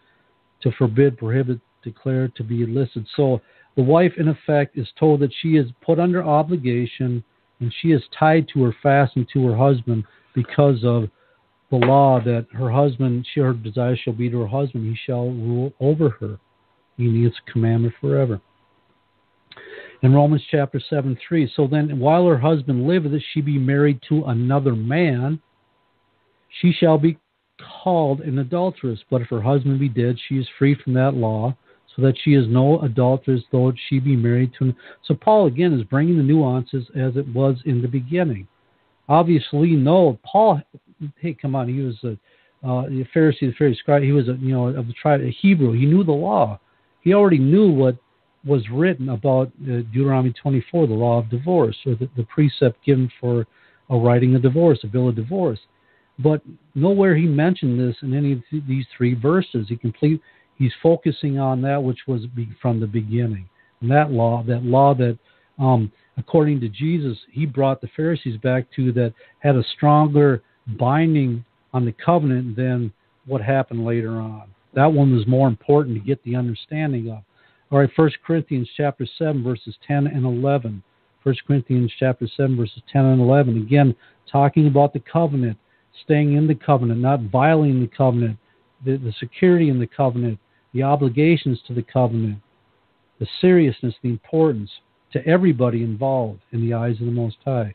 S1: to forbid, prohibit, declare, to be illicit. So the wife, in effect, is told that she is put under obligation and she is tied to or fastened to her husband because of the law that her desire shall be to her husband. He shall rule over her. Meaning it's a commandment forever. In Romans chapter 7:3, so then while her husband liveth, she be married to another man, she shall be called an adulteress. But if her husband be dead, she is free from that law, so that she is no adulteress, though she be married to. So Paul again is bringing the nuances as it was in the beginning. Obviously, no, Paul. Hey, come on, he was the Pharisee, the Pharisee scribe. He was of the tribe of Hebrew. He knew the law. He already knew what was written about Deuteronomy 24, the law of divorce, or the precept given for writing a divorce, a bill of divorce. But nowhere he mentioned this in any of these three verses. He's focusing on that which was from the beginning. And that law that according to Jesus, he brought the Pharisees back to, that had a stronger binding on the covenant than what happened later on. That one was more important to get the understanding of. All right, 1 Corinthians chapter 7, verses 10 and 11. 1 Corinthians chapter 7, verses 10 and 11. Again, talking about the covenant, staying in the covenant, not violating the covenant, the security in the covenant, the obligations to the covenant, the seriousness, the importance to everybody involved in the eyes of the Most High.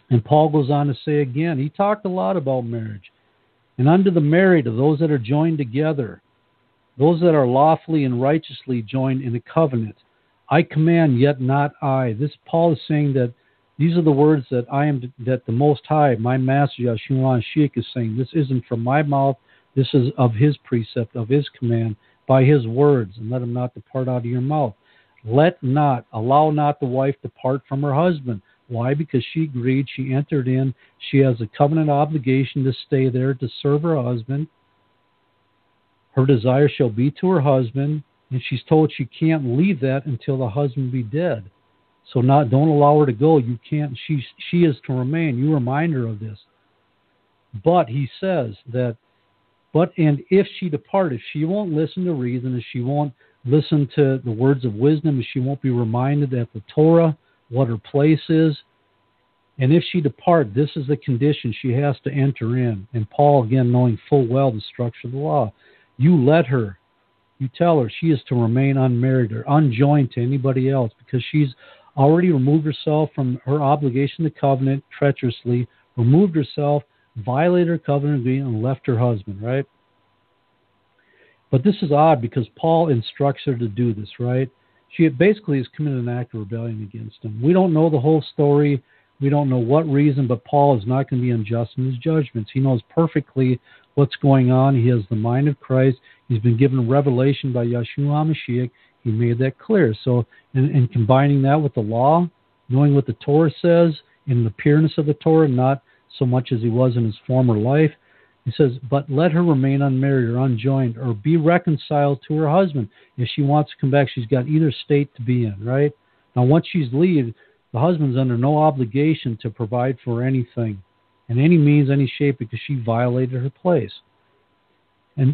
S1: And Paul goes on to say again, he talked a lot about marriage. And unto the married, of those that are joined together, those that are lawfully and righteously joined in a covenant, I command, yet not I. This Paul is saying that these are the words that that the Most High, my Master Yeshua HaMashiach, is saying. This isn't from my mouth. This is of his precept, of his command, by his words, and let him not depart out of your mouth. Allow not the wife depart from her husband. Why? Because she agreed, she entered in, she has a covenant obligation to stay there, to serve her husband. Her desire shall be to her husband, and she's told she can't leave that until the husband be dead. So don't allow her to go. You can't. She is to remain. You remind her of this. But he says that, and if she depart, if she won't listen to reason, if she won't listen to the words of wisdom, if she won't be reminded that the Torah, what her place is, and if she depart, this is the condition she has to enter in. And Paul, again, knowing full well the structure of the law, you let her, you tell her she is to remain unmarried or unjoined to anybody else, because she's already removed herself from her obligation to covenant treacherously, removed herself, violated her covenant agreement, and left her husband, right? But this is odd because Paul instructs her to do this, right? She basically has committed an act of rebellion against him. We don't know the whole story. We don't know what reason, but Paul is not going to be unjust in his judgments. He knows perfectly what's going on. He has the mind of Christ. He's been given revelation by Yeshua HaMashiach. He made that clear. So in combining that with the law, knowing what the Torah says, in the pureness of the Torah, not so much as he was in his former life, he says, but let her remain unmarried or unjoined or be reconciled to her husband. If she wants to come back, she's got either state to be in, right? Now, once she's leave, the husband's under no obligation to provide for anything in any means, any shape, because she violated her place.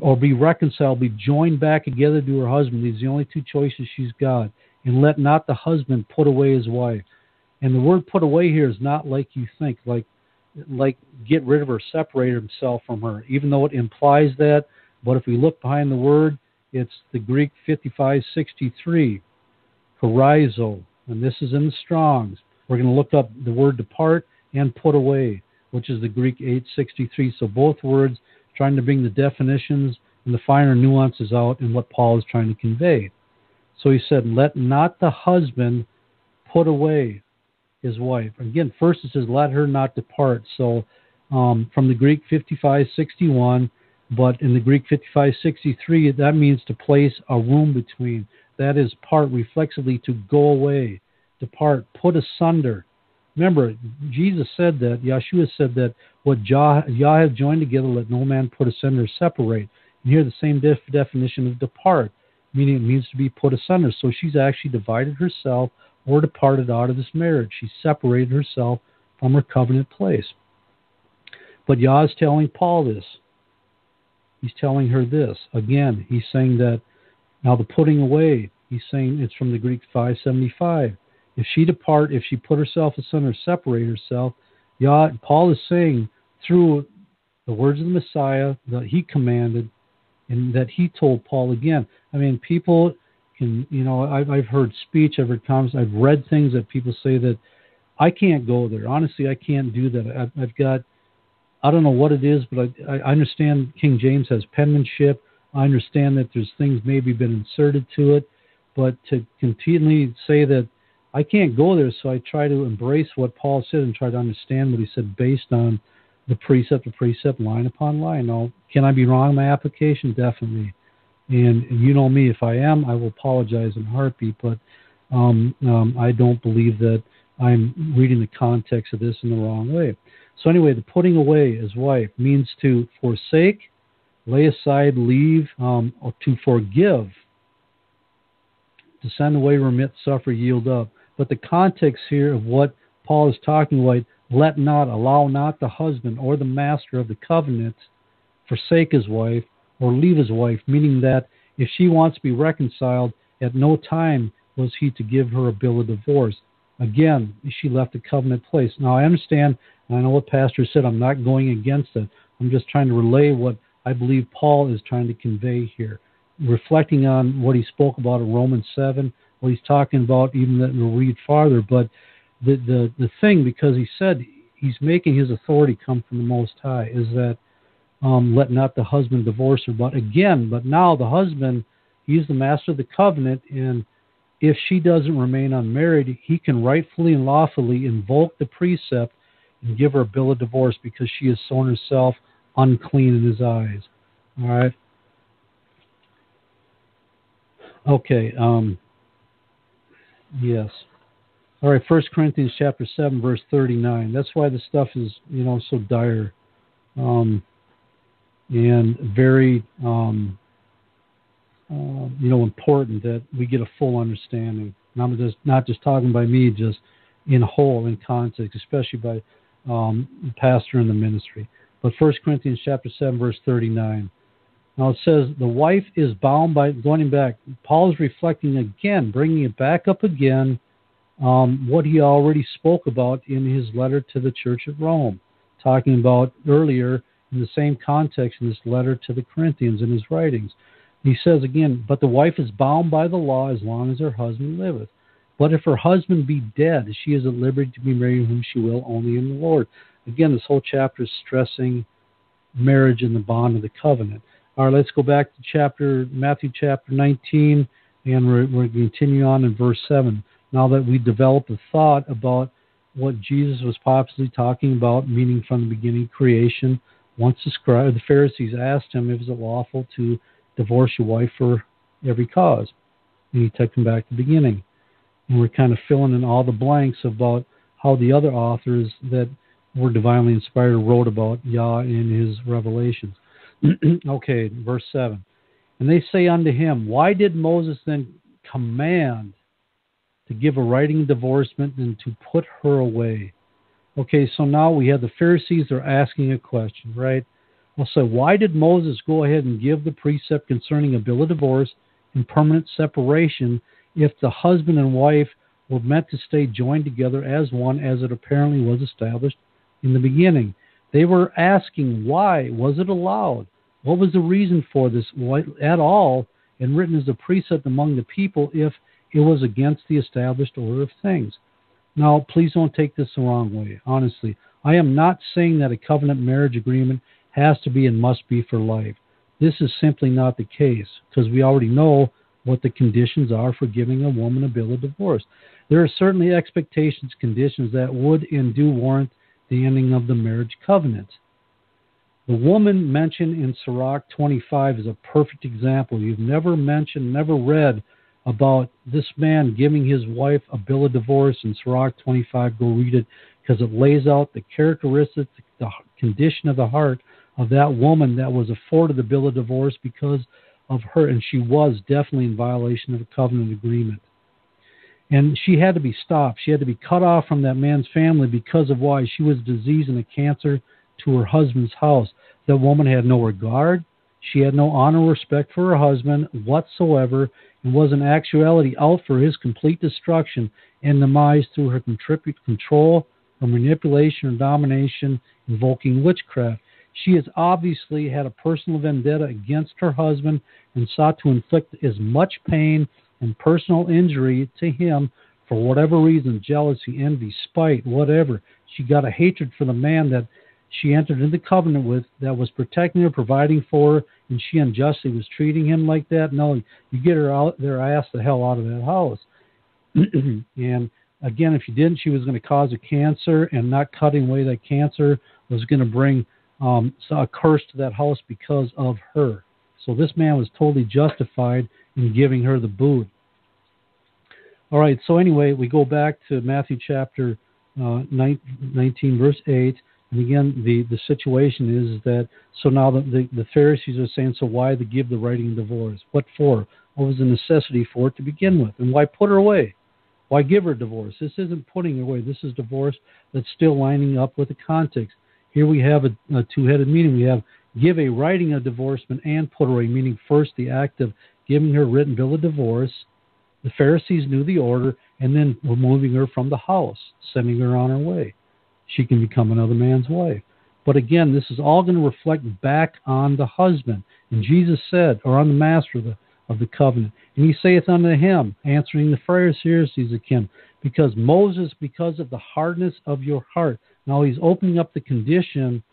S1: Or be reconciled, be joined back together to her husband. These are the only two choices she's got. And let not the husband put away his wife. And the word put away here is not like you think, like get rid of her, separate himself from her, even though it implies that. But if we look behind the word, it's the Greek 5563, horizo, and this is in the Strong's. We're going to look up the word depart and put away, which is the Greek 863. So both words trying to bring the definitions and the finer nuances out in what Paul is trying to convey. So he said, let not the husband put away his wife. Again, first it says, let her not depart. So from the Greek 5561, but in the Greek 5563, that means to place a room between. That is part, reflexively, to go away, depart, put asunder. Remember, Jesus said that, Yeshua said that what Yah have joined together, let no man put asunder or separate. And here the same definition of depart, meaning it means to be put asunder. So she's actually divided herself or departed out of this marriage. She separated herself from her covenant place. But Yah is telling Paul this. He's telling her this. Again, he's saying that, now the putting away, he's saying it's from the Greek 575. If she depart, if she put herself asunder, separate herself, Paul is saying through the words of the Messiah that he commanded and that he told Paul again. I mean, people can, I've heard speech, I've heard comments, I've read things that people say that I can't go there. Honestly, I can't do that. I've got, I don't know what it is, but I understand King James has penmanship. I understand that there's things maybe been inserted to it, but to continually say that I can't go there, so I try to embrace what Paul said and try to understand what he said based on the precept to precept, line upon line. Now, can I be wrong in my application? Definitely. And you know me, if I am, I will apologize in a heartbeat, but I don't believe that I'm reading the context of this in the wrong way. So anyway, the putting away his wife means to forsake, lay aside, leave, or to forgive, to send away, remit, suffer, yield up. But the context here of what Paul is talking about, let not, allow not the husband or the master of the covenant forsake his wife or leave his wife, meaning that if she wants to be reconciled, at no time was he to give her a bill of divorce. Again, she left the covenant place. Now, I understand, and I know what Pastor said, I'm not going against it. I'm just trying to relay what I believe Paul is trying to convey here, reflecting on what he spoke about in Romans 7, what he's talking about, even that we'll read farther. But the thing, because he said he's making his authority come from the Most High, is that let not the husband divorce her. But now the husband, he's the master of the covenant, and if she doesn't remain unmarried, he can rightfully and lawfully invoke the precept and give her a bill of divorce because she has sown herself unclean in his eyes. All right? Okay. Yes. All right, 1 Corinthians chapter 7, verse 39. That's why the stuff is, so dire and very, important that we get a full understanding. And I'm just not just talking by me, just in whole, in context, especially by the pastor in the ministry. But 1 Corinthians chapter 7, verse 39. Now it says, the wife is bound by, going back, Paul is reflecting again, bringing it back up again, what he already spoke about in his letter to the church at Rome, talking about earlier in the same context in this letter to the Corinthians in his writings. He says again, but the wife is bound by the law as long as her husband liveth. But if her husband be dead, she is at liberty to be married whom she will, only in the Lord. Again, this whole chapter is stressing marriage in the bond of the covenant. All right, let's go back to Matthew chapter 19, and we're going to continue on in verse 7. Now that we developed a thought about what Jesus was possibly talking about, meaning from the beginning creation, once the Pharisees asked him if it was lawful to divorce your wife for every cause. And he took them back to the beginning. And we're kind of filling in all the blanks about how the other authors that were divinely inspired wrote about Yah in his revelations. Okay, verse 7. And they say unto him, why did Moses then command to give a writing of divorcement and to put her away? Okay, so now we have the Pharisees are asking a question, right? Well, so why did Moses go ahead and give the precept concerning a bill of divorce and permanent separation if the husband and wife were meant to stay joined together as one, as it apparently was established in the beginning? They were asking why was it allowed? What was the reason for this at all and written as a precept among the people if it was against the established order of things? Now, please don't take this the wrong way. Honestly, I am not saying that a covenant marriage agreement has to be and must be for life. This is simply not the case because we already know what the conditions are for giving a woman a bill of divorce. There are certainly expectations, conditions that would and do warrant the ending of the marriage covenant. The woman mentioned in Sirach 25 is a perfect example. You've never read about this man giving his wife a bill of divorce in Sirach 25. Go read it because it lays out the characteristics, the condition of the heart of that woman that was afforded the bill of divorce because of her, and she was definitely in violation of a covenant agreement. And she had to be stopped. She had to be cut off from that man's family because of why? She was diseased and a cancer to her husband's house. That woman had no regard. She had no honor or respect for her husband whatsoever and was in actuality out for his complete destruction and demise through her control or manipulation or domination, invoking witchcraft. She has obviously had a personal vendetta against her husband and sought to inflict as much pain and personal injury to him for whatever reason, jealousy, envy, spite, whatever. She got a hatred for the man that she entered into covenant with that was protecting her, providing for her, and she unjustly was treating him like that. No, you get her out there, ass the hell out of that house. And again, if you didn't, she was going to cause a cancer, and not cutting away that cancer was going to bring a curse to that house because of her. So this man was totally justified in giving her the boot. All right, so anyway, we go back to Matthew chapter 19, verse 8. And again, the situation is that, so now the Pharisees are saying, so why to give the writing of divorce? What for? What was the necessity for it to begin with? And why put her away? Why give her a divorce? This isn't putting her away. This is divorce that's still lining up with the context. Here we have a two-headed meaning. We have give a writing of divorcement and put her away, meaning first the act of giving her a written bill of divorce. The Pharisees knew the order, and then removing her from the house, sending her on her way. She can become another man's wife. But again, this is all going to reflect back on the husband. And Jesus said, or on the master of the covenant, and he saith unto him, answering the Pharisees again, because Moses, because of the hardness of your heart, Now he's opening up the condition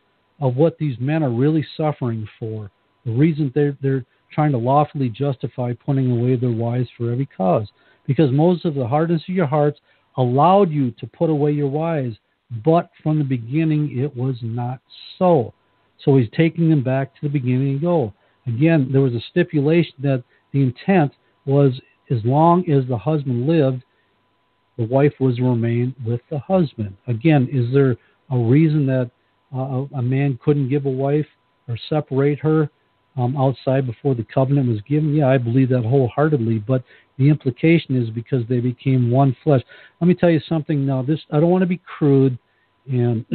S1: of what these men are really suffering for. The reason they're trying to lawfully justify putting away their wives for every cause. Because Moses, of the hardness of your hearts, allowed you to put away your wives, but from the beginning it was not so. So he's taking them back to the beginning and go. Again, there was a stipulation that the intent was as long as the husband lived, the wife was to remain with the husband. Again, is there a reason that a man couldn't give a wife or separate her outside before the covenant was given? Yeah, I believe that wholeheartedly, but the implication is because they became one flesh. Let me tell you something now. I don't want to be crude and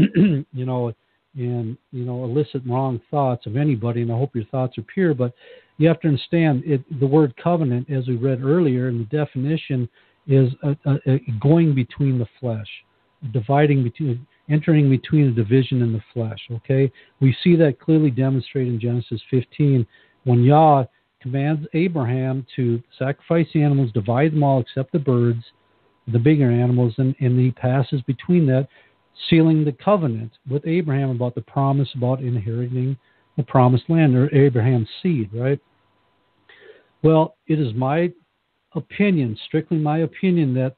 S1: elicit wrong thoughts of anybody, and I hope your thoughts are pure, but you have to understand the word covenant, as we read earlier in the definition, is a going between the flesh, entering between a division in the flesh. Okay, we see that clearly demonstrated in Genesis 15 when Yah commands Abraham to sacrifice the animals, divide them all except the birds, the bigger animals, and he passes between that, sealing the covenant with Abraham about the promise about inheriting the promised land, or Abraham's seed, right? Well, it is my opinion, strictly my opinion, that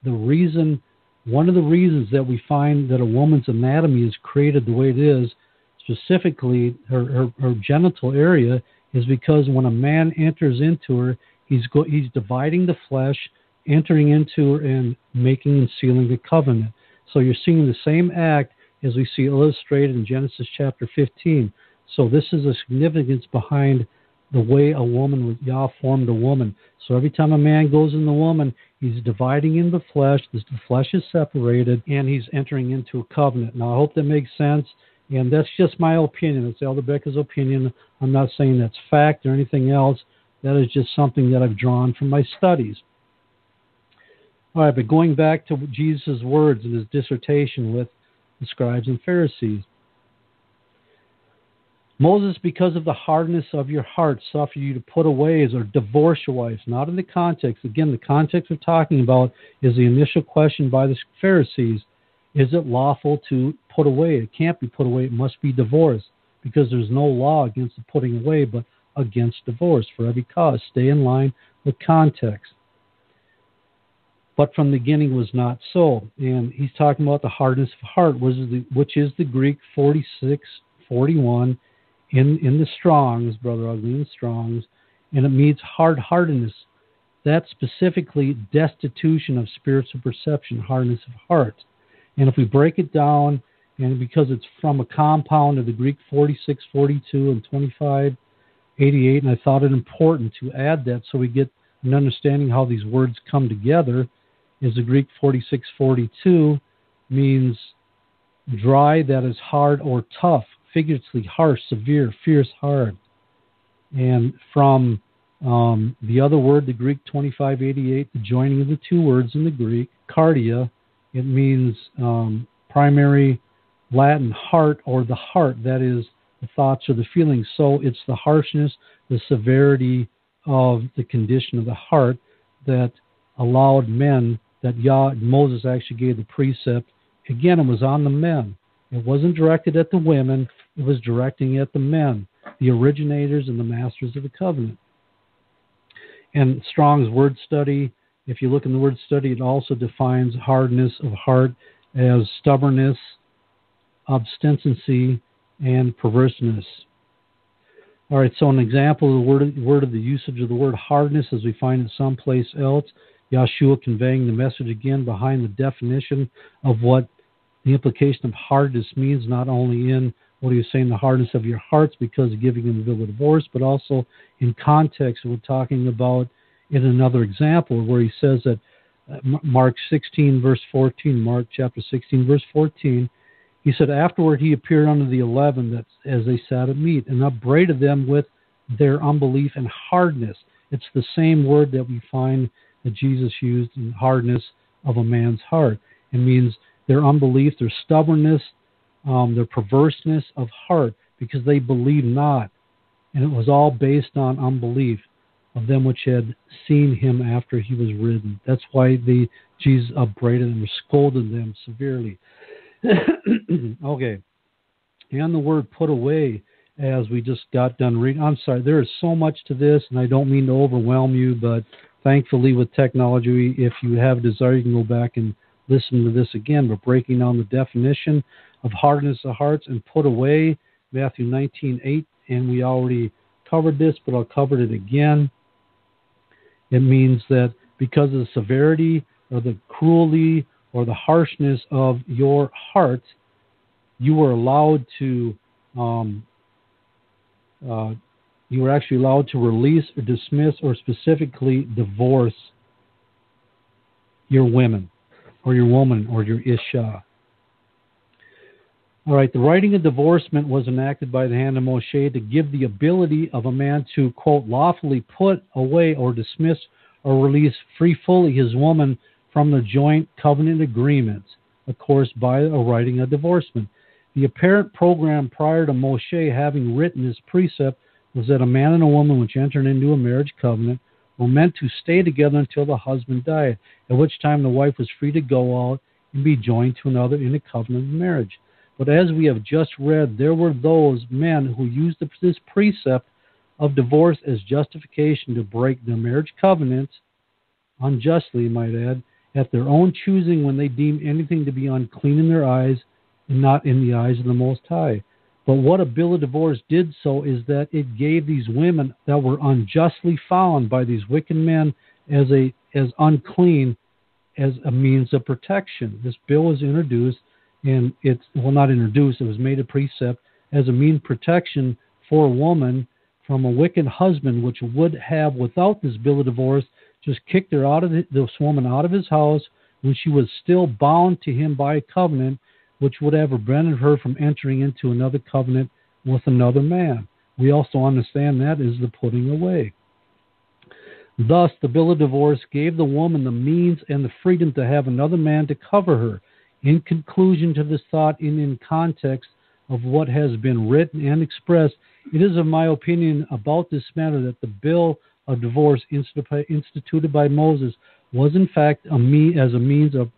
S1: one of the reasons that we find that a woman's anatomy is created the way it is, specifically her genital area, is because when a man enters into her, he's dividing the flesh, entering into her, and making and sealing the covenant. So you're seeing the same act as we see illustrated in Genesis chapter 15. So this is a significance behind the way Yah formed a woman. So every time a man goes in the woman, he's dividing in the flesh. The flesh is separated, and he's entering into a covenant. Now, I hope that makes sense, and that's just my opinion. It's Elder Becker's opinion. I'm not saying that's fact or anything else. That is just something that I've drawn from my studies. All right, but going back to Jesus' words in his dissertation with the scribes and Pharisees. Moses, because of the hardness of your heart, suffered you to put away or divorce your wives. Not in the context. Again, the context we're talking about is the initial question by the Pharisees. Is it lawful to put away? It can't be put away. It must be divorced, because there's no law against the putting away, but against divorce for every cause. Stay in line with context. But from the beginning was not so. And he's talking about the hardness of heart, which is the Greek 46:41 in the Strongs, Brother Ugly, in the Strongs, and it means hard-heartedness. That's specifically destitution of spiritual perception, hardness of heart. And if we break it down, and because it's from a compound of the Greek 46:42 and 25:88, and I thought it important to add that so we get an understanding how these words come together, is the Greek 46:42 means dry, that is hard or tough, figuratively harsh, severe, fierce, hard. And from the other word, the Greek 25:88, the joining of the two words in the Greek, cardia, it means primary Latin heart, or the heart, that is the thoughts or the feelings. So it's the harshness, the severity of the condition of the heart that allowed men, that Moses actually gave the precept. Again, it was on the men. It wasn't directed at the women. It was directing at the men, the originators and the masters of the covenant. And Strong's word study, if you look in the word study, it also defines hardness of heart as stubbornness, obstinacy, and perverseness. All right, so an example of the word of the usage of the word hardness, as we find it someplace else, Yahshua conveying the message again behind the definition of what the implication of hardness means, not only in what he was saying, the hardness of your hearts because of giving them a bill of divorce, but also in context. We're talking about in another example where he says that Mark 16, verse 14, Mark chapter 16, verse 14, he said, afterward he appeared unto the 11 that as they sat at meat, and upbraided them with their unbelief and hardness. It's the same word that we find that Jesus used in hardness of a man's heart. It means their unbelief, their stubbornness, their perverseness of heart, because they believed not. And it was all based on unbelief of them which had seen him after he was risen. That's why Jesus upbraided them or scolded them severely. Okay. And the word put away, as we just got done reading. I'm sorry, there is so much to this, and I don't mean to overwhelm you, but thankfully with technology, if you have a desire, you can go back and listen to this again. But breaking down the definition of hardness of hearts and put away, Matthew 19:8, and we already covered this, but I'll cover it again. It means that because of the severity or the cruelty or the harshness of your heart, you were allowed to, you were actually allowed to release or dismiss or specifically divorce your women or your woman or your Isha. All right, the writing of divorcement was enacted by the hand of Moshe to give the ability of a man to, quote, lawfully put away or dismiss or release free fully his woman from the joint covenant agreement, of course, by a writing of divorcement. The apparent program prior to Moshe having written this precept was that a man and a woman which entered into a marriage covenant were meant to stay together until the husband died, at which time the wife was free to go out and be joined to another in a covenant of marriage. But as we have just read, there were those men who used this precept of divorce as justification to break their marriage covenant, unjustly, might add, at their own choosing when they deemed anything to be unclean in their eyes and not in the eyes of the Most High. But what a bill of divorce did so is that it gave these women that were unjustly found by these wicked men as unclean as a means of protection. This bill was introduced, and it was made a precept as a means of protection for a woman from a wicked husband, which would have, without this bill of divorce, just kicked her out of this woman out of his house when she was still bound to him by a covenant, which would have prevented her from entering into another covenant with another man. We also understand that is the putting away. Thus, the bill of divorce gave the woman the means and the freedom to have another man to cover her. In conclusion to this thought, in context of what has been written and expressed, it is of my opinion about this matter that the bill of divorce instituted by Moses was in fact as a means of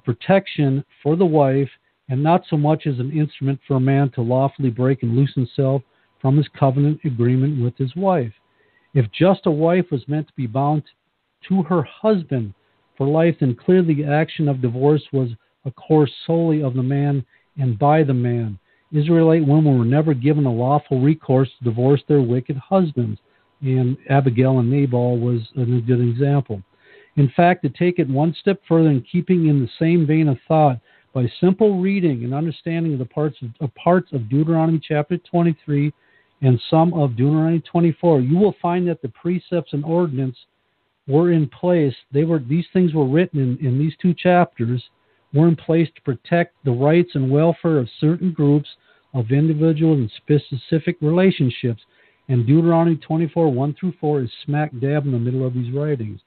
S1: protection for the wife, and not so much as an instrument for a man to lawfully break and loose himself from his covenant agreement with his wife. If just a wife was meant to be bound to her husband for life, then clearly the action of divorce was a course solely of the man and by the man. Israelite women were never given a lawful recourse to divorce their wicked husbands, and Abigail and Nabal was a good example. In fact, to take it one step further and keeping in the same vein of thought, by simple reading and understanding of the parts of Deuteronomy chapter 23 and some of Deuteronomy 24, you will find that the precepts and ordinance were in place. These things were written in these two chapters, were in place to protect the rights and welfare of certain groups of individuals and specific relationships. And Deuteronomy 24, 1 through 4 is smack dab in the middle of these writings.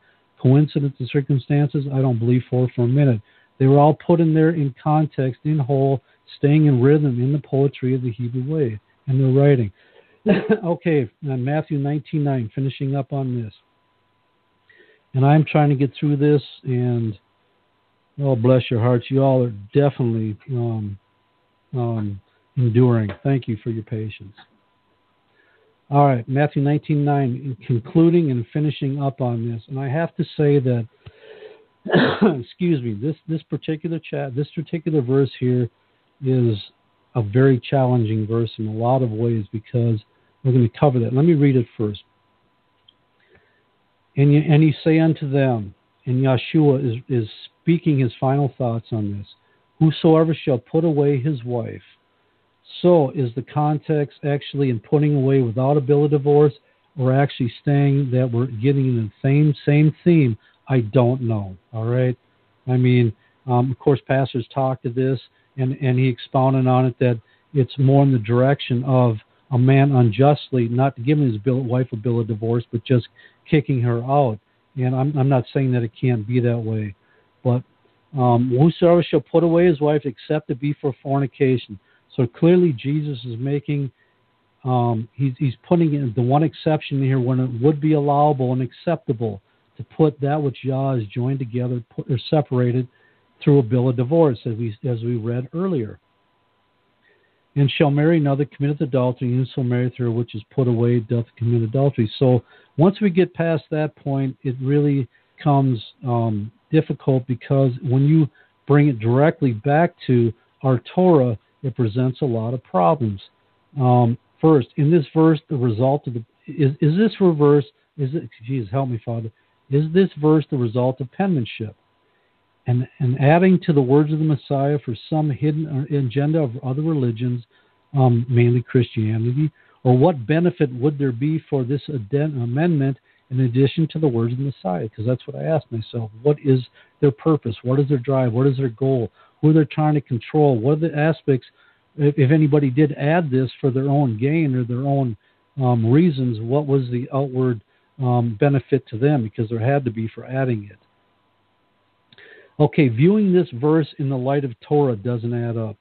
S1: Coincidence and circumstances? I don't believe for a minute. They were all put in there in context, in whole, staying in rhythm in the poetry of the Hebrew way and their writing. Okay, Matthew 19:9, finishing up on this. And I'm trying to get through this, and oh, bless your hearts, you all are definitely enduring. Thank you for your patience. All right, Matthew 19:9, concluding and finishing up on this. And I have to say that, excuse me, this particular verse here is a very challenging verse in a lot of ways, because we're going to cover that. Let me read it first. And ye say unto them, and Yeshua is speaking his final thoughts on this, whosoever shall put away his wife. So is the context actually in putting away without a bill of divorce, or actually saying that we're getting in the same theme? I don't know. All right. I mean, of course, pastors talk to this, and he expounded on it that it's more in the direction of a man unjustly not giving his wife a bill of divorce, but just kicking her out. And I'm not saying that it can't be that way, but whosoever shall put away his wife except it be for fornication. So clearly Jesus is making, he's putting in the one exception here when it would be allowable and acceptable to put that which Yah is joined together or separated through a bill of divorce, as we read earlier. And shall marry another committeth adultery, and so marrieth her which is put away doth commit adultery. So once we get past that point, it really becomes difficult, because when you bring it directly back to our Torah, it presents a lot of problems. First, in this verse, the result of is this verse, Jesus, help me, Father, is this verse the result of penmanship? And adding to the words of the Messiah for some hidden agenda of other religions, mainly Christianity? Or what benefit would there be for this amendment in addition to the words of the Messiah? Because that's what I asked myself. What is their purpose? What is their drive? What is their goal? Who they're trying to control? What are the aspects, if anybody did add this for their own gain or their own reasons, what was the outward benefit to them? Because there had to be for adding it. Okay, viewing this verse in the light of Torah doesn't add up.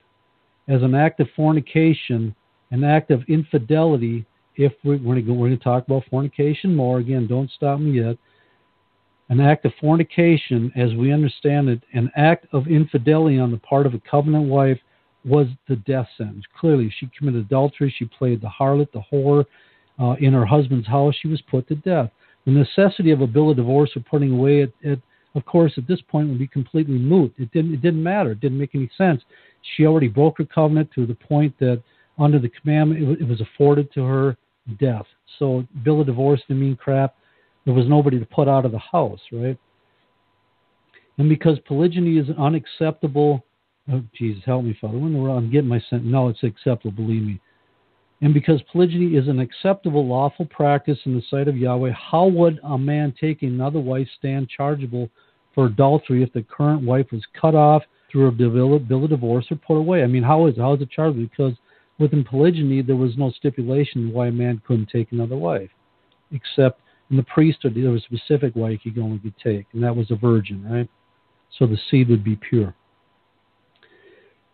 S1: As an act of fornication, an act of infidelity, if we're going to talk about fornication more, again, don't stop me yet. An act of fornication, as we understand it, an act of infidelity on the part of a covenant wife was the death sentence. Clearly, she committed adultery, she played the harlot, the whore, in her husband's house, she was put to death. The necessity of a bill of divorce or putting away it, of course, at this point would be completely moot. It didn't matter. It didn't make any sense. She already broke her covenant to the point that under the commandment, it was afforded to her death. So bill of divorce didn't mean crap. There was nobody to put out of the house, right? And because polygyny is unacceptable, oh, Jesus, help me, Father. I'm getting my sentence. No, it's acceptable, believe me. And because polygyny is an acceptable lawful practice in the sight of Yahweh, how would a man taking another wife stand chargeable for adultery if the current wife was cut off through a bill of divorce or put away? I mean, how is it chargeable? Because within polygyny, there was no stipulation why a man couldn't take another wife, except in the priesthood, there was a specific wife he only could take, and that was a virgin, right? So the seed would be pure.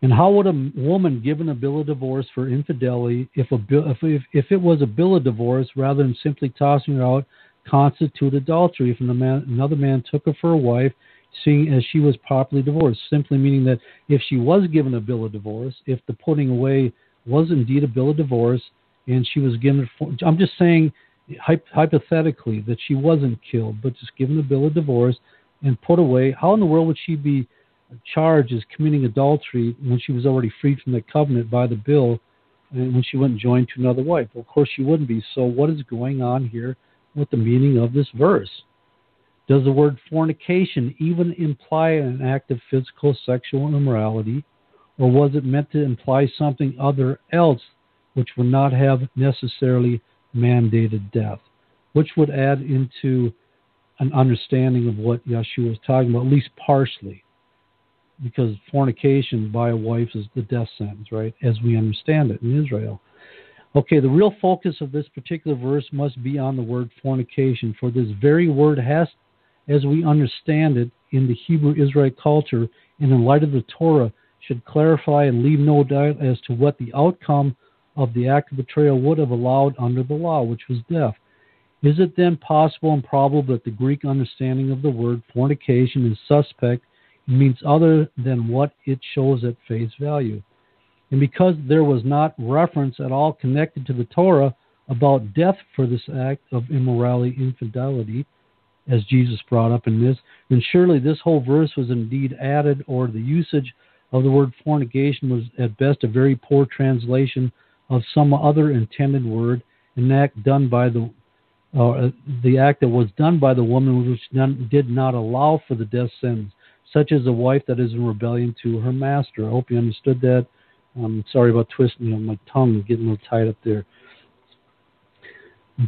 S1: And how would a woman given a bill of divorce for infidelity, if it was a bill of divorce rather than simply tossing her out, constitute adultery if another man took her for a wife, seeing as she was properly divorced? Simply meaning that if she was given a bill of divorce, if the putting away was indeed a bill of divorce, and she was given, I'm just saying hypothetically that she wasn't killed, but just given a bill of divorce and put away, how in the world would she be charged as committing adultery when she was already freed from the covenant by the bill and when she went and joined to another wife? Well, of course she wouldn't be. So what is going on here with the meaning of this verse? Does the word fornication even imply an act of physical sexual immorality, or was it meant to imply something other else which would not have necessarily mandated death, which would add into an understanding of what Yeshua was talking about, at least partially, because fornication by a wife is the death sentence, right, as we understand it in Israel. Okay, the real focus of this particular verse must be on the word fornication, for this very word has, as we understand it in the Hebrew Israelite culture and in light of the Torah, should clarify and leave no doubt as to what the outcome of the act of betrayal would have allowed under the law, which was death. Is it then possible and probable that the Greek understanding of the word fornication is suspect and means other than what it shows at face value? And because there was not reference at all connected to the Torah about death for this act of immorality, infidelity, as Jesus brought up in this, then surely this whole verse was indeed added, or the usage of the word fornication was at best a very poor translation of some other intended word, an act done by the act that was done by the woman which did not allow for the death sentence, such as a wife that is in rebellion to her master. I hope you understood that. I'm sorry about twisting my tongue and getting a little tied up there.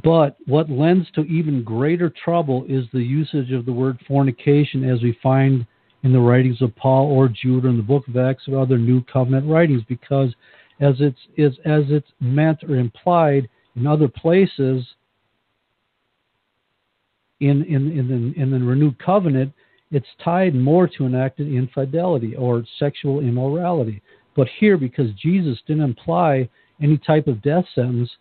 S1: But what lends to even greater trouble is the usage of the word fornication as we find in the writings of Paul or Jude or in the book of Acts or other New Covenant writings, because as it's meant or implied in other places in the renewed covenant, it's tied more to an act of infidelity or sexual immorality. But here, because Jesus didn't imply any type of death sentence,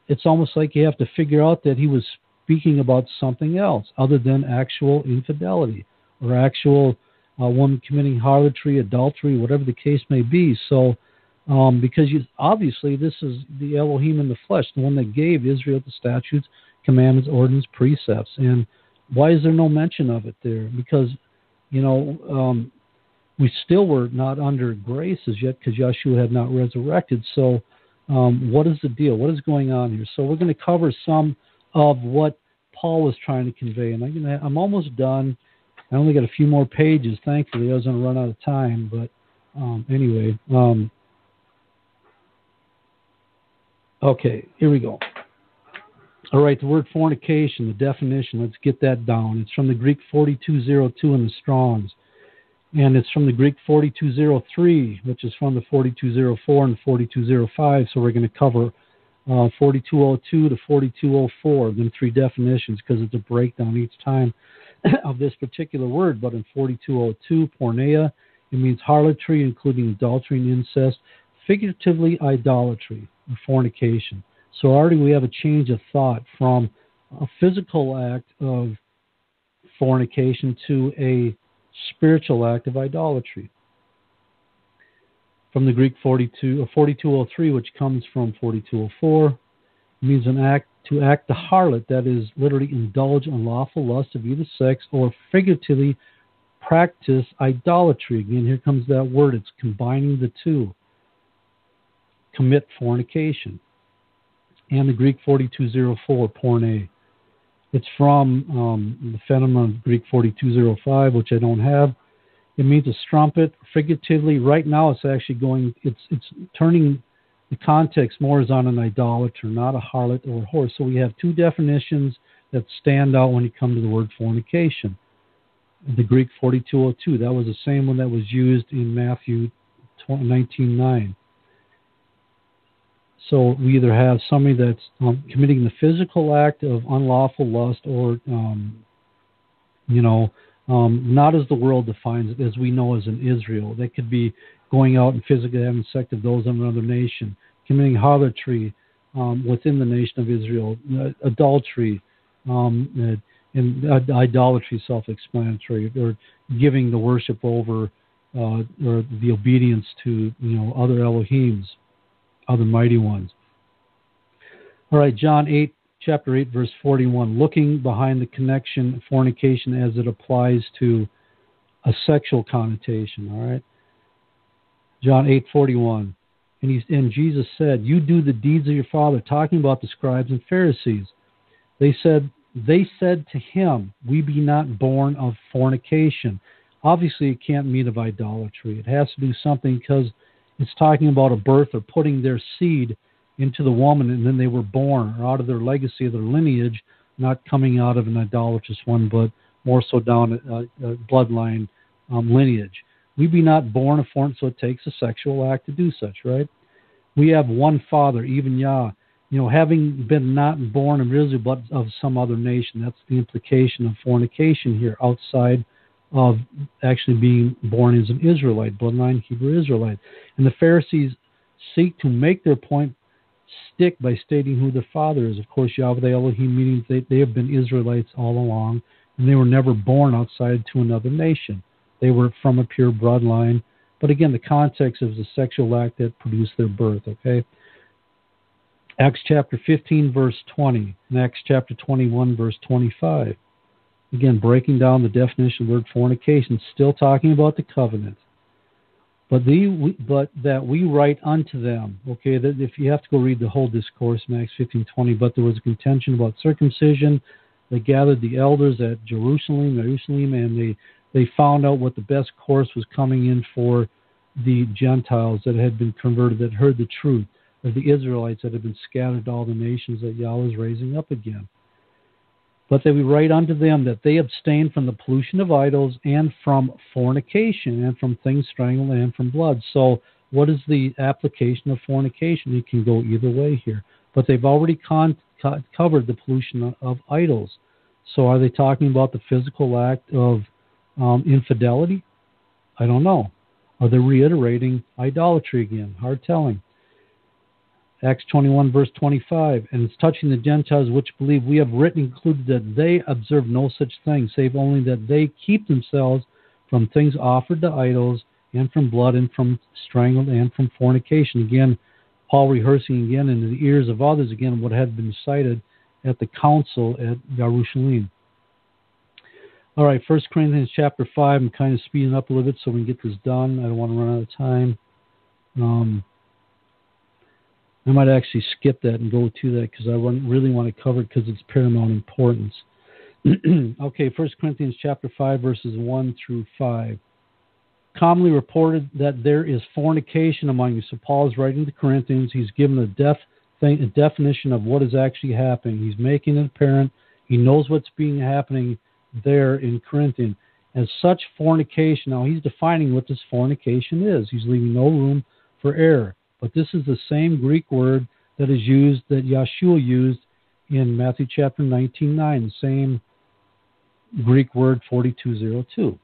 S1: it's almost like you have to figure out that he was speaking about something else other than actual infidelity or actual a woman committing harlotry, adultery, whatever the case may be. So, because obviously this is the Elohim in the flesh, the one that gave Israel the statutes, commandments, ordinances, precepts. And why is there no mention of it there? Because, we still were not under grace as yet because Yeshua had not resurrected. So what is the deal? What is going on here? So we're going to cover some of what Paul was trying to convey. And I'm almost done. I only got a few more pages. Thankfully, I was going to run out of time. But anyway, okay, here we go. All right, the word fornication, the definition, let's get that down. It's from the Greek 4202 in the Strongs. And it's from the Greek 4203, which is from the 4204 and 4205. So we're going to cover 4202 to 4204, them three definitions, because it's a breakdown each time of this particular word. But in 4202, porneia, it means harlotry, including adultery and incest, figuratively idolatry or fornication. So already we have a change of thought from a physical act of fornication to a spiritual act of idolatry. From the Greek 4203, which comes from 4204, means an act to act the harlot, that is literally indulge unlawful lust of either sex, or figuratively practice idolatry. Again, here comes that word. It's combining the two. Commit fornication. And the Greek 4204, porne. It's from the phenomenon of Greek 4205, which I don't have. It means a strumpet. Figuratively, right now it's actually going, it's turning the context more as on an idolater, not a harlot or a whore. So we have two definitions that stand out when you come to the word fornication. The Greek 4202, that was the same one that was used in Matthew 19:9. So we either have somebody that's committing the physical act of unlawful lust, or, not as the world defines it, as we know as in Israel. They could be going out and physically having sex with those in another nation, committing harlotry within the nation of Israel, adultery, and idolatry, self-explanatory, or giving the worship over or the obedience to other Elohims, other mighty ones. All right, John 8, chapter 8, verse 41, looking behind the connection, fornication, as it applies to a sexual connotation, all right? John 8:41, and Jesus said, "You do the deeds of your father," talking about the scribes and Pharisees. They said to him, "We be not born of fornication." Obviously, it can't mean of idolatry. It has to do something, because it's talking about a birth, or putting their seed into the woman, and then they were born, or out of their legacy, of their lineage, not coming out of an idolatrous one, but more so down a bloodline lineage. We be not born of fornication, so it takes a sexual act to do such, right? We have one Father, even Yah. Having been not born of Israel, but of some other nation. That's the implication of fornication here, outside of actually being born as an Israelite, bloodline Hebrew Israelite. And the Pharisees seek to make their point stick by stating who their father is. Of course, Yahweh Elohim, meaning they have been Israelites all along, and they were never born outside to another nation. They were from a pure bloodline. But again, the context is the sexual act that produced their birth, okay? Acts chapter 15, verse 20, and Acts chapter 21, verse 25. Again, breaking down the definition of the word fornication, still talking about the covenant. But that we write unto them, okay, that if you have to go read the whole discourse in Acts 15:20, but there was a contention about circumcision. They gathered the elders at Jerusalem, and they found out what the best course was coming in for the Gentiles that had been converted, that heard the truth, of the Israelites that had been scattered to all the nations that Yahweh is raising up again. But that we write unto them that they abstain from the pollution of idols, and from fornication, and from things strangled, and from blood. So what is the application of fornication? It can go either way here. But they've already covered the pollution of idols. So are they talking about the physical act of infidelity? I don't know. Are they reiterating idolatry again? Hard telling. Acts 21, verse 25, and it's touching the Gentiles which believe, we have written included that they observe no such thing, save only that they keep themselves from things offered to idols, and from blood, and from strangled, and from fornication. Again, Paul rehearsing again in the ears of others again what had been cited at the council at Jerusalem. All right, 1 Corinthians chapter 5. I'm kind of speeding up a little bit so we can get this done. I don't want to run out of time. I might actually skip that and go to that because I really want to cover it because it's paramount importance. Okay, 1 Corinthians chapter 5, verses 1 through 5. Commonly reported that there is fornication among you. So Paul is writing to Corinthians. He's given a definition of what is actually happening. He's making it apparent. He knows what's happening there in Corinthian. As such, fornication, now he's defining what this fornication is. He's leaving no room for error. But this is the same Greek word that is used, that Yeshua used in Matthew chapter 19:9, the same Greek word 4202.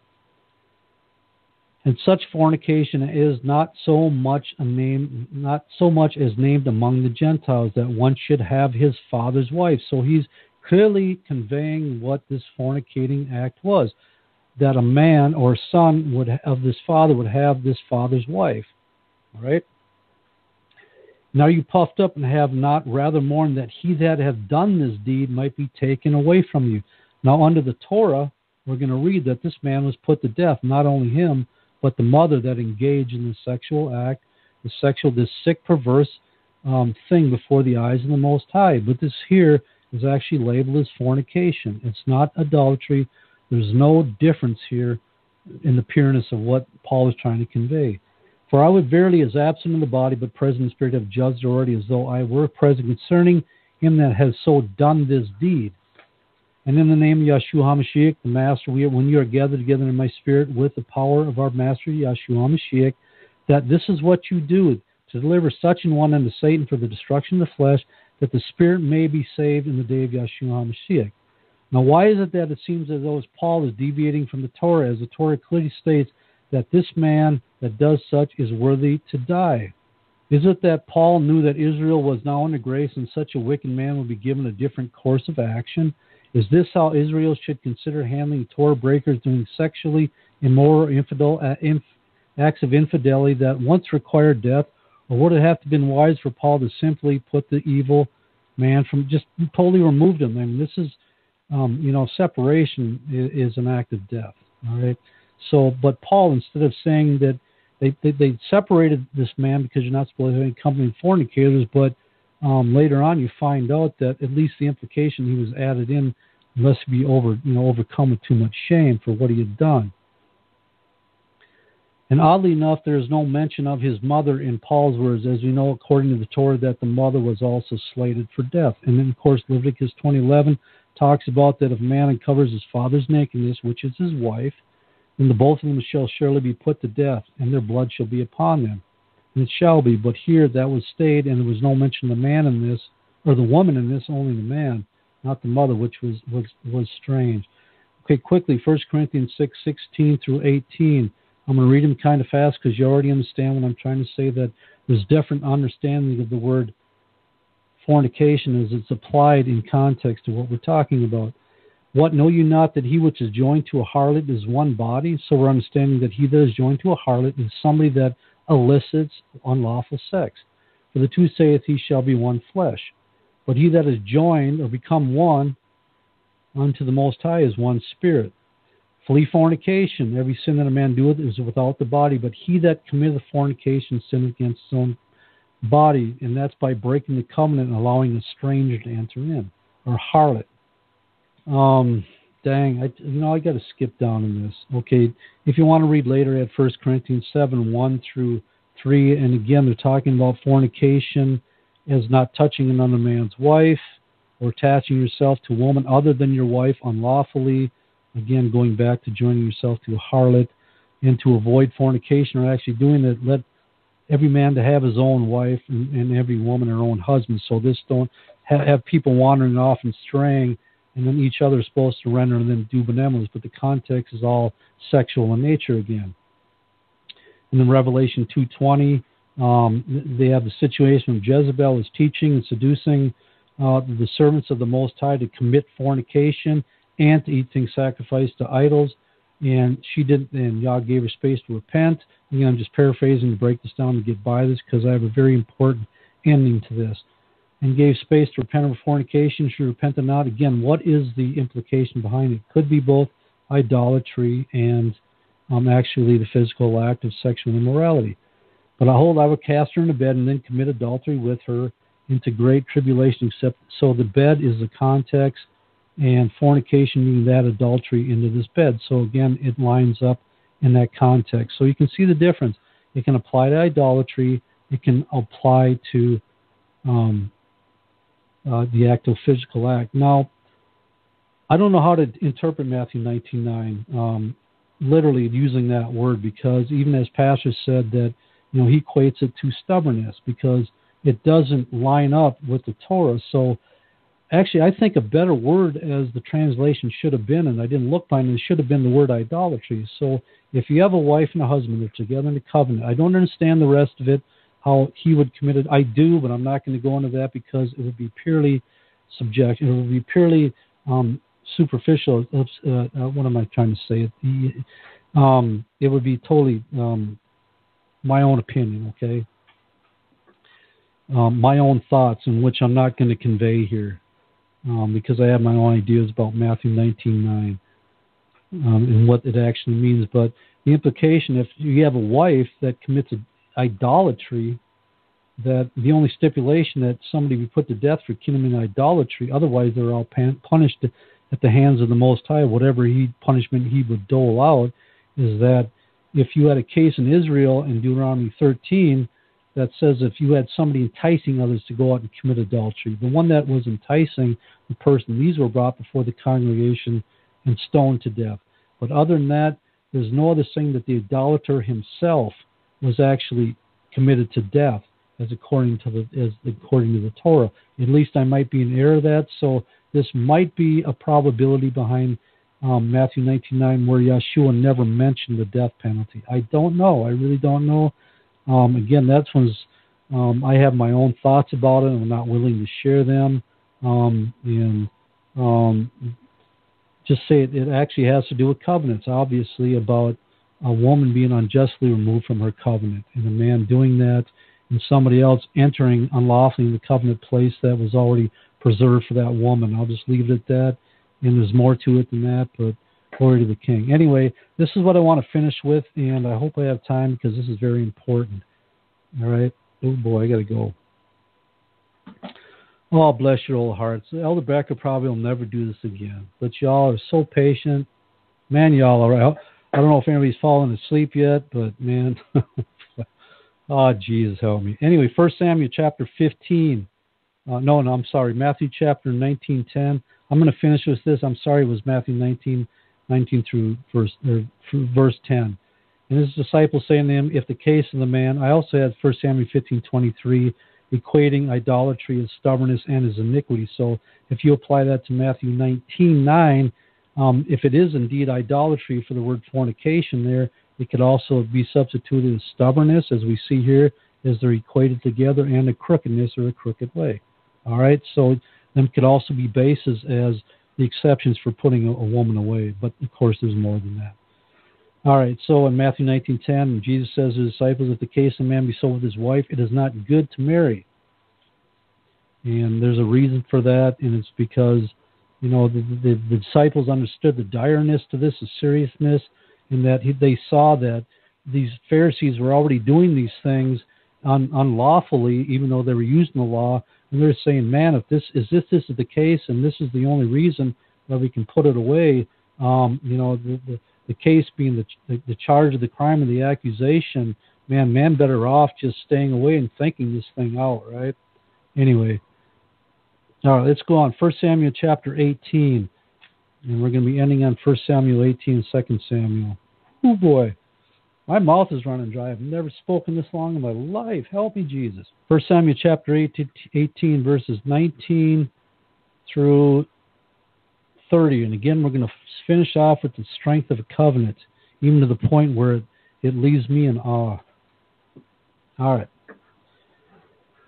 S1: And such fornication is not so much as named among the Gentiles, that one should have his father's wife. So he's clearly conveying what this fornicating act was, that a man or son of this father would have this father's wife. All right? Now you puffed up and have not rather mourned that he that hath done this deed might be taken away from you. Now under the Torah, we're going to read that this man was put to death, not only him, but the mother that engaged in the sexual act, this sick, perverse thing before the eyes of the Most High. But this here is actually labeled as fornication. It's not adultery. There's no difference here in the pureness of what Paul is trying to convey. For I would verily, as absent in the body, but present in spirit, have judged already, as though I were present, concerning him that has so done this deed. And in the name of Yeshua HaMashiach, the Master, when you are gathered together in my spirit with the power of our Master Yeshua HaMashiach, that this is what you do, to deliver such an one unto Satan for the destruction of the flesh, that the spirit may be saved in the day of Yeshua HaMashiach. Now, why is it that it seems as though Paul is deviating from the Torah, as the Torah clearly states that this man that does such is worthy to die? Is it that Paul knew that Israel was now under grace and such a wicked man would be given a different course of action? Is this how Israel should consider handling Torah breakers doing sexually immoral acts of infidelity that once required death? Or would it have to been wise for Paul to simply put the evil man from, just totally remove him? I mean, this is, separation is an act of death. All right. So, but Paul, instead of saying that they separated this man because you're not supposed to have any company of fornicators, but later on you find out that at least the implication he was added in, unless he be overcome with too much shame for what he had done. And oddly enough, there is no mention of his mother in Paul's words, as we know according to the Torah that the mother was also slated for death. And then, of course, Leviticus 20:11 talks about that if a man uncovers his father's nakedness, which is his wife, then the both of them shall surely be put to death, and their blood shall be upon them. And it shall be. But here that was stayed, and there was no mention of the man in this, or the woman in this, only the man, not the mother, which was strange. Okay, quickly, 1 Corinthians 6:16 through 18. I'm going to read them kind of fast because you already understand what I'm trying to say, that there's different understanding of the word fornication as it's applied in context to what we're talking about. What, know you not that he which is joined to a harlot is one body? So we're understanding that he that is joined to a harlot is somebody that elicits unlawful sex. For the two saith he shall be one flesh. But he that is joined or become one unto the Most High is one spirit. Flee fornication. Every sin that a man doeth is without the body, but he that committeth fornication sinneth against his own body, and that's by breaking the covenant and allowing a stranger to enter in, or harlot. I got to skip down in this. Okay, if you want to read later at 1 Corinthians 7:1 through 3, and again they're talking about fornication as not touching another man's wife or attaching yourself to a woman other than your wife unlawfully. Again, going back to joining yourself to a harlot, and to avoid fornication, or actually doing it, let every man to have his own wife and every woman her own husband. So this don't have people wandering off and straying, and then each other is supposed to render and then do benevolence, but the context is all sexual in nature again. And then Revelation 2:20, they have the situation of Jezebel is teaching and seducing the servants of the Most High to commit fornication and to eat things sacrificed to idols. and she didn't, and Yah gave her space to repent. Again, I'm just paraphrasing to break this down to get by this because I have a very important ending to this. And gave space to repent of fornication. She repented not. Again, what is the implication behind it? Could be both idolatry and actually the physical act of sexual immorality. But I would cast her in the bed and then commit adultery with her into great tribulation. Except so the bed is the context, and fornication meaning that adultery into this bed. So again, it lines up in that context. So you can see the difference. It can apply to idolatry. It can apply to the actual physical act. Now, I don't know how to interpret Matthew 19:9, literally using that word, because even as Pastor said that, he equates it to stubbornness because it doesn't line up with the Torah. So actually, I think a better word as the translation should have been, and I didn't look by it, should have been the word idolatry. So if you have a wife and a husband, they're together in a covenant. I don't understand the rest of it, how he would commit it. I do, but I'm not going to go into that because it would be purely subjective. It would be purely superficial. What am I trying to say? It would be totally my own opinion, okay? My own thoughts, in which I'm not going to convey here because I have my own ideas about Matthew 19:9 and what it actually means. But the implication, if you have a wife that commits idolatry, that the only stipulation that somebody be put to death for committing idolatry, otherwise they're all punished at the hands of the Most High, whatever punishment he would dole out, is that if you had a case in Israel in Deuteronomy 13 that says if you had somebody enticing others to go out and commit adultery, the one that was enticing the person, these were brought before the congregation and stoned to death. But other than that, there's no other saying that the idolater himself was actually committed to death, as according to the Torah. At least I might be in error of that. So this might be a probability behind Matthew 19:9, where Yeshua never mentioned the death penalty. I don't know. I really don't know. Again, that's when I have my own thoughts about it, and I'm not willing to share them. Just say it actually has to do with covenants, obviously, about a woman being unjustly removed from her covenant, and a man doing that, and somebody else entering unlawfully in the covenant place that was already preserved for that woman. I'll just leave it at that, and there's more to it than that, but glory to the King. Anyway, this is what I want to finish with, and I hope I have time because this is very important. All right? Oh, boy, I got to go. Oh, bless your old hearts. Elder Becker probably will never do this again, but y'all are so patient. Man, y'all are. I don't know if anybody's fallen asleep yet, but man, oh, Jesus, help me. Anyway, 1 Samuel chapter 15. I'm sorry, Matthew chapter 19:10. I'm going to finish with this. I'm sorry, it was Matthew 19 through verse 10. And his disciples saying to him, if the case of the man, I also had 1 Samuel 15:23, equating idolatry as stubbornness and as iniquity. So if you apply that to Matthew 19:9, if it is indeed idolatry for the word fornication there, it could also be substituted as stubbornness, as we see here, as they're equated together, and a crookedness or a crooked way. All right, so them could also be bases as the exceptions for putting a woman away. But, of course, there's more than that. All right, so in Matthew 19:10, Jesus says to his disciples, if the case of a man be so with his wife, it is not good to marry. And there's a reason for that, and it's because, the disciples understood the direness to this, the seriousness, and that they saw that these Pharisees were already doing these things unlawfully, even though they were using the law. And they're saying, man, if this is the case, and this is the only reason that we can put it away, the case being the charge of the crime and the accusation, man better off just staying away and thinking this thing out, right? Anyway, all right, let's go on. 1 Samuel chapter 18, and we're going to be ending on 1 Samuel 18 and 2 Samuel. Oh, boy. My mouth is running dry. I've never spoken this long in my life. Help me, Jesus. 1 Samuel chapter 18, verses 19 through 30. And again, we're going to finish off with the strength of a covenant, even to the point where it leaves me in awe. All right.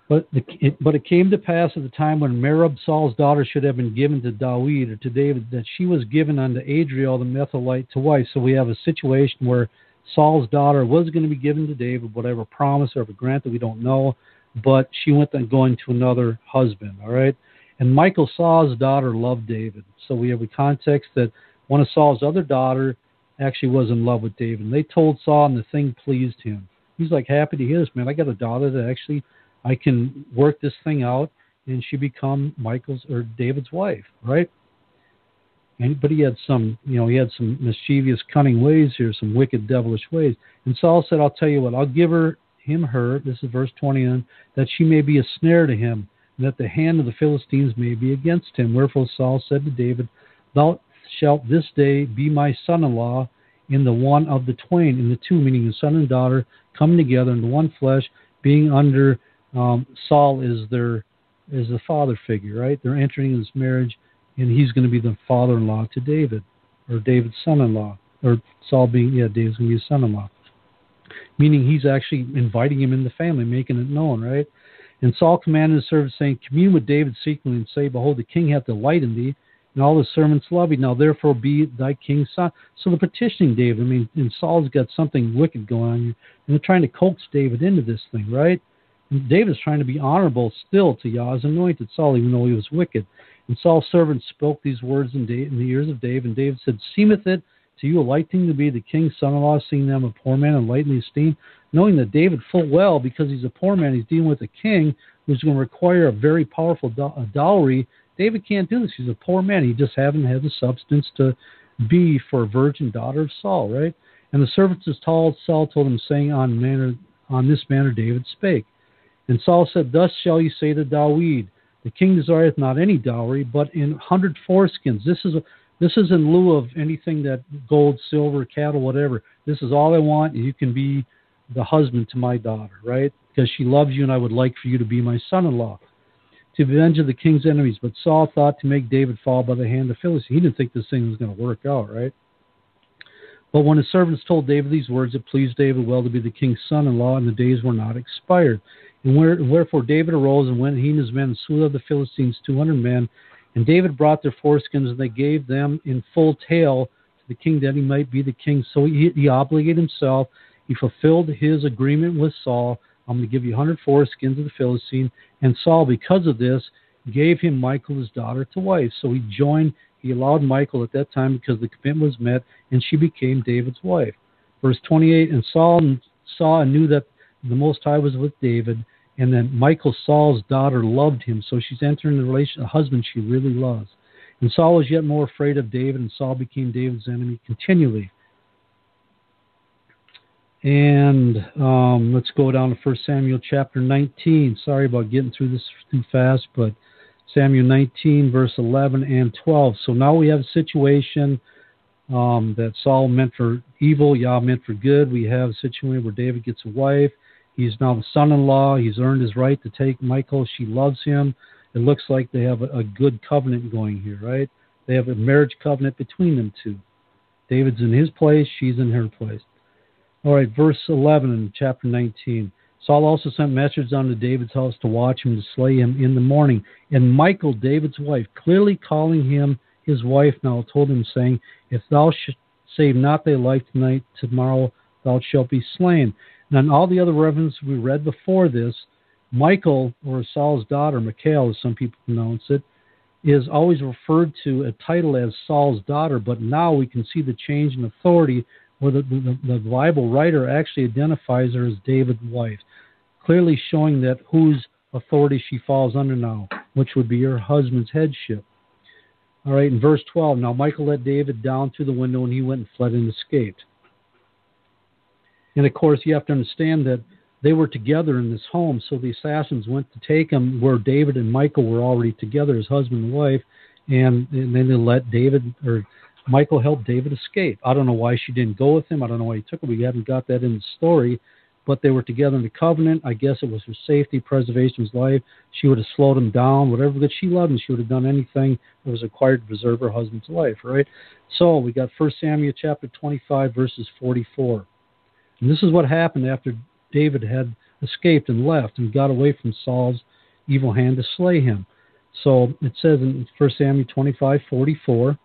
S1: But it came to pass at the time when Merab, Saul's daughter, should have been given to Dawid or to David, that she was given unto Adriel the Metholite to wife. So we have a situation where Saul's daughter was going to be given to David, whatever promise or grant that we don't know, but she went then going to another husband, all right? And Michal, Saul's daughter, loved David. So we have a context that one of Saul's other daughter actually was in love with David. And they told Saul, and the thing pleased him. He's like, happy to hear this, man. I got a daughter that actually I can work this thing out, and she become Michal's or David's wife, right? But he had some mischievous, cunning ways here, some wicked, devilish ways. And Saul said, I'll tell you what, I'll give her, this is verse 20, that she may be a snare to him, and that the hand of the Philistines may be against him. Wherefore Saul said to David, thou shalt this day be my son-in-law in the one of the twain, in the two, meaning the son and daughter, coming together into one flesh, being under Saul is the father figure, right? They're entering this marriage, and he's going to be the father-in-law to David, or David's son-in-law, or Saul being, David's going to be his son-in-law. Meaning he's actually inviting him in the family, making it known, right? And Saul commanded his servants, saying, commune with David secretly, and say, behold, the king hath delight in thee, and all his servants love thee. Now therefore be thy king's son. So they're petitioning David. And Saul's got something wicked going on here, and they're trying to coax David into this thing, right? David's trying to be honorable still to Yah's anointed Saul, even though he was wicked. And Saul's servants spoke these words in the ears of David. And David said, seemeth it to you a light thing to be the king's son-in-law, seeing them a poor man and lightly esteemed? Knowing that David full well, because he's a poor man, he's dealing with a king who's going to require a very powerful dowry. David can't do this. He's a poor man. He just haven't had the substance to be for a virgin daughter of Saul, right? And the servants of Saul told him, saying, on this manner David spake. And Saul said, thus shall you say to Dawid, the king desireth not any dowry, but in 100 foreskins. This is in lieu of anything that gold, silver, cattle, whatever. This is all I want. You can be the husband to my daughter, right? Because she loves you, and I would like for you to be my son-in-law, to avenge of the king's enemies. But Saul thought to make David fall by the hand of Philistine. He didn't think this thing was going to work out, right? But when his servants told David these words, it pleased David well to be the king's son-in-law, and the days were not expired. And wherefore David arose and went, he and his men, and slew of the Philistines 200 men. And David brought their foreskins, and they gave them in full tale to the king, that he might be the king. So he obligated himself. He fulfilled his agreement with Saul. I'm going to give you 100 foreskins of the Philistine. And Saul, because of this, gave him Michal, his daughter, to wife. So he allowed Michal at that time, because the commitment was met, and she became David's wife. Verse 28, and Saul saw and knew that the Most High was with David, and then Michal, Saul's daughter, loved him. So she's entering the relation, a husband she really loves. And Saul was yet more afraid of David, and Saul became David's enemy continually. And let's go down to 1 Samuel chapter 19. Sorry about getting through this too fast, but Samuel 19, verse 11 and 12. So now we have a situation that Saul meant for evil, Yah meant for good. We have a situation where David gets a wife. He's now the son-in-law. He's earned his right to take Michal. She loves him. It looks like they have a good covenant going here, right? They have a marriage covenant between them two. David's in his place. She's in her place. All right, verse 11 in chapter 19. Saul also sent messengers unto David's house to watch him, to slay him in the morning. And Michal, David's wife, clearly calling him his wife now, told him, saying, if thou save not thy life tonight, tomorrow thou shalt be slain. And on all the other references we read before this, Michal, or Saul's daughter, Michal, as some people pronounce it, is always referred to a title as Saul's daughter, but now we can see the change in authority, where the Bible writer actually identifies her as David's wife, clearly showing that whose authority she falls under now, which would be her husband's headship. All right, in verse 12, now Michal let David down through the window, and he went and fled and escaped. And of course, you have to understand that they were together in this home, so the assassins went to take him where David and Michal were already together as husband and wife, and then they let Michal help David escape. I don't know why she didn't go with him. I don't know why he took her. We haven't got that in the story, but they were together in the covenant. I guess it was for safety, preservation of his life. She would have slowed him down, whatever that she loved him. She would have done anything that was required to preserve her husband's life, right? So we got 1 Samuel chapter 25, verses 44. And this is what happened after David had escaped and left and got away from Saul's evil hand to slay him. So it says in 1 Samuel 25:44,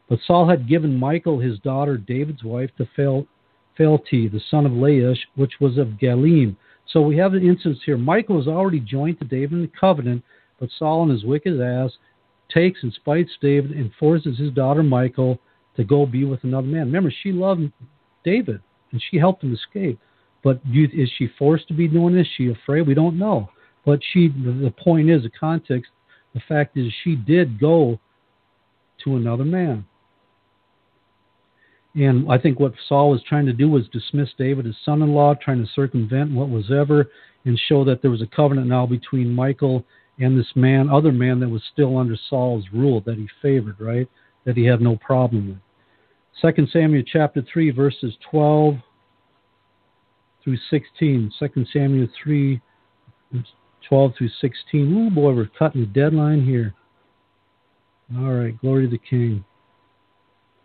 S1: but Saul had given Michal his daughter, David's wife, to Phalti, the son of Laish, which was of Galim. So we have an instance here. Michal is already joined to David in the covenant, but Saul, in his wicked ass, takes and spites David and forces his daughter Michal to go be with another man. Remember, she loved David, and she helped him escape. But is she forced to be doing this? Is she afraid? We don't know. But the point is, the context, the fact is she did go to another man. And I think what Saul was trying to do was dismiss David as son-in-law, trying to circumvent what was ever, and show that there was a covenant now between Michal and this man, other man that was still under Saul's rule, that he favored, right? That he had no problem with. 2 Samuel chapter 3, verses 12 through 16. 2 Samuel 3, 12 through 16. Oh boy, we're cutting the deadline here. All right, glory to the King.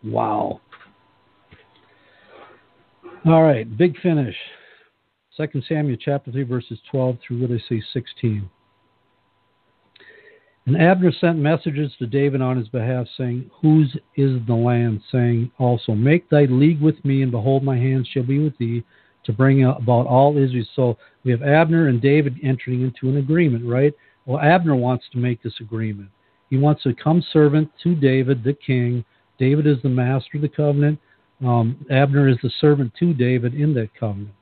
S1: Wow. All right, big finish. 2 Samuel chapter 3, verses 12 through, what did I say, 16. And Abner sent messengers to David on his behalf, saying, whose is the land? Saying also, make thy league with me, and behold, my hand shall be with thee, to bring about all Israel. So we have Abner and David entering into an agreement, right? Well, Abner wants to make this agreement. He wants to become servant to David, the king. David is the master of the covenant. Abner is the servant to David in that covenant.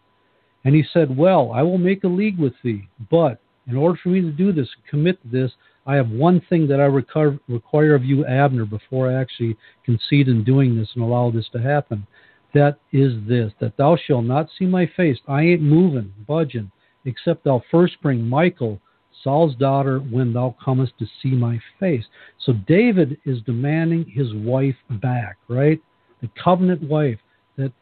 S1: And he said, well, I will make a league with thee, but in order for me to do this, commit to this, I have one thing that I require of you, Abner, before I actually concede in doing this and allow this to happen. That is this, that thou shalt not see my face. I ain't moving, budging, except thou first bring Michal, Saul's daughter, when thou comest to see my face. So David is demanding his wife back, right? The covenant wife, that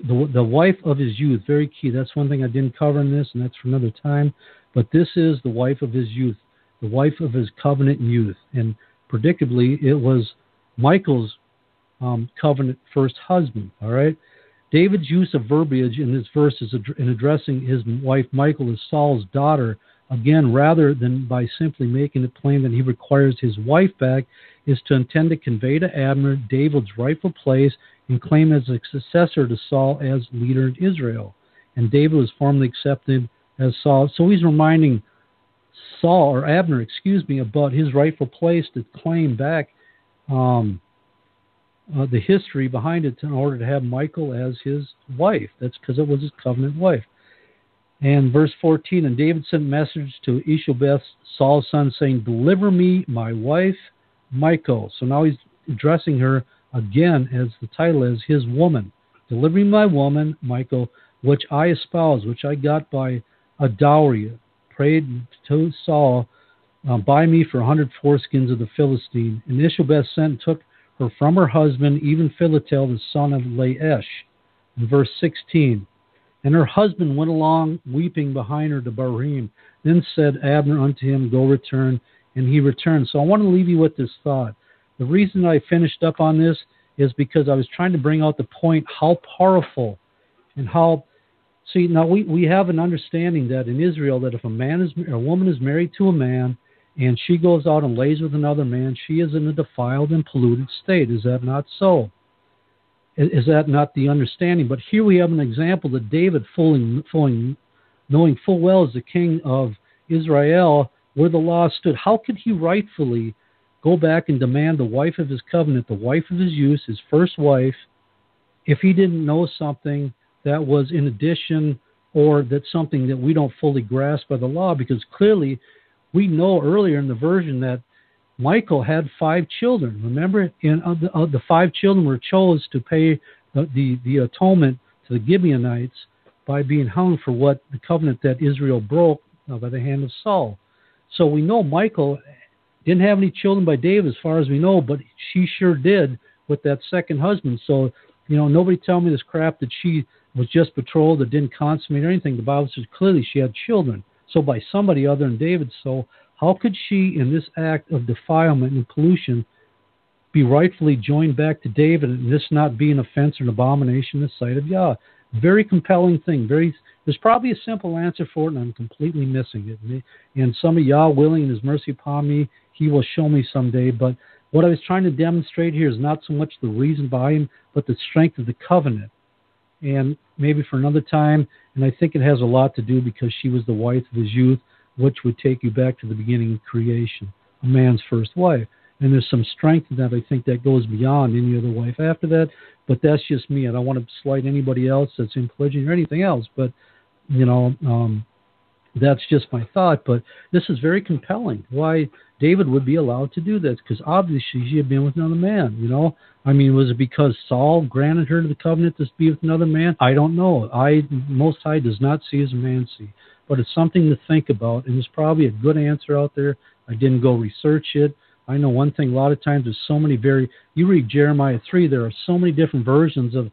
S1: the wife of his youth, very key. That's one thing I didn't cover in this, and that's for another time. But this is the wife of his youth, the wife of his covenant youth. And predictably, it was Michal's covenant first husband, all right? David's use of verbiage in this verse is in addressing his wife Michal as Saul's daughter, again, rather than by simply making it plain that he requires his wife back, is to intend to convey to Abner David's rightful place and claim as a successor to Saul as leader in Israel. And David was formally accepted as Saul. So he's reminding Abner, about his rightful place to claim back the history behind it in order to have Michal as his wife. That's because it was his covenant wife. And verse 14, and David sent message to Ishbosheth, Saul's son, saying, deliver me my wife, Michal. So now he's addressing her again as the title is his woman. Deliver me my woman, Michal, which I espouse, which I got by a dowry, prayed to Saul, buy me for 100 foreskins of the Philistine. And Ishbosheth sent and took her from her husband, even Philetel, the son of Laish. In verse 16, and her husband went along weeping behind her to Bahurim. Then said Abner unto him, go return. And he returned. So I want to leave you with this thought. The reason I finished up on this is because I was trying to bring out the point how powerful and how... See, now we have an understanding that in Israel that if a woman is married to a man and she goes out and lays with another man, she is in a defiled and polluted state. Is that not so? Is that not the understanding? But here we have an example that David, knowing full well as the king of Israel, where the law stood, how could he rightfully go back and demand the wife of his covenant, the wife of his youth, his first wife, if he didn't know something that was in addition, or that's something that we don't fully grasp by the law? Because clearly we know earlier in the version that Michal had 5 children. Remember, the 5 children were chose to pay the atonement to the Gibeonites by being hung for what the covenant that Israel broke by the hand of Saul. So we know Michal didn't have any children by David as far as we know, but she sure did with that second husband. So, nobody tell me this crap that she was just betrothed or didn't consummate or anything. The Bible says clearly she had children. So by somebody other than David. So how could she, in this act of defilement and pollution, be rightfully joined back to David and this not be an offense or an abomination in the sight of Yah? Very compelling thing. There's probably a simple answer for it, and I'm completely missing it. And some of Yah willing in His mercy upon me, He will show me someday. But what I was trying to demonstrate here is not so much the reason behind Him, but the strength of the covenant. And maybe for another time, and I think it has a lot to do because she was the wife of his youth, which would take you back to the beginning of creation, a man's first wife. And there's some strength in that. I think that goes beyond any other wife after that. But that's just me. I don't want to slight anybody else that's in polygyny or anything else. But, that's just my thought. But this is very compelling. Why David would be allowed to do this? Because obviously she had been with another man, I mean, was it because Saul granted her the covenant to be with another man? I don't know. Most High does not see as a man see. But it's something to think about. And there's probably a good answer out there. I didn't go research it. I know one thing, a lot of times there's so many you read Jeremiah 3, there are so many different versions of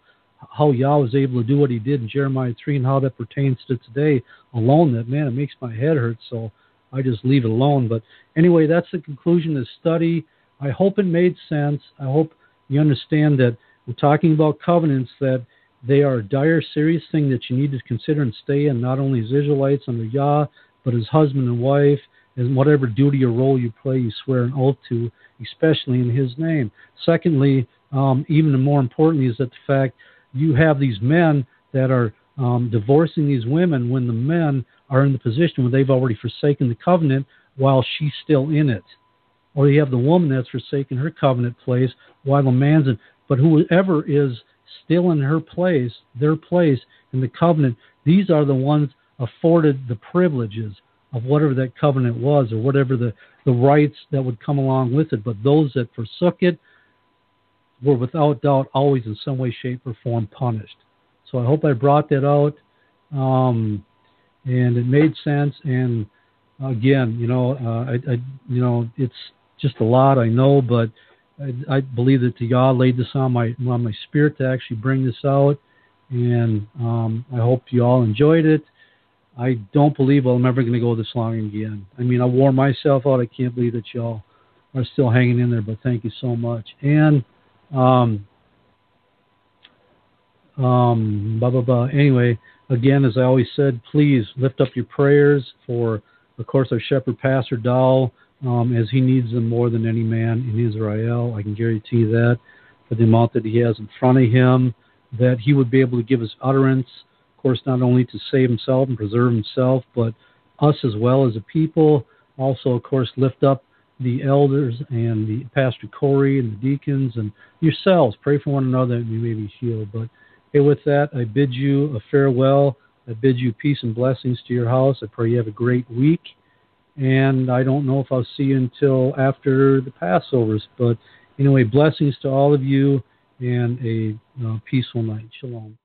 S1: how Yah was able to do what He did in Jeremiah 3 and how that pertains to today alone, that, man, it makes my head hurt, so I just leave it alone. But anyway, that's the conclusion of the study. I hope it made sense. I hope you understand that we're talking about covenants, that they are a dire, serious thing that you need to consider and stay in, not only as Israelites under Yah, but as husband and wife, and whatever duty or role you play, you swear an oath to, especially in His name. Secondly, even more importantly, is that the fact you have these men that are divorcing these women when the men are in the position where they've already forsaken the covenant while she's still in it. Or you have the woman that's forsaken her covenant place while the man's in. But whoever is still in her place, their place in the covenant, these are the ones afforded the privileges of whatever that covenant was or whatever the rights that would come along with it. But those that forsook it were without doubt always in some way, shape, or form punished. So I hope I brought that out, and it made sense. And again, it's just a lot, I know, but I believe that Yah laid this on my spirit to actually bring this out, and I hope you all enjoyed it. I don't believe I'm ever going to go this long again. I mean, I wore myself out. I can't believe that y'all are still hanging in there, but thank you so much. And anyway, again, as I always said, please lift up your prayers for, of course, our shepherd pastor Dowell, as he needs them more than any man in Israel. I can guarantee that, for the amount that he has in front of him, that he would be able to give us utterance, of course, not only to save himself and preserve himself, but us as well as a people. Also, of course, lift up the elders and the Pastor Corey and the deacons and yourselves. Pray for one another that you may be healed. But hey, with that, I bid you a farewell. I bid you peace and blessings to your house. I pray you have a great week. And I don't know if I'll see you until after the Passovers. But anyway, blessings to all of you and a peaceful night. Shalom.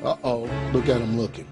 S3: Uh-oh, look at him looking.